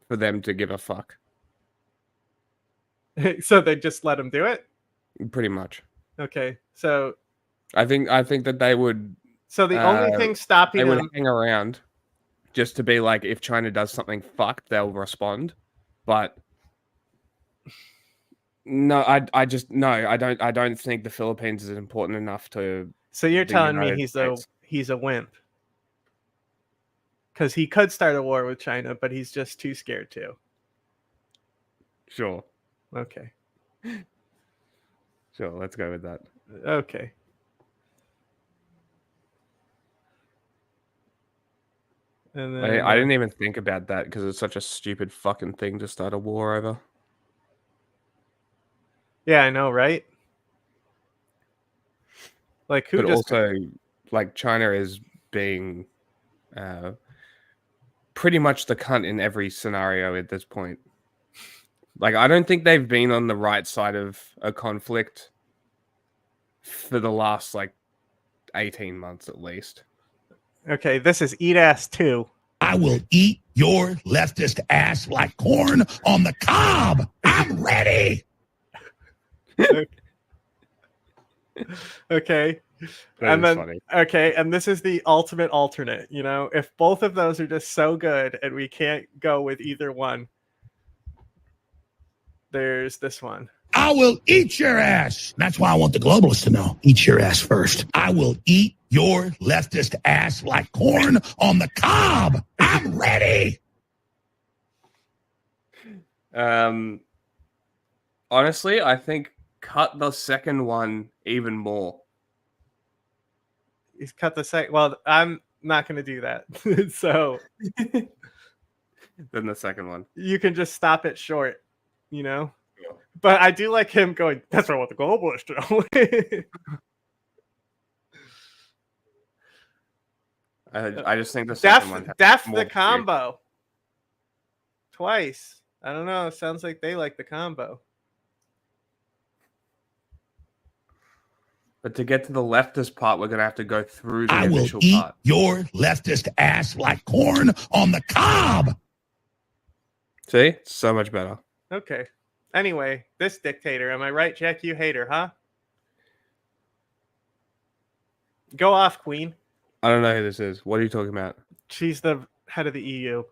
for them to give a fuck. So they just let him do it? Pretty much. Okay, so I think that they would. So the only thing stopping they would him hang around just to be like, if China does something fucked, they'll respond. But no, I don't think the Philippines is important enough to. So you're telling me United he's a wimp. Because he could start a war with China, but he's just too scared to. Sure. Okay. Sure, let's go with that. Okay. And then, I didn't even think about that because it's such a stupid fucking thing to start a war over. Yeah, I know, right? Like, who? But just also, like, China is being pretty much the cunt in every scenario at this point. Like, I don't think they've been on the right side of a conflict for the last, like, 18 months at least. Okay, this is Eat Ass 2. I will eat your leftist ass like corn on the cob. I'm ready. Okay. That And is then funny. okay, and this is the ultimate alternate, you know, if both of those are just so good and we can't go with either one. There's this one. I will eat your ass. That's why I want the globalists to know. Eat your ass first. I will eat your leftist ass like corn on the cob. I'm ready. Honestly, I think cut the second one even more. He's cut the second. Well, I'm not going to do that. So Than the second one. You can just stop it short, you know? Yeah. But I do like him going, that's what I want the globalists to know. I just think the second one. Def the combo. Twice. I don't know. It sounds like they like the combo. But to get to the leftist part, we're going to have to go through the I will initial eat part. your leftist ass like corn on the cob. See? So much better. Okay. Anyway, this dictator. Am I right, Jack? You hate her, huh? Go off, Queen. I don't know who this is. What are you talking about? She's the head of the EU.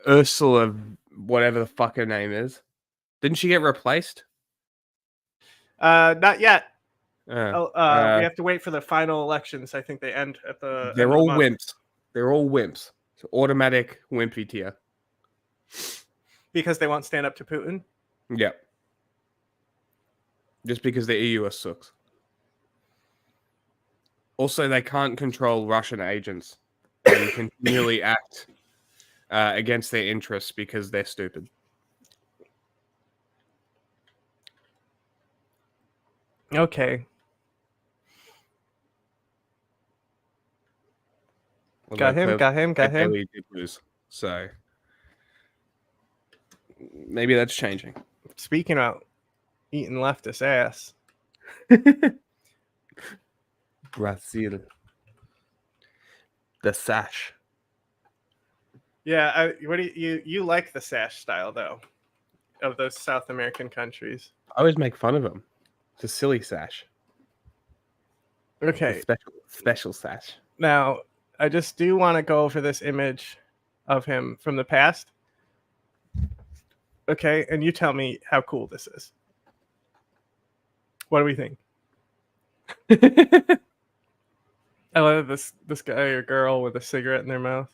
Ursula, whatever the fuck her name is. Didn't she get replaced? Not yet. We Uh, have to wait for the final elections. I think they end at the. They're end of all the month. wimps. They're all wimps. So automatic wimpy tier. Because they won't stand up to Putin? Yeah. Just because the EU are sucks. Also, they can't control Russian agents and continually act against their interests because they're stupid. Okay. Well, got him. They barely did lose, so maybe that's changing. Speaking of eating leftist ass. Brazil. The sash. Yeah, what do you like the sash style though of those South American countries? I always make fun of him. It's a silly sash. Okay, It's a special sash. now I just do want to go over this image of him from the past. Okay, and you tell me how cool this is. What do we think? I love this guy or girl with a cigarette in their mouth.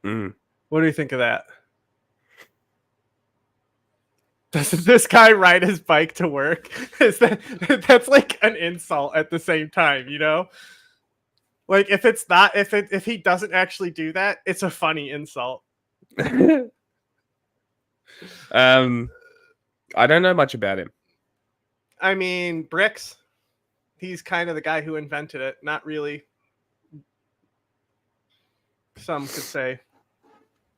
Mm. What do you think of that? Does this guy ride his bike to work? That's like an insult at the same time, you know? Like if he doesn't actually do that, it's a funny insult. I don't know much about him. I mean, bricks. He's kind of the guy who invented it. Not really. Some could say.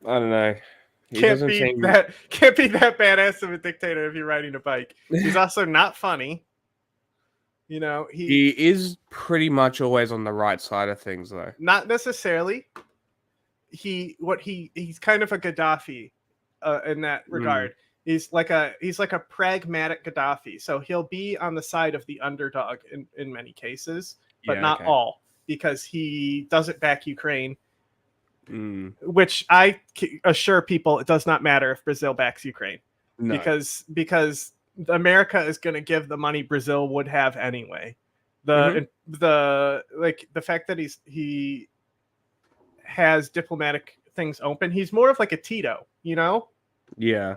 I don't know. He Can't doesn't be seem... that badass of a dictator if you're riding a bike. He's also not funny. You know, he is pretty much always on the right side of things, though. Not necessarily. He's kind of a Gaddafi in that regard. He's like a pragmatic Gaddafi. So he'll be on the side of the underdog in many cases, but not all, because he doesn't back Ukraine. Which I assure people it does not matter if Brazil backs Ukraine. No. Because America is going to give the money Brazil would have anyway. The fact that he has diplomatic things open. He's more of like a Tito, you know? Yeah.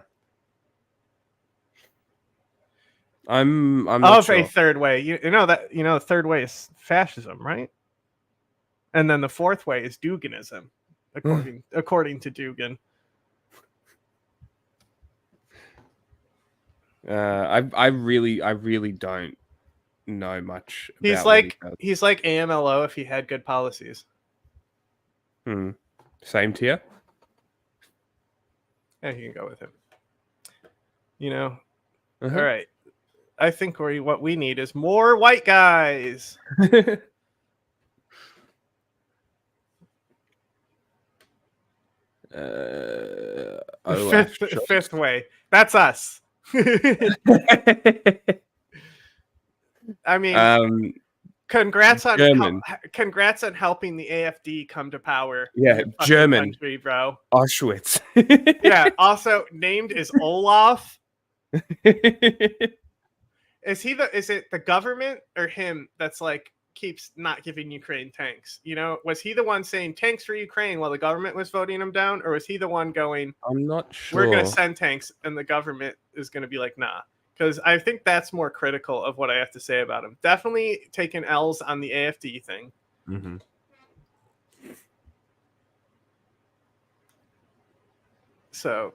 I'm not sure. A third way. You know the third way is fascism, right? And then the fourth way is Duganism, according to Dugan. I really don't know much about he's like AMLO if he had good policies. Same tier. Yeah, you can go with him. You know. All right. I think what we need is more white guys. Fifth way. That's us. I mean, congrats on helping the AFD come to power. Yeah, German country, bro. Auschwitz. Yeah. Also named is Olaf. Is it the government or him that's like keeps not giving Ukraine tanks? You know, was he the one saying tanks for Ukraine while the government was voting him down, or was he the one going, I'm not sure, we're gonna send tanks and the government is gonna be like, nah? Because I think that's more critical of what I have to say about him. Definitely taking L's on the AFD thing. So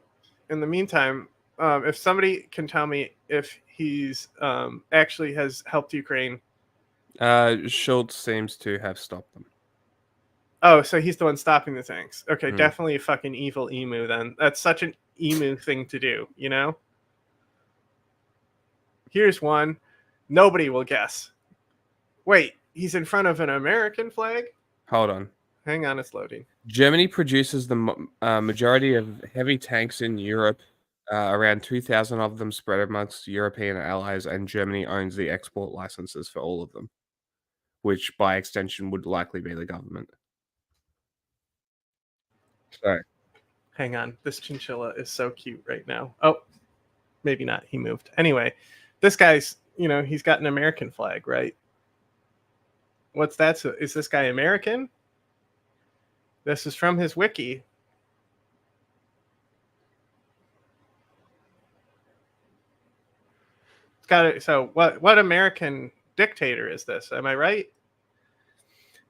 in the meantime, if somebody can tell me if he's actually has helped Ukraine. Schultz seems to have stopped them. Oh, so he's the one stopping the tanks. Okay, definitely a fucking evil emu then. That's such an emu thing to do, you know? Here's one. Nobody will guess. Wait, he's in front of an American flag? Hold on. Hang on, it's loading. Germany produces the majority of heavy tanks in Europe. Around 2,000 of them spread amongst European allies, and Germany owns the export licenses for all of them, which by extension would likely be the government. So, hang on. This chinchilla is so cute right now. Oh, maybe not. He moved. Anyway, this guy's, he's got an American flag, right? What's that? So is this guy American? This is from his wiki. It's got it. So what American dictator is this? Am I right?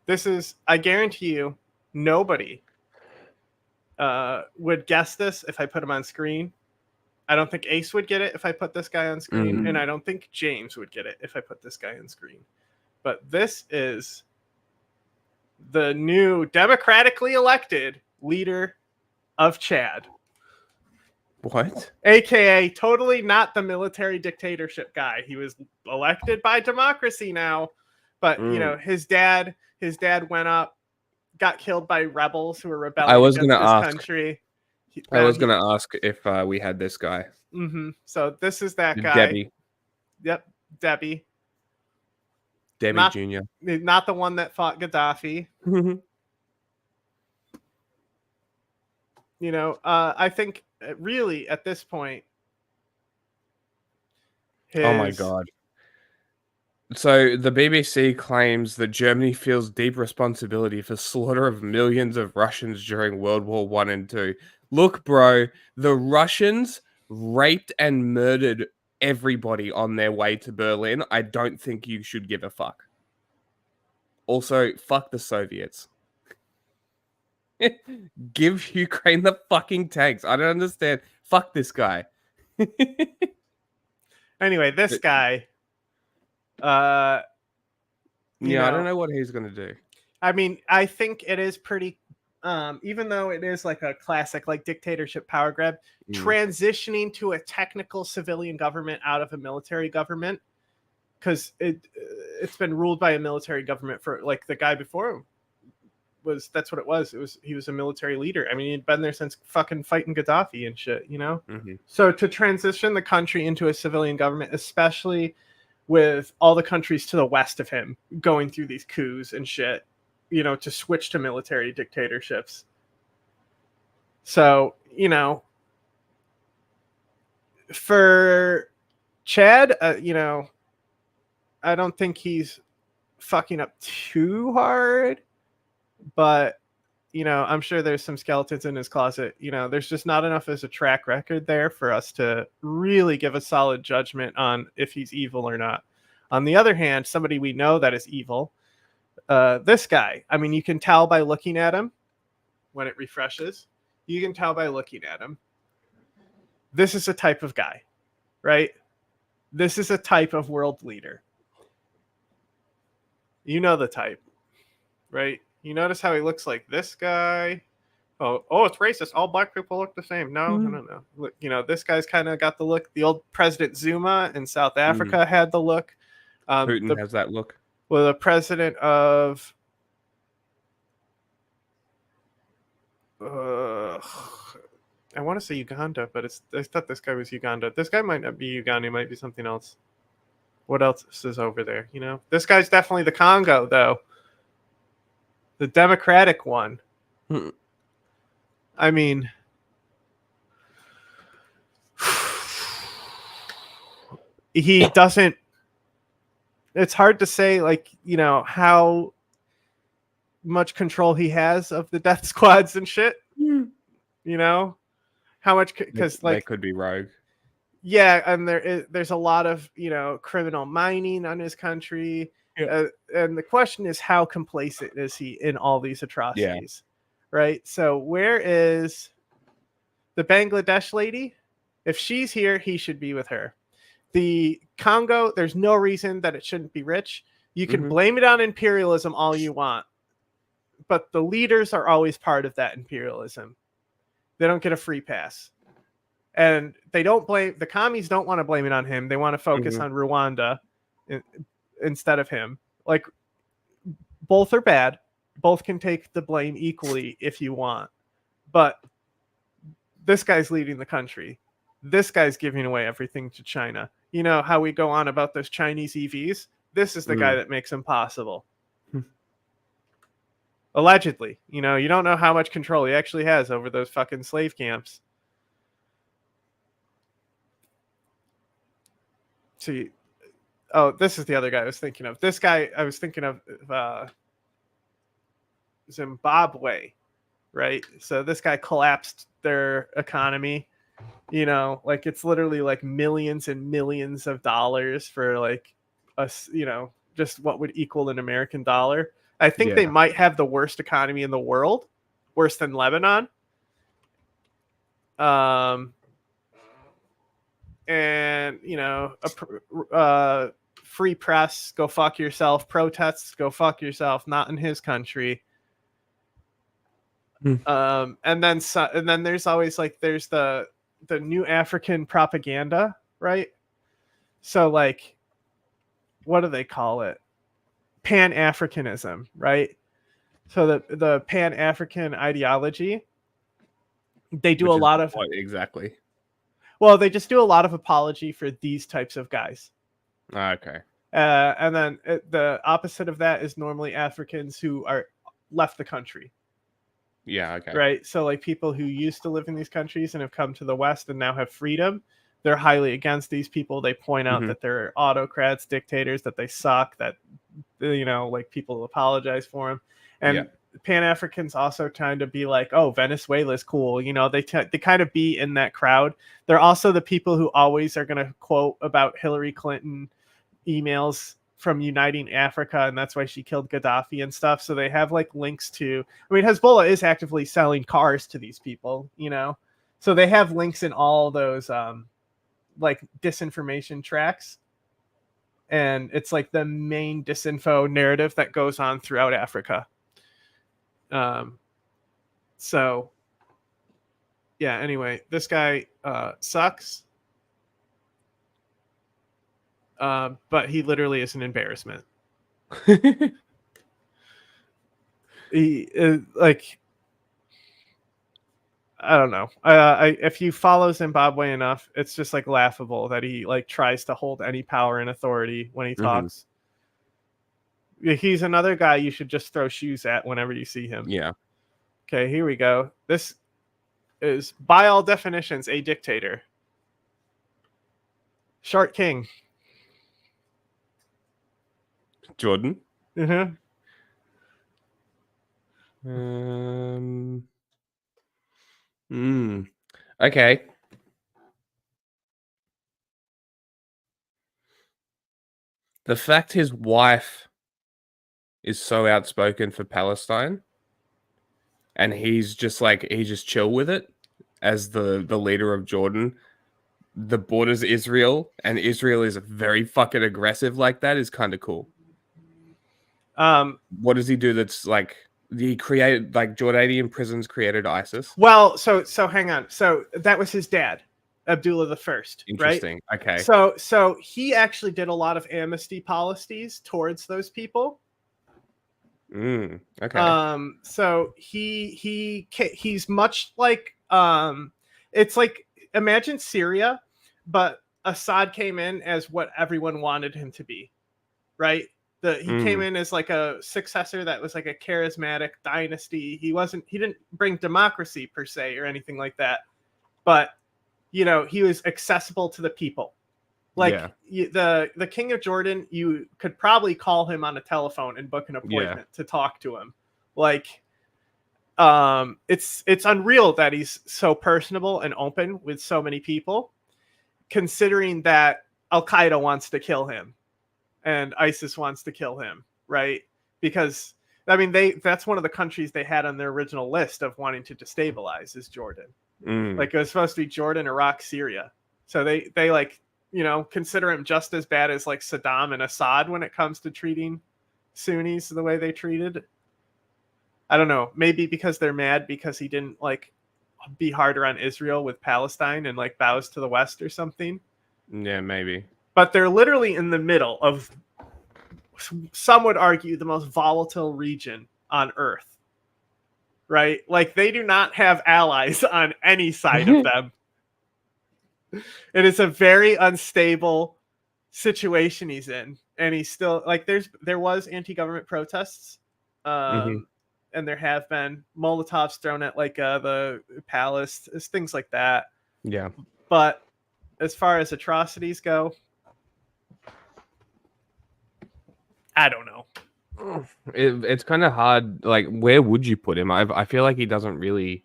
This is, I guarantee you, nobody would guess this if I put him on screen. I don't think Ace would get it if I put this guy on screen, and I don't think James would get it if I put this guy on screen. But this is the new democratically elected leader of Chad. What? AKA totally not the military dictatorship guy. He was elected by democracy now, but you know, his dad went up, got killed by rebels who were rebelling against his country. I was gonna ask if we had this guy. So this is that guy. Debbie. Yep, Debbie. Debbie Jr. Not the one that fought Gaddafi. You know, I think really at this point. Oh my god. So the BBC claims that Germany feels deep responsibility for slaughter of millions of Russians during World War One and Two. Look, bro, the Russians raped and murdered everybody on their way to Berlin. I don't think you should give a fuck. Also, fuck the Soviets. Give Ukraine the fucking tanks. I don't understand. Fuck this guy. Anyway, this guy. I don't know what he's gonna do. I mean, I think it is pretty. Even though it is like a classic, like dictatorship power grab, transitioning to a technical civilian government out of a military government, because it's been ruled by a military government for like the guy before him. That's what it was. He was a military leader. I mean, he'd been there since fucking fighting Gaddafi and shit, you know? So to transition the country into a civilian government, especially with all the countries to the west of him going through these coups and shit, you know, to switch to military dictatorships. So, you know, for Chad, you know, I don't think he's fucking up too hard. But, you know, I'm sure there's some skeletons in his closet. You know, there's just not enough as a track record there for us to really give a solid judgment on if he's evil or not. On the other hand, somebody we know that is evil, this guy, I mean, you can tell by looking at him when it refreshes. You can tell by looking at him. This is a type of guy, right? This is a type of world leader. You know the type, right? You notice how he looks like this guy. Oh, it's racist. All black people look the same. No. Look, you know, this guy's kind of got the look. The old President Zuma in South Africa had the look. Putin has that look. Well, the president of I want to say Uganda, but I thought this guy was Uganda. This guy might not be Uganda. He might be something else. What else is over there? You know, this guy's definitely the Congo, though. The Democratic one. I mean, he doesn't. It's hard to say, like, you know, how much control he has of the death squads and shit. You know, how much, because like they could be rogue. Yeah, and there's a lot of, you know, criminal mining on his country. And the question is, how complacent is he in all these atrocities? Right? So where is the Bangladesh lady? If she's here, he should be with her. The Congo, there's no reason that it shouldn't be rich. You can blame it on imperialism all you want, but the leaders are always part of that imperialism. They don't get a free pass. And they don't blame, the commies don't want to blame it on him. They want to focus on Rwanda instead of him. Like, both are bad. Both can take the blame equally if you want. But this guy's leading the country. This guy's giving away everything to China. You know how we go on about those Chinese EVs? This is the guy that makes them possible. Allegedly. You know, you don't know how much control he actually has over those fucking slave camps. See, oh, this is the other guy I was thinking of. This guy, I was thinking of Zimbabwe, right? So this guy collapsed their economy. You know, like it's literally like millions and millions of dollars for like us, you know, just what would equal an American dollar. I think they might have the worst economy in the world, worse than Lebanon. And, you know, free press, go fuck yourself. Protests, go fuck yourself. Not in his country. And then there's always like, there's the New African propaganda, right? So like, what do they call it? Pan-Africanism, right? So the Pan-African ideology, they do Which a is lot of what exactly? well, they just do a lot of apology for these types of guys. Okay. And then the opposite of that is normally Africans who are left the country. Yeah. Okay. Right. So like people who used to live in these countries and have come to the West and now have freedom, they're highly against these people. They point out that they're autocrats, dictators, that they suck, that like people apologize for them. And Pan-Africans also trying to be like, oh, Venezuela's cool. They kind of be in that crowd. They're also the people who always are going to quote about Hillary Clinton emails from uniting Africa, and that's why she killed Gaddafi and stuff. So they have like links to, Hezbollah is actively selling cars to these people, so they have links in all those like disinformation tracks. And it's like the main disinfo narrative that goes on throughout Africa. So yeah, anyway, this guy sucks. But he literally is an embarrassment. He like, I don't know. If you follow Zimbabwe enough, it's just like laughable that he like tries to hold any power and authority when he talks. He's another guy you should just throw shoes at whenever you see him. Yeah. Okay, here we go. This is by all definitions a dictator. Shark King. Jordan. Mm-hmm. Okay. The fact his wife is so outspoken for Palestine, and he's just chill with it as the leader of Jordan. The border's Israel, and Israel is very fucking aggressive like that, is kind of cool. What does he do that's like, he created, like, Jordanian prisons created ISIS? Well, so hang on. So that was his dad, Abdullah the First. Interesting. Right? Okay. So he actually did a lot of amnesty policies towards those people. Okay. So he's much like it's like, imagine Syria, but Assad came in as what everyone wanted him to be, right? He came in as like a successor that was like a charismatic dynasty. He didn't bring democracy per se or anything like that, but he was accessible to the people. Like the king of Jordan, you could probably call him on a telephone and book an appointment to talk to him. Like, it's unreal that he's so personable and open with so many people, considering that Al-Qaeda wants to kill him and ISIS wants to kill him, right? Because that's one of the countries they had on their original list of wanting to destabilize is Jordan. Like, it was supposed to be Jordan, Iraq, Syria. So they like, consider him just as bad as like Saddam and Assad when it comes to treating Sunnis the way they treated. I don't know, maybe because they're mad because he didn't like be harder on Israel with Palestine and like bows to the West or something. Yeah, maybe. But they're literally in the middle of, some would argue, the most volatile region on Earth, right? Like, they do not have allies on any side of them. It is a very unstable situation he's in, and he's still like, there was anti-government protests, and there have been Molotovs thrown at like the palace, things like that. Yeah, but as far as atrocities go, I don't know. It's kind of hard. Like, where would you put him? I feel like he doesn't really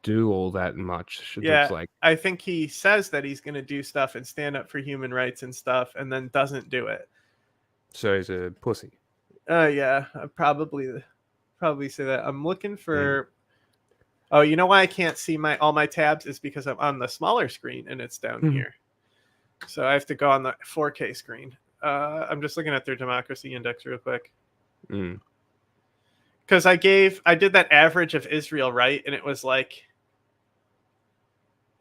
do all that much. Yeah, like, I think he says that he's going to do stuff and stand up for human rights and stuff, and then doesn't do it. So he's a pussy. Yeah, I'd probably say that. I'm looking for. Oh, you know why I can't see all my tabs is because I'm on the smaller screen and it's down here. So I have to go on the 4K screen. I'm just looking at their democracy index real quick. Because I did that average of Israel, right? And it was like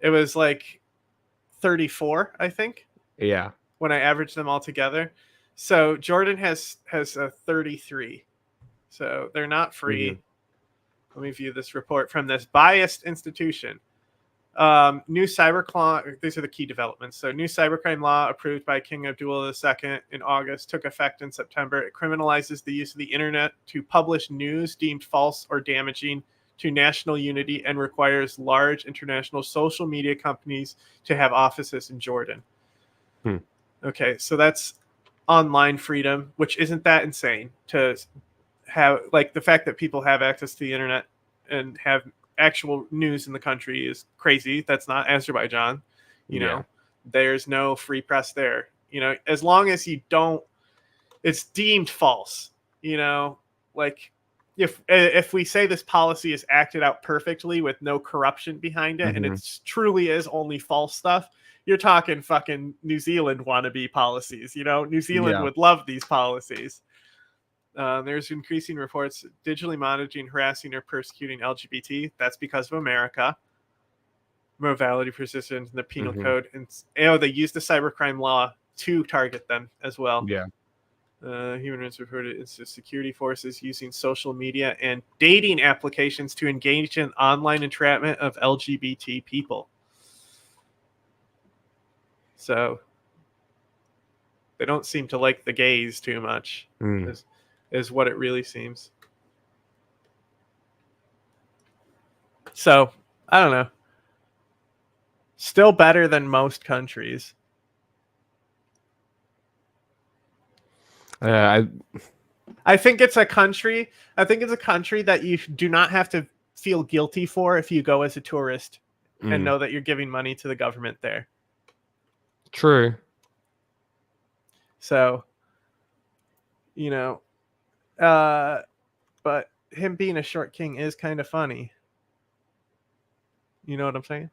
It was like 34, I think, Yeah. when I averaged them all together. So Jordan has a 33. So they're not free. Mm-hmm. Let me view this report from this biased institution. New cybercrime. These are the key developments. So, new cybercrime law approved by King Abdullah II in August took effect in September. It criminalizes the use of the internet to publish news deemed false or damaging to national unity and requires large international social media companies to have offices in Jordan. Okay, so that's online freedom, which isn't that insane to have. Like, the fact that people have access to the internet and have actual news in the country is crazy. That's not Azerbaijan. You know, there's no free press there. You know, as long as you don't, it's deemed false. You know, like if we say this policy is acted out perfectly with no corruption behind it, and it's truly is only false stuff, you're talking fucking New Zealand wannabe policies. You know, New Zealand would love these policies. There's increasing reports digitally monitoring, harassing, or persecuting LGBT. That's because of America. Morality persistent in the penal code, and they use the cybercrime law to target them as well. Yeah. Human rights reported it's the security forces using social media and dating applications to engage in online entrapment of LGBT people. So they don't seem to like the gays too much. Is what it really seems. So, I don't know. Still better than most countries. I think it's a country. I think it's a country that you do not have to feel guilty for if you go as a tourist and know that you're giving money to the government there. True. So, you know, but him being a short king is kind of funny. You know what I'm saying?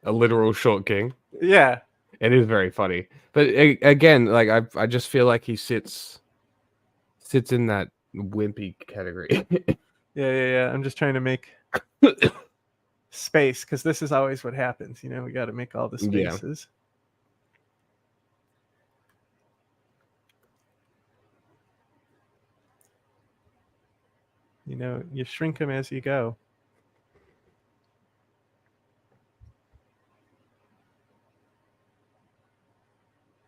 A literal short king. Yeah. It is very funny. But again, like I just feel like he sits in that wimpy category. Yeah. I'm just trying to make space because this is always what happens. You know, we got to make all the spaces. You know, you shrink them as you go.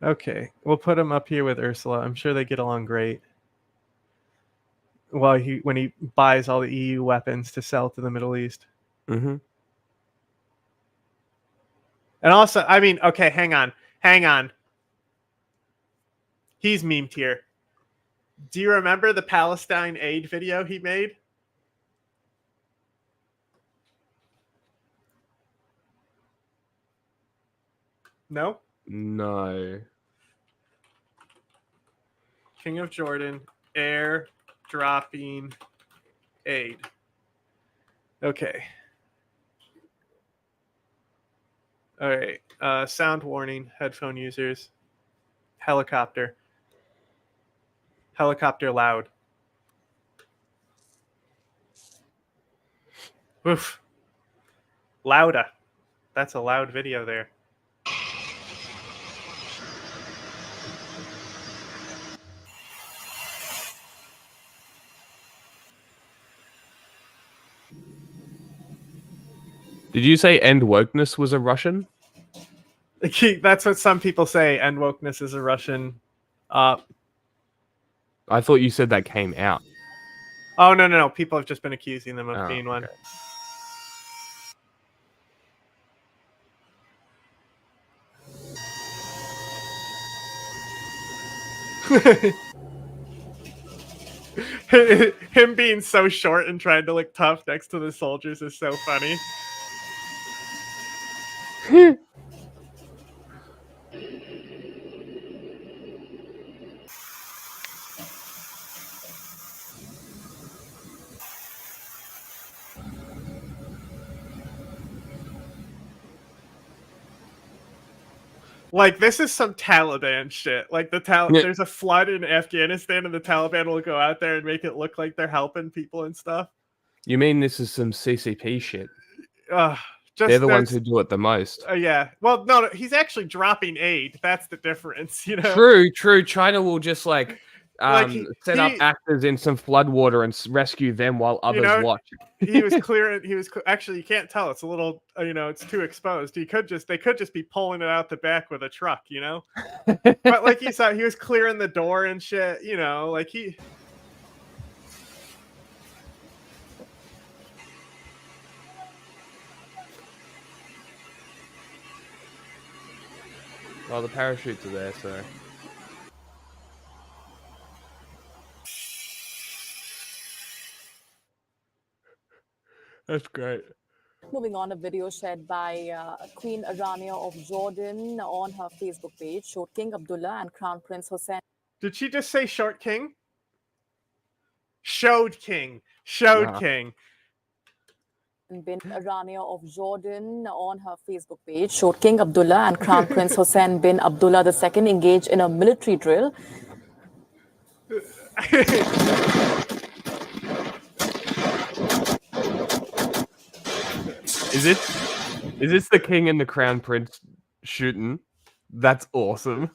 Okay, we'll put him up here with Ursula. I'm sure they get along great. Well, when he buys all the EU weapons to sell to the Middle East. Mm-hmm. And also, I mean, okay, hang on. He's memed here. Do you remember the Palestine aid video he made? No? No. King of Jordan, air dropping aid. Okay. All right. Sound warning, headphone users. Helicopter. Helicopter loud. Oof. Louda. That's a loud video there. Did you say End Wokeness was a Russian? That's what some people say. End Wokeness is a Russian. I thought you said that came out. Oh, no. People have just been accusing them of being one. Him being so short and trying to look tough next to the soldiers is so funny. Like, this is some Taliban shit. Like, there's a flood in Afghanistan and the Taliban will go out there and make it look like they're helping people and stuff. You mean this is some CCP shit? They're the ones who do it the most. Yeah. Well, no, he's actually dropping aid. That's the difference, you know. True. China will just set up actors in some floodwater and rescue them while others watch. He was clearing. Actually, you can't tell. It's a little, it's too exposed. They could just be pulling it out the back with a truck, you know. But like you saw, he was clearing the door and shit. You know, like he. Well, the parachutes are there, so. That's great. Moving on, a video shared by Queen Rania of Jordan on her Facebook page showed King Abdullah and Crown Prince Hussein. Did she just say short king? Showed king. King. Bin Rania of Jordan on her Facebook page showed King Abdullah and Crown Prince Hussein bin Abdullah II engaged in a military drill. Is this the king and the crown prince shooting? That's awesome.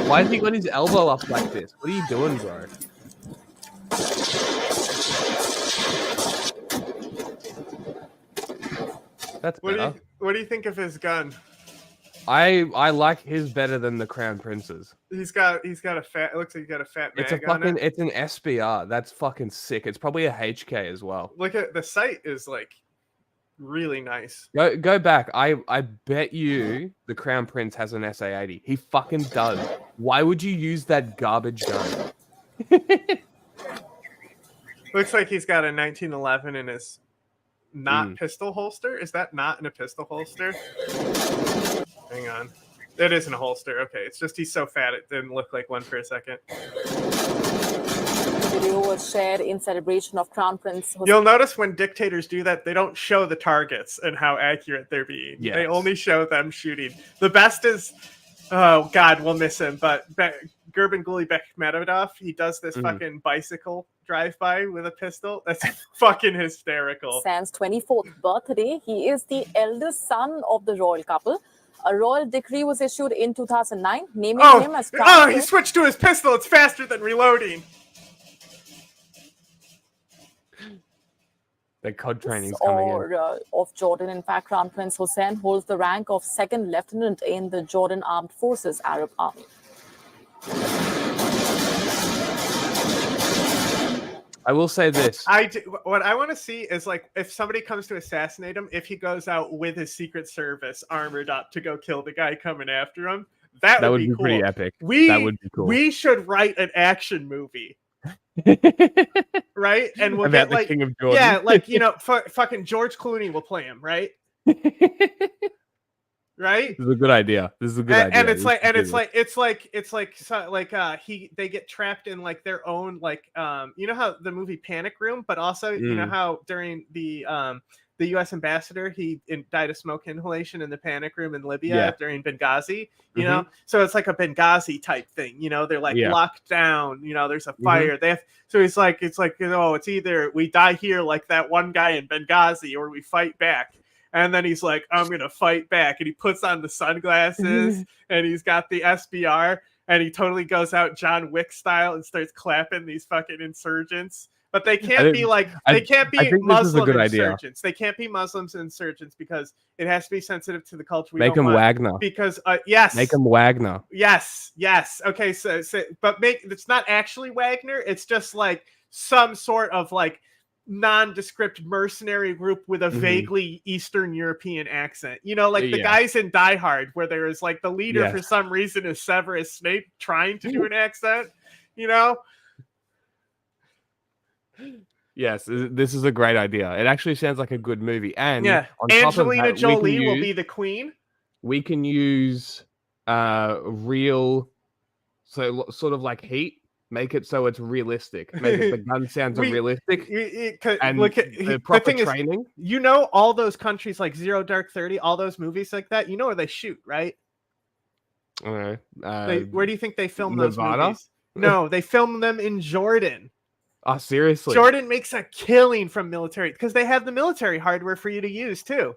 Why has he got his elbow up like this? What are you doing, bro? That's better. What do you think of his gun? I like his better than the crown prince's. He's got a fat. It looks like he's got a fat mag on it. It's an SBR. That's fucking sick. It's probably a HK as well. Look at the sight is like really nice. Go back. I bet you the crown prince has an SA-80. He fucking does. Why would you use that garbage gun? Looks like he's got a 1911 in his pistol holster. Is that not in a pistol holster? Hang on. It isn't a holster. Okay, it's just he's so fat it didn't look like one for a second. The video was shared in celebration of Crown Prince Hussein. You'll notice when dictators do that, they don't show the targets and how accurate they're being. Yes. They only show them shooting. The best is, oh God, we'll miss him, but Gurbanguly Bekmedov, he does this fucking bicycle drive-by with a pistol. That's fucking hysterical. Hussein's 24th birthday. He is the eldest son of the royal couple. A royal decree was issued in 2009, naming him as Crown Prince. He switched to his pistol. It's faster than reloading. The COD training's coming in. Of Jordan. In fact, Crown Prince Hussein holds the rank of second lieutenant in the Jordan Armed Forces Arab Army. I will say this. What I want to see is like if somebody comes to assassinate him, if he goes out with his Secret Service armored up to go kill the guy coming after him, that would be cool. Pretty epic. That would be cool. We should write an action movie. Right? And we'll about get the King of Jordan. Yeah, like fucking George Clooney will play him, right? Right? This is a good idea. And it's they get trapped in like their own like you know how the movie Panic Room, but also you know how during the U.S. ambassador he died of smoke inhalation in the Panic Room in Libya during Benghazi. You know, so it's like a Benghazi type thing. You know, they're like locked down. You know, there's a fire. They have so it's like it's either we die here like that one guy in Benghazi or we fight back. And then he's like, I'm going to fight back. And he puts on the sunglasses and he's got the SBR and he totally goes out John Wick style and starts clapping these fucking insurgents. But they can't be Muslim insurgents. They can't be Muslims insurgents because it has to be sensitive to the culture. Make them Wagner. Because, yes. Make them Wagner. Yes. Okay, so but it's not actually Wagner. It's just like some sort of like nondescript mercenary group with a vaguely Eastern European accent. You know, like the guys in Die Hard where there is like the leader for some reason is Severus Snape trying to do an accent, you know? Yes, this is a great idea. It actually sounds like a good movie. And Angelina Jolie will be the queen. We can use real sort of like Heat. Make it so it's realistic. Make it the gun sounds realistic. And look at the proper training. You know, all those countries like Zero Dark 30, all those movies like that, you know where they shoot, right? Where do you think they film Nevada? those movies? No, they film them in Jordan. Oh, seriously? Jordan makes a killing from military because they have the military hardware for you to use too.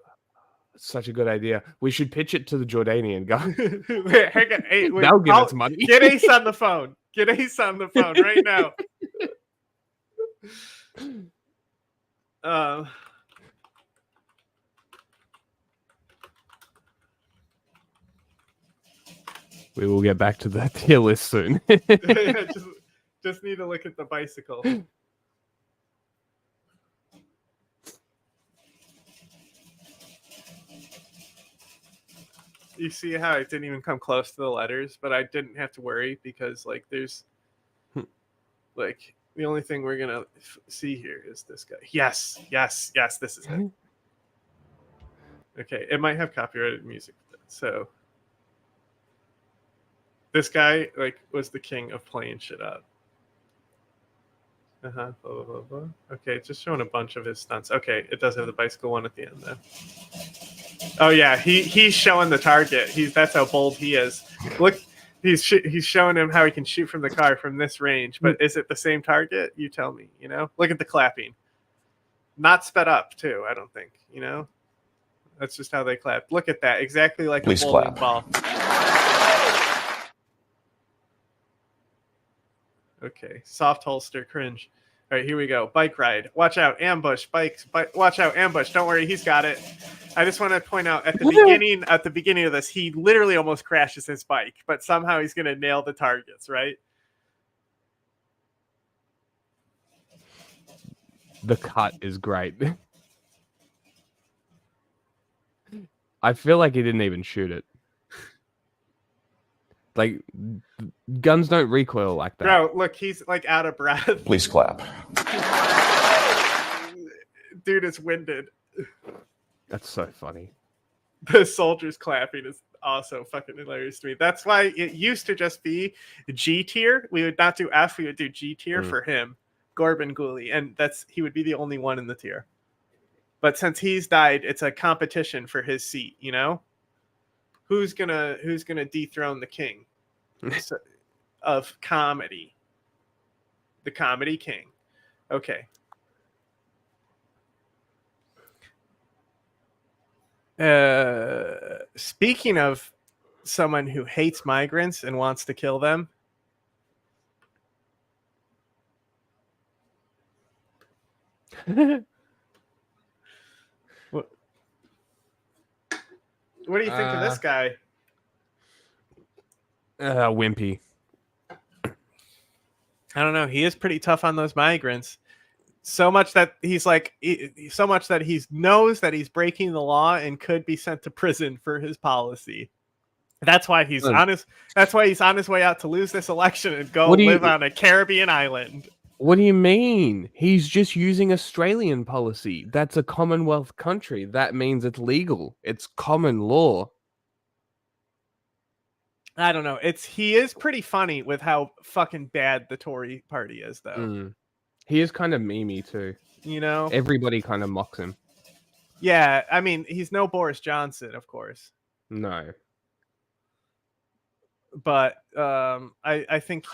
Such a good idea. We should pitch it to the Jordanian guy. Wait, hang on. Hey, wait, They'll give us money. Get Ace on the phone. Get Ace on the phone right now. We will get back to that tier list soon. just need to look at the bicycle. You see how I didn't even come close to the letters, but I didn't have to worry because like there's like the only thing we're gonna see here is this guy. Yes, this is it. Okay, it might have copyrighted music, so this guy like was the king of playing shit up. Blah, blah, blah, blah. Okay, it's just showing a bunch of his stunts. Okay, it does have the bicycle one at the end though. Oh yeah, he's showing the target. That's how bold he is. Look, he's showing him how he can shoot from the car from this range. But is it the same target? You tell me. You know, look at the clapping. Not sped up too. I don't think. You know, that's just how they clap. Look at that, exactly like a bowling ball. Okay, soft holster, cringe. All right, here we go. Bike ride. Watch out, ambush. Bikes. Watch out, ambush. Don't worry, he's got it. I just want to point out at the beginning of this, he literally almost crashes his bike, but somehow he's going to nail the targets, right? The cut is great. I feel like he didn't even shoot it. Like, guns don't recoil like that. Bro, look, he's like out of breath. Please clap. Dude is winded. That's so funny. The soldiers clapping is also fucking hilarious to me. That's why it used to just be G tier. We would not do F, we would do G tier for him, Gorban Ghoulie, and he would be the only one in the tier. But since he's died, it's a competition for his seat, you know? Who's gonna dethrone the king of comedy? The comedy king. Okay. Speaking of someone who hates migrants and wants to kill them, what do you think of this guy? Wimpy. I don't know. He is pretty tough on those migrants. So much that he knows that he's breaking the law and could be sent to prison for his policy. That's why he's on his way out to lose this election and go live on a Caribbean island. What do you mean? He's just using Australian policy. That's a Commonwealth country. That means it's legal. It's common law. I don't know. He is pretty funny with how fucking bad the Tory party is, though. He is kind of memey too. You know, everybody kind of mocks him. Yeah, I mean, he's no Boris Johnson, of course. No. But I think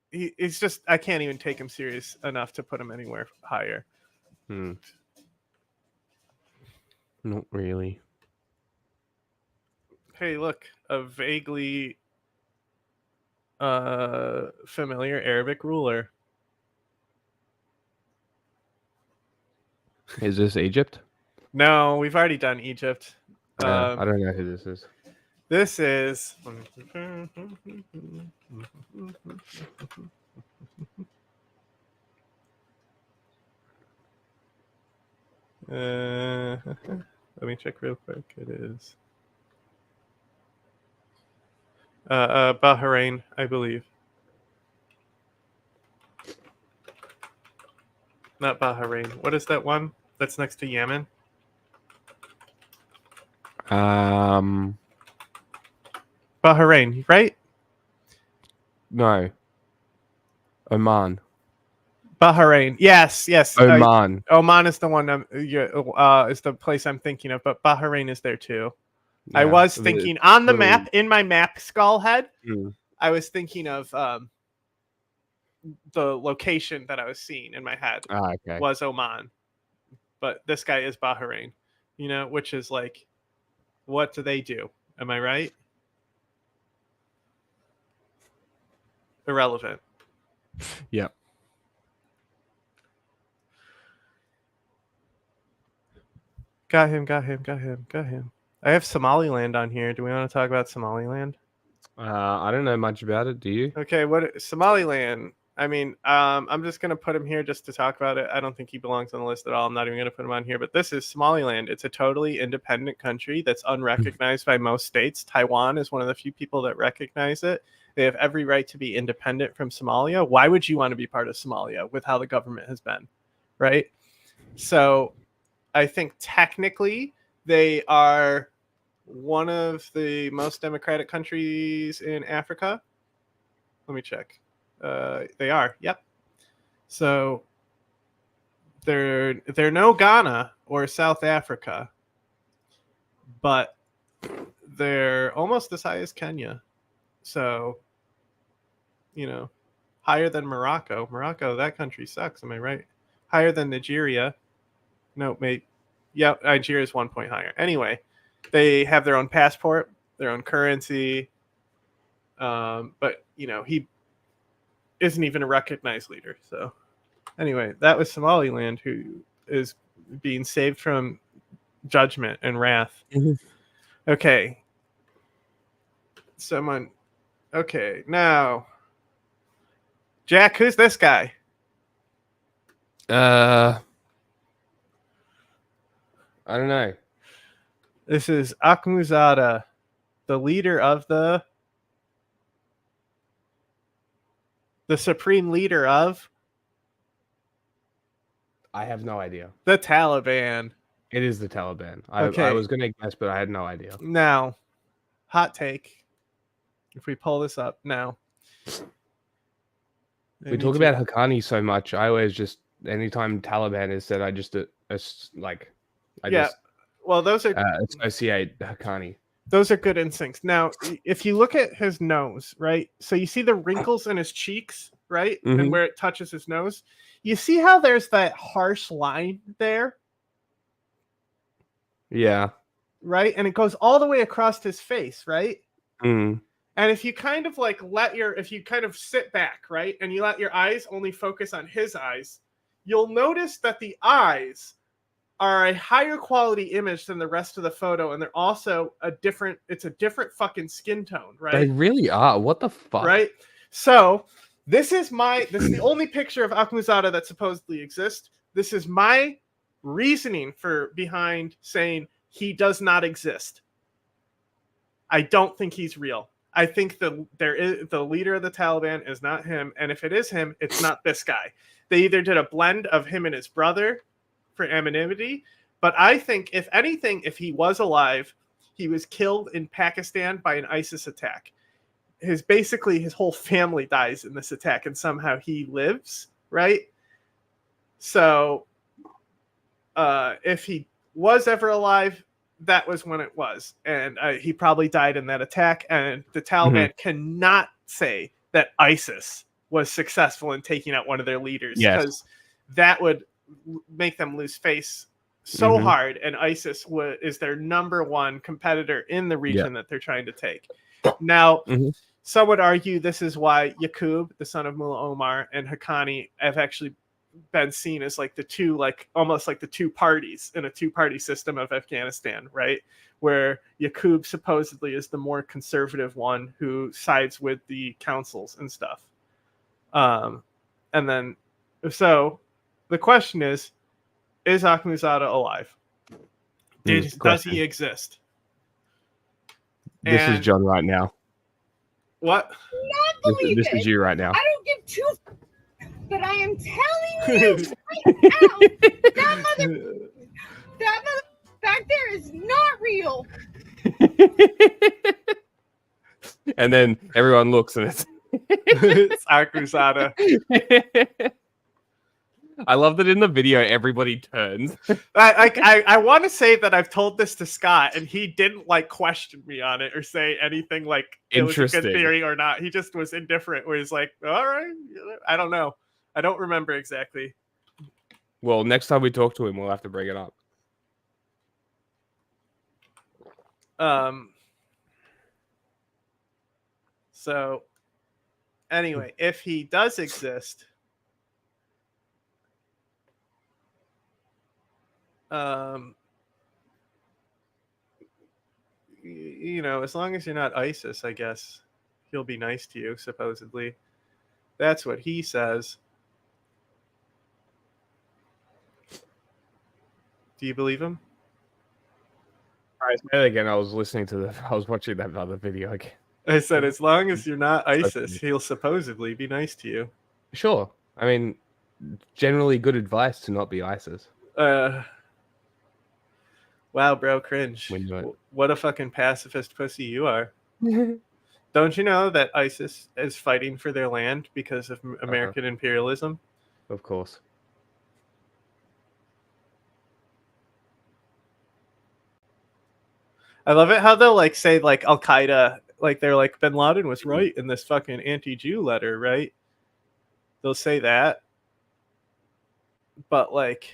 he's just, I can't even take him serious enough to put him anywhere higher. Not really. Hey, look, a vaguely familiar Arabic ruler. Is this Egypt? No, we've already done Egypt. I don't know who this is. This is... let me check real quick. It is... Bahrain, I believe. Not Bahrain. What is that one that's next to Yemen? Bahrain, right? No. Oman. Bahrain. Yes. Oman. Oman is the one. Is the place I'm thinking of, but Bahrain is there too. Yeah, I was thinking on the map in my map skull head. I was thinking of the location that I was seeing in my head Okay. was Oman, but this guy is Bahrain. You know, which is like, what do they do? Am I right? Irrelevant. Yep. Got him. I have Somaliland on here. Do we want to talk about Somaliland? I don't know much about it. Do you? Okay, what Somaliland? I mean, I'm just gonna put him here just to talk about it. I don't think he belongs on the list at all. I'm not even gonna put him on here. But this is Somaliland. It's a totally independent country that's unrecognized by most states. Taiwan is one of the few people that recognize it. They have every right to be independent from Somalia. Why would you want to be part of Somalia with how the government has been, right? So, I think technically they are one of the most democratic countries in Africa. Let me check. They are. Yep. So they're no Ghana or South Africa, but they're almost as high as Kenya. So, you know, higher than Morocco. Morocco, that country sucks. Am I right? Higher than Nigeria. No, mate. Yeah, Nigeria is 1 point higher. Anyway, they have their own passport, their own currency. But, you know, he isn't even a recognized leader. So, anyway, that was Somaliland, who is being saved from judgment and wrath. Okay. Okay, now, Jack, who's this guy? I don't know. This is Akhmuzada, the leader of the supreme leader of I have no idea. the Taliban. It is the Taliban. Okay. I was gonna guess, but I had no idea. Now, hot take. If we pull this up now. We talk about Haqqani so much. I always just, anytime Taliban is said, I just well, those are associate Haqqani. Those are good instincts. Now, if you look at his nose, right? So you see the wrinkles in his cheeks, right? Mhm. And where it touches his nose. You see how there's that harsh line there, Yeah. right? And it goes all the way across his face, right? Mm. And if you kind of like if you kind of sit back, right? And you let your eyes only focus on his eyes, you'll notice that the eyes are a higher quality image than the rest of the photo, and they're also it's a different fucking skin tone, right? They really are. What the fuck? Right? So this is the only picture of Akhmuzada that supposedly exists. This is my reasoning behind saying he does not exist. I don't think he's real. I think the leader of the Taliban is not him, and if it is him, it's not this guy. They either did a blend of him and his brother for anonymity, but I think, if anything, if he was alive, he was killed in Pakistan by an ISIS attack. His whole family dies in this attack, and somehow he lives, right? So, if he was ever alive, that was when it was, and he probably died in that attack. And the Taliban cannot say that ISIS was successful in taking out one of their leaders, because that would make them lose face so hard, and ISIS is their number one competitor in the region that they're trying to take. Now, some would argue this is why Yaqub, the son of Mullah Omar, and Haqqani have actually been seen as like almost like the two parties in a two-party system of Afghanistan, right? Where Yaqub supposedly is the more conservative one who sides with the councils and stuff. And then, so the question is Akhmuzada alive? Does he exist? This is John right now. What? This is you right now. I don't give two but I am telling you right now, that mother back there is not real. And then everyone looks and it's It's Akhmuzada. I love that in the video everybody turns. I want to say that I've told this to Scott, and he didn't like question me on it or say anything like it was a good Interesting. theory or not. He just was indifferent. Where he's like, "All right, I don't know. I don't remember exactly." Well, next time we talk to him, we'll have to bring it up. So anyway, if he does exist, you know, as long as you're not ISIS, I guess he'll be nice to you, supposedly. That's what he says. Do you believe him? All right, say it again. I was watching that other video again. I said, as long as you're not ISIS, he'll supposedly be nice to you. Sure. I mean, generally good advice to not be ISIS. Wow, bro, cringe. What a fucking pacifist pussy you are. Don't you know that ISIS is fighting for their land because of American imperialism? Of course. I love it how they'll like say like Al Qaeda, like they're like Bin Laden was right in this fucking anti-Jew letter, right? They'll say that, but like,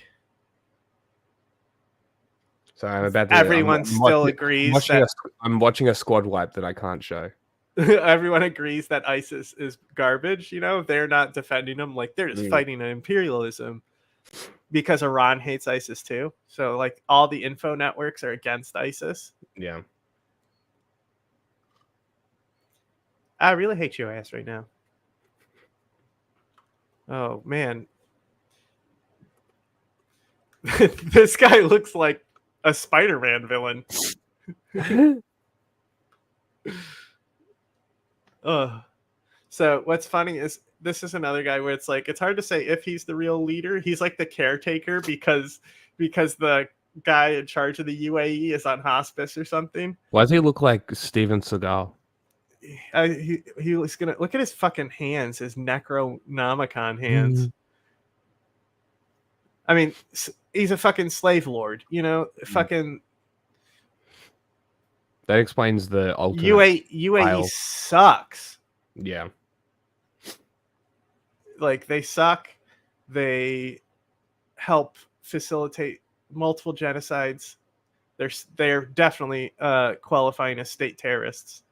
so I'm about to. Everyone still agrees that I'm watching a squad wipe that I can't show. Everyone agrees that ISIS is garbage. You know, they're not defending them; like they're just fighting an imperialism. Because Iran hates ISIS too. So like all the info networks are against ISIS. Yeah. I really hate your ass right now. Oh man. This guy looks like a Spider-Man villain. So what's funny is this is another guy where it's like it's hard to say if he's the real leader. He's like the caretaker because the guy in charge of the UAE is on hospice or something. Why does he look like Steven Seagal? He was gonna look at his fucking hands, his Necronomicon hands. I mean, he's a fucking slave lord, you know. Fucking. That explains the ultimate. UAE sucks. Yeah. Like they suck. They help facilitate multiple genocides. They're definitely qualifying as state terrorists.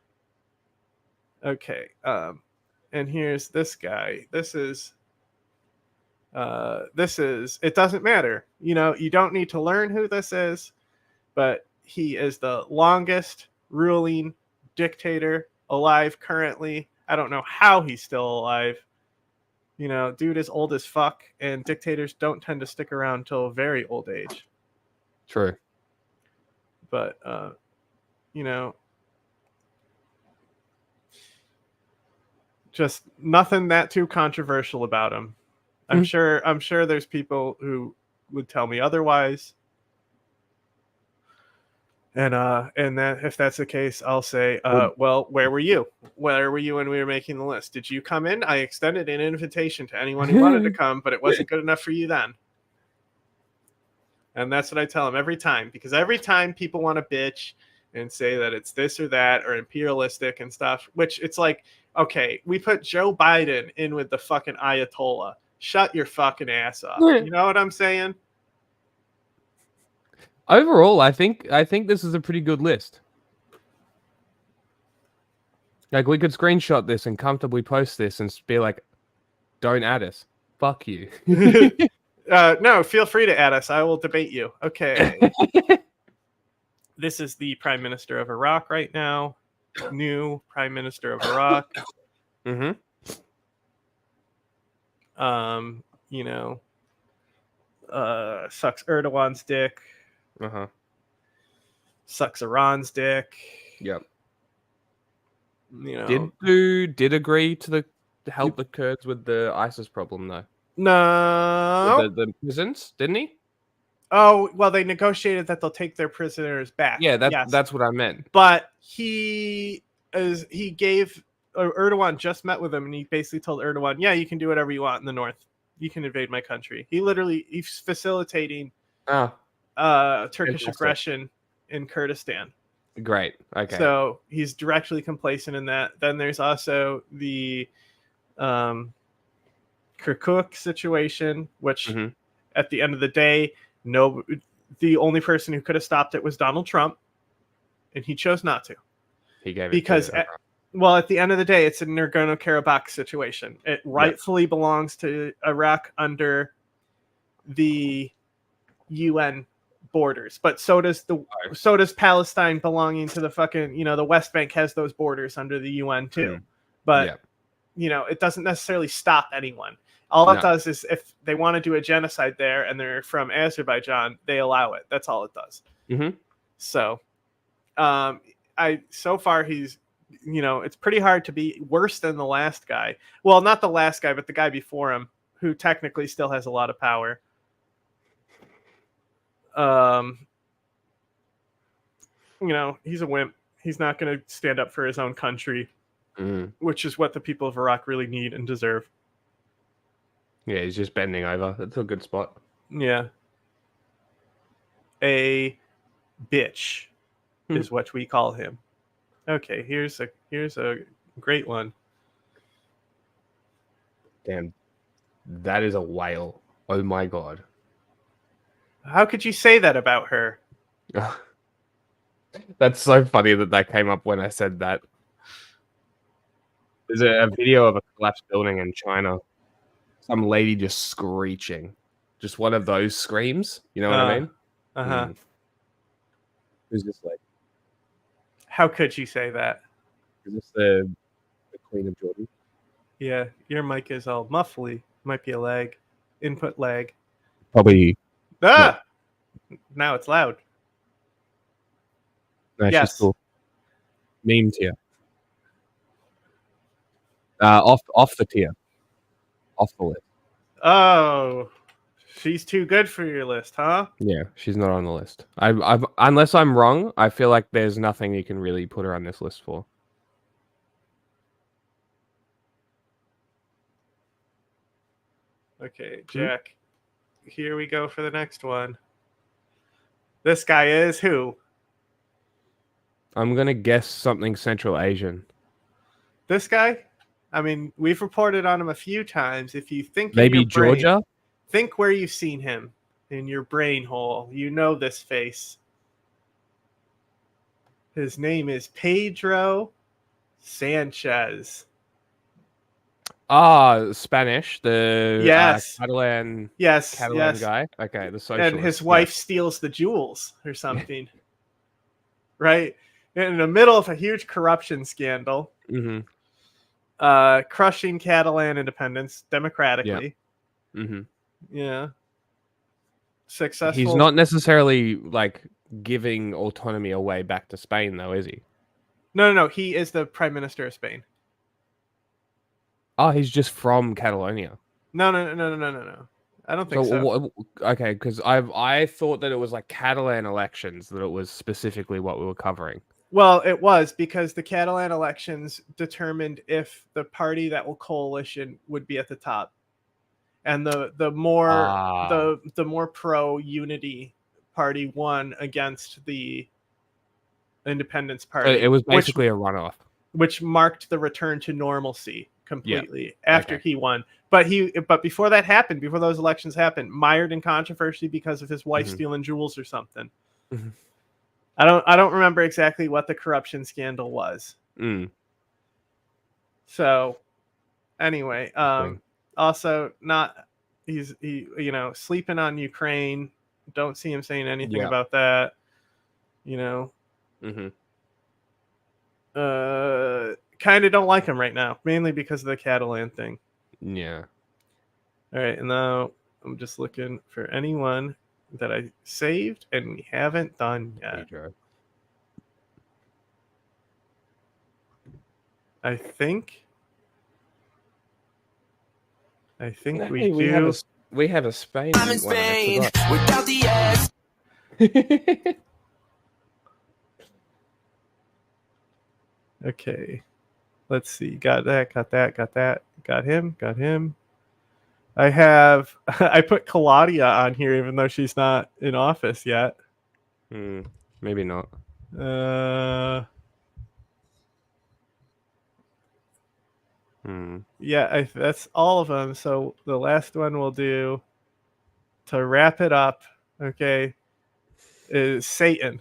Okay. And here's this guy. This is it doesn't matter. You know, you don't need to learn who this is, but he is the longest ruling dictator alive currently. I don't know how he's still alive. You know, dude is old as fuck, and dictators don't tend to stick around till a very old age. True. But you know, just nothing that too controversial about him. I'm sure there's people who would tell me otherwise. And that if that's the case, I'll say, well, where were you? Where were you when we were making the list? Did you come in? I extended an invitation to anyone who wanted to come, but it wasn't good enough for you then. And that's what I tell them every time, because every time people want to bitch and say that it's this or that or imperialistic and stuff, which it's like, okay, we put Joe Biden in with the fucking Ayatollah. Shut your fucking ass up. You know what I'm saying? Overall, I think this is a pretty good list. Like we could screenshot this and comfortably post this and be like, "Don't add us. Fuck you." No, feel free to add us. I will debate you. Okay. This is the Prime Minister of Iraq right now. New Prime Minister of Iraq. You know, sucks Erdogan's dick. Sucks Iran's dick. Yep. You know, did agree to help the Kurds with the ISIS problem though. No, the prisons, didn't he? Oh well, they negotiated that they'll take their prisoners back. Yeah, that's what I meant. But he gave Erdogan just met with him, and he basically told Erdogan, "Yeah, you can do whatever you want in the north. invade my country. He's facilitating Oh, Turkish fantastic. aggression in Kurdistan. Great. Okay. So he's directly complacent in that. Then there's also the Kirkuk situation, which at the end of the day, the only person who could have stopped it was Donald Trump, and he chose not to. He gave it because to well, at the end of the day, it's a Nagorno-Karabakh situation. It rightfully belongs to Iraq under the UN borders, but so does Palestine belonging to the fucking, the West Bank has those borders under the UN too. But it doesn't necessarily stop anyone. All it does is if they want to do a genocide there and they're from Azerbaijan, they allow it. That's all it does. So so far he's, it's pretty hard to be worse than the last guy. Well, not the last guy, but the guy before him, who technically still has a lot of power. He's a wimp. He's not going to stand up for his own country, which is what the people of Iraq really need and deserve. Yeah, he's just bending over. That's a good spot. Yeah. A bitch is what we call him. Okay, here's a great one. Damn, that is a whale. Oh my god. How could you say that about her? That's so funny that came up when I said that. There's a video of a collapsed building in China. Some lady just screeching. Just one of those screams. You know what I mean? Who's just like... How could you say that? Is this the Queen of Jordan? Yeah, your mic is all muffly. Might be a lag. Input lag. Probably. Ah! No. Now it's loud. No, yes. She's cool. Meme tier. Off the tier. Off the list. Oh, she's too good for your list, huh? Yeah, she's not on the list. I've unless I'm wrong, I feel like there's nothing you can really put her on this list for. Okay, Jack. Here we go for the next one. This guy is who? I'm gonna guess something Central Asian. This guy? I mean, we've reported on him a few times. If you think maybe Georgia, think where you've seen him in your brain hole. You know this face. His name is Pedro Sanchez. Spanish, the Catalan, Catalan guy. Okay, the socialist. And his wife steals the jewels or something, right? In the middle of a huge corruption scandal, crushing Catalan independence democratically. Yeah. Successful. He's not necessarily like giving autonomy away back to Spain, though, is he? No. He is the Prime Minister of Spain. Oh, he's just from Catalonia. No. I don't think so. Okay, because I thought that it was like Catalan elections, that it was specifically what we were covering. Well, it was because the Catalan elections determined if the party that will coalition would be at the top, and the more pro unity party won against the independence party. It was basically a runoff, which marked the return to normalcy completely after he won. But before that happened, before those elections happened, mired in controversy because of his wife stealing jewels or something. I don't remember exactly what the corruption scandal was. So anyway, also he's sleeping on Ukraine. Don't see him saying anything about that. Kind of don't like him right now, mainly because of the Catalan thing. Yeah. All right, and now I'm just looking for anyone that I saved and we haven't done yet. I think we do. We have a Spain. I'm in Spain without the S. Okay. Let's see. Got that. Got him. I put Claudia on here even though she's not in office yet. Maybe not. Yeah, that's all of them. So the last one we'll do to wrap it up, okay, is Satan.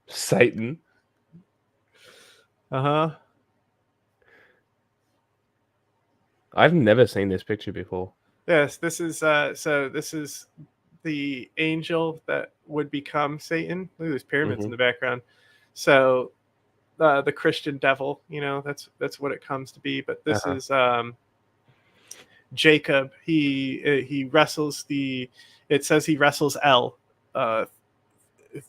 Satan. Uh-huh. I've never seen this picture before. Yes, this is this is the angel that would become Satan. Look at those pyramids in the background. So the Christian devil, that's what it comes to be. But this is Jacob. He wrestles it says he wrestles El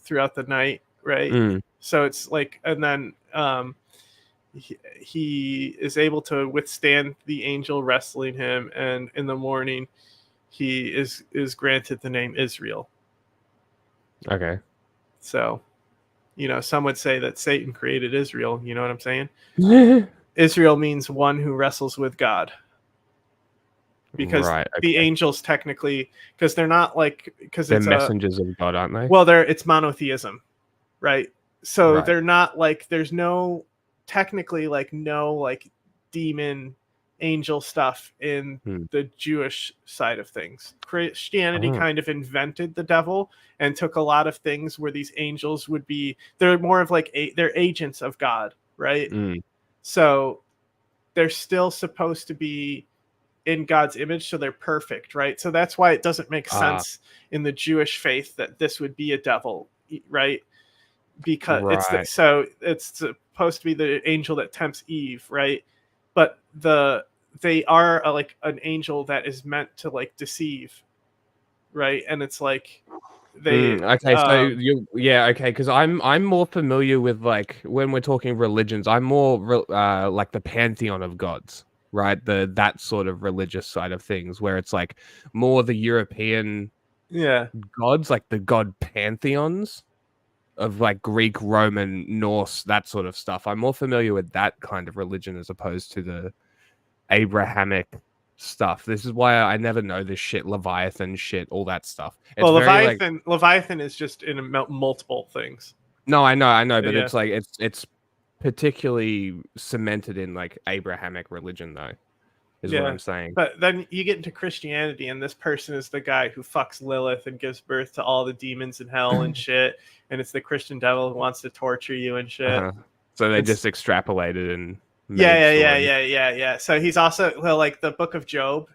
throughout the night, right? So it's like, and then he is able to withstand the angel wrestling him, and in the morning he is granted the name Israel. Okay. So, some would say that Satan created Israel. You know what I'm saying? Israel means one who wrestles with God. Because the angels technically, because they're not because they're it's messengers of God, aren't they? Well, it's monotheism, right? So they're not there's no technically no demon angel stuff in the Jewish side of things. Christianity kind of invented the devil and took a lot of things where these angels would be. They're more of they're agents of God, right? So they're still supposed to be in God's image, so they're perfect, right? So that's why it doesn't make sense in the Jewish faith that this would be a devil, right? Because it's supposed to be the angel that tempts Eve, right? But they are an angel that is meant to deceive, right? And it's they okay, so because I'm more familiar with when we're talking religions, I'm more the pantheon of gods, right? That sort of religious side of things, where it's more the European gods, the god pantheons of Greek, Roman, Norse, that sort of stuff. I'm more familiar with that kind of religion as opposed to the Abrahamic stuff. This is why I never know this shit, Leviathan shit, all that stuff. It's well, Leviathan is just in multiple things. No, I know, but it's particularly cemented in Abrahamic religion, though, is what I'm saying. But then you get into Christianity, and this person is the guy who fucks Lilith and gives birth to all the demons in hell and shit, and it's the Christian devil who wants to torture you and shit. So they just extrapolated and yeah. So he's also the Book of Job.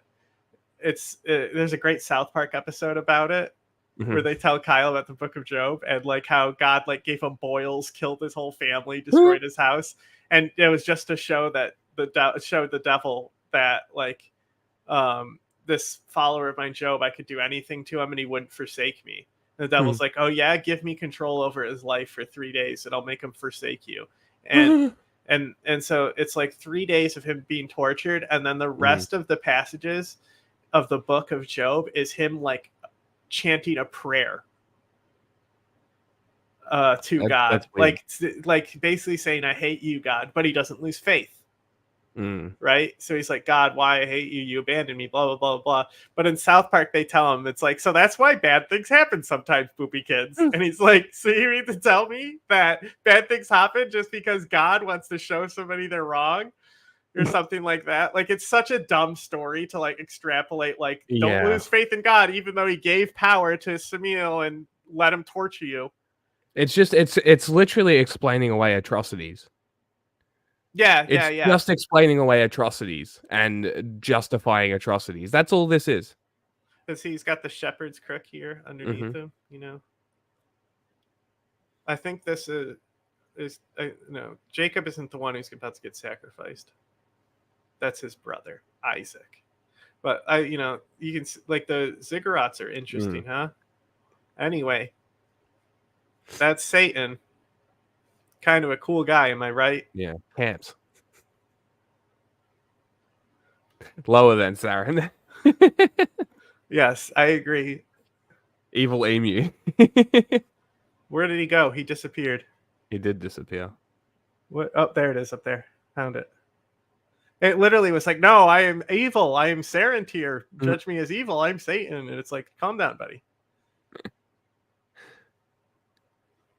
There's a great South Park episode about it. Where they tell Kyle about the Book of Job and how God gave him boils, killed his whole family, destroyed his house, and it was just to show that showed the devil that this follower of mine Job, I could do anything to him and he wouldn't forsake me. And the devil's like, oh yeah, give me control over his life for 3 days and I'll make him forsake you. And and so it's 3 days of him being tortured, and then the rest of the passages of the Book of Job is him chanting a prayer to God, basically saying, I hate you, God, but he doesn't lose faith. Right? So he's like, God, why I hate you, you abandoned me, blah blah blah blah. But in South Park they tell him, it's so that's why bad things happen sometimes, poopy kids. And he's like, so you mean to tell me that bad things happen just because God wants to show somebody they're wrong? Or something like that. It's such a dumb story to extrapolate. Don't lose faith in God, even though he gave power to Samuel and let him torture you. It's just it's literally explaining away atrocities. Yeah. Just explaining away atrocities and justifying atrocities. That's all this is. Because he's got the shepherd's crook here underneath him. I think this is no, Jacob isn't the one who's about to get sacrificed. That's his brother Isaac. But you can the ziggurats are interesting, huh? Anyway, that's Satan. Kind of a cool guy, am I right? Yeah, pants. Lower than Saren. Yes, I agree. Evil emu. Where did he go? He disappeared. He did disappear. What? Oh, there it is up there. Found it. It literally was like, no, I am evil. I am Sarantir. Mm. Judge me as evil. I'm Satan. And it's like, calm down, buddy.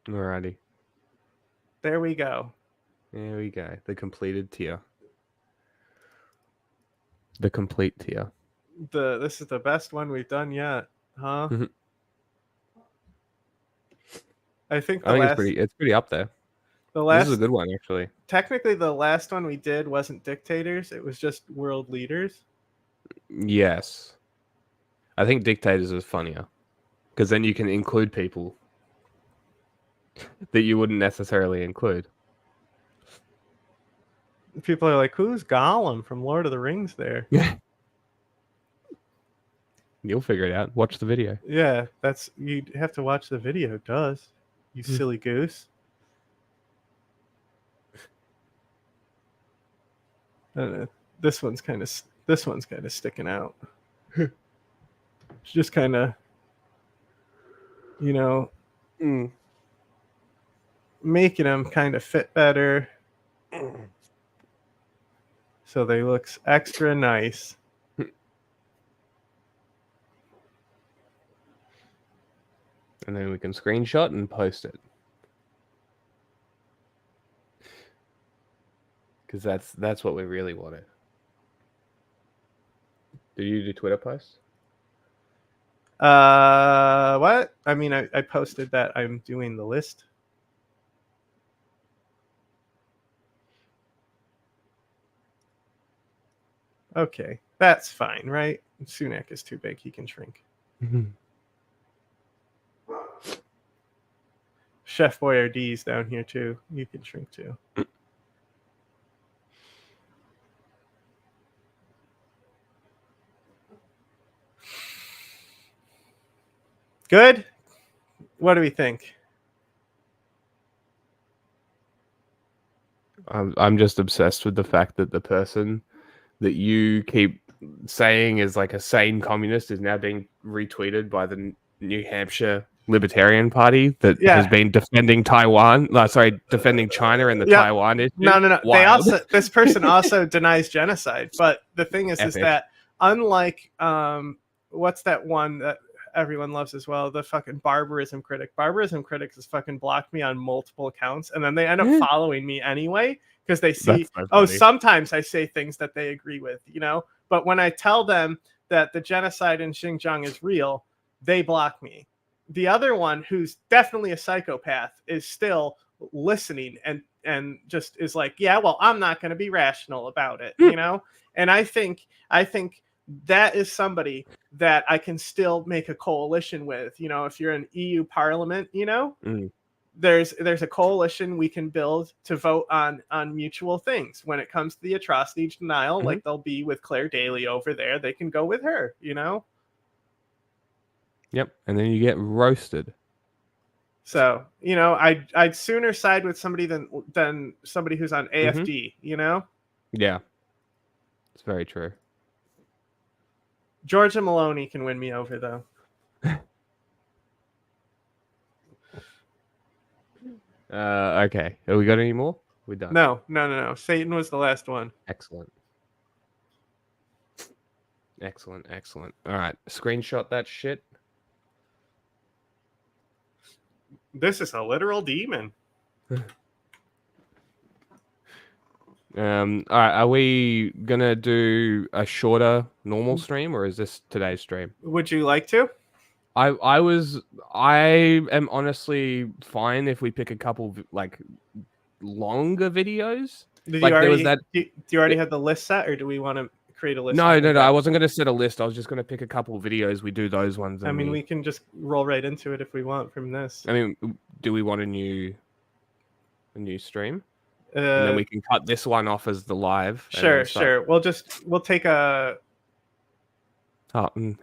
Alrighty. There we go. There we go. The completed tier. The complete tier. This is the best one we've done yet, huh? Mhm. I think I think it's pretty up there. This is a good one, actually. Technically, the last one we did wasn't dictators. It was just world leaders. Yes. I think dictators is funnier. Because then you can include people that you wouldn't necessarily include. People are like, who's Gollum from Lord of the Rings there? You'll figure it out. Watch the video. Yeah, you have to watch the video, it does. You silly goose. This one's kind of sticking out. It's just kind of, making them kind of fit better, so they look extra nice. And then we can screenshot and post it. Because that's what we really wanted. Do you do Twitter posts? What? I mean, I posted that I'm doing the list. Okay, that's fine, right? Sunak is too big; he can shrink. Chef Boyardee's down here too. You can shrink too. Good? What do we think? I'm just obsessed with the fact that the person that you keep saying is like a sane communist is now being retweeted by the New Hampshire Libertarian Party that has been defending defending China and the Taiwan issue. No. This person also denies genocide. But the thing is that unlike what's that one that everyone loves as well, the fucking barbarism critic. Barbarism critics has fucking blocked me on multiple accounts, and then they end up following me anyway because they see, sometimes I say things that they agree with, But when I tell them that the genocide in Xinjiang is real, they block me. The other one, who's definitely a psychopath, is still listening and just is like, yeah, well, I'm not going to be rational about it, And I think that is somebody that I can still make a coalition with. If you're in EU Parliament, there's a coalition we can build to vote on mutual things. When it comes to the atrocity denial, like they'll be with Claire Daly over there, they can go with her, Yep, and then you get roasted. So, I'd sooner side with somebody than somebody who's on AFD, Yeah, it's very true. Georgia Maloney can win me over, though. Okay. Have we got any more? We're done. No. Satan was the last one. Excellent. All right. Screenshot that shit. This is a literal demon. All right. Are we gonna do a shorter normal stream, or is this today's stream? Would you like to? I am honestly fine if we pick a couple like longer videos. Do you already have the list set, or do we want to create a list? No. I wasn't going to set a list. I was just going to pick a couple of videos. We do those ones. I mean, we can just roll right into it if we want from this. I mean, do we want a new stream? And then we can cut this one off as the live. Sure. We'll take a half an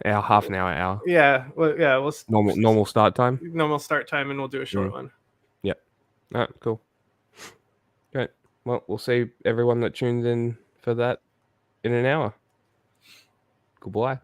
hour. Yeah. We'll normal start time. Normal start time, and we'll do a short one. Yep. All right. Cool. Great. Well, we'll see everyone that tunes in for that in an hour. Goodbye.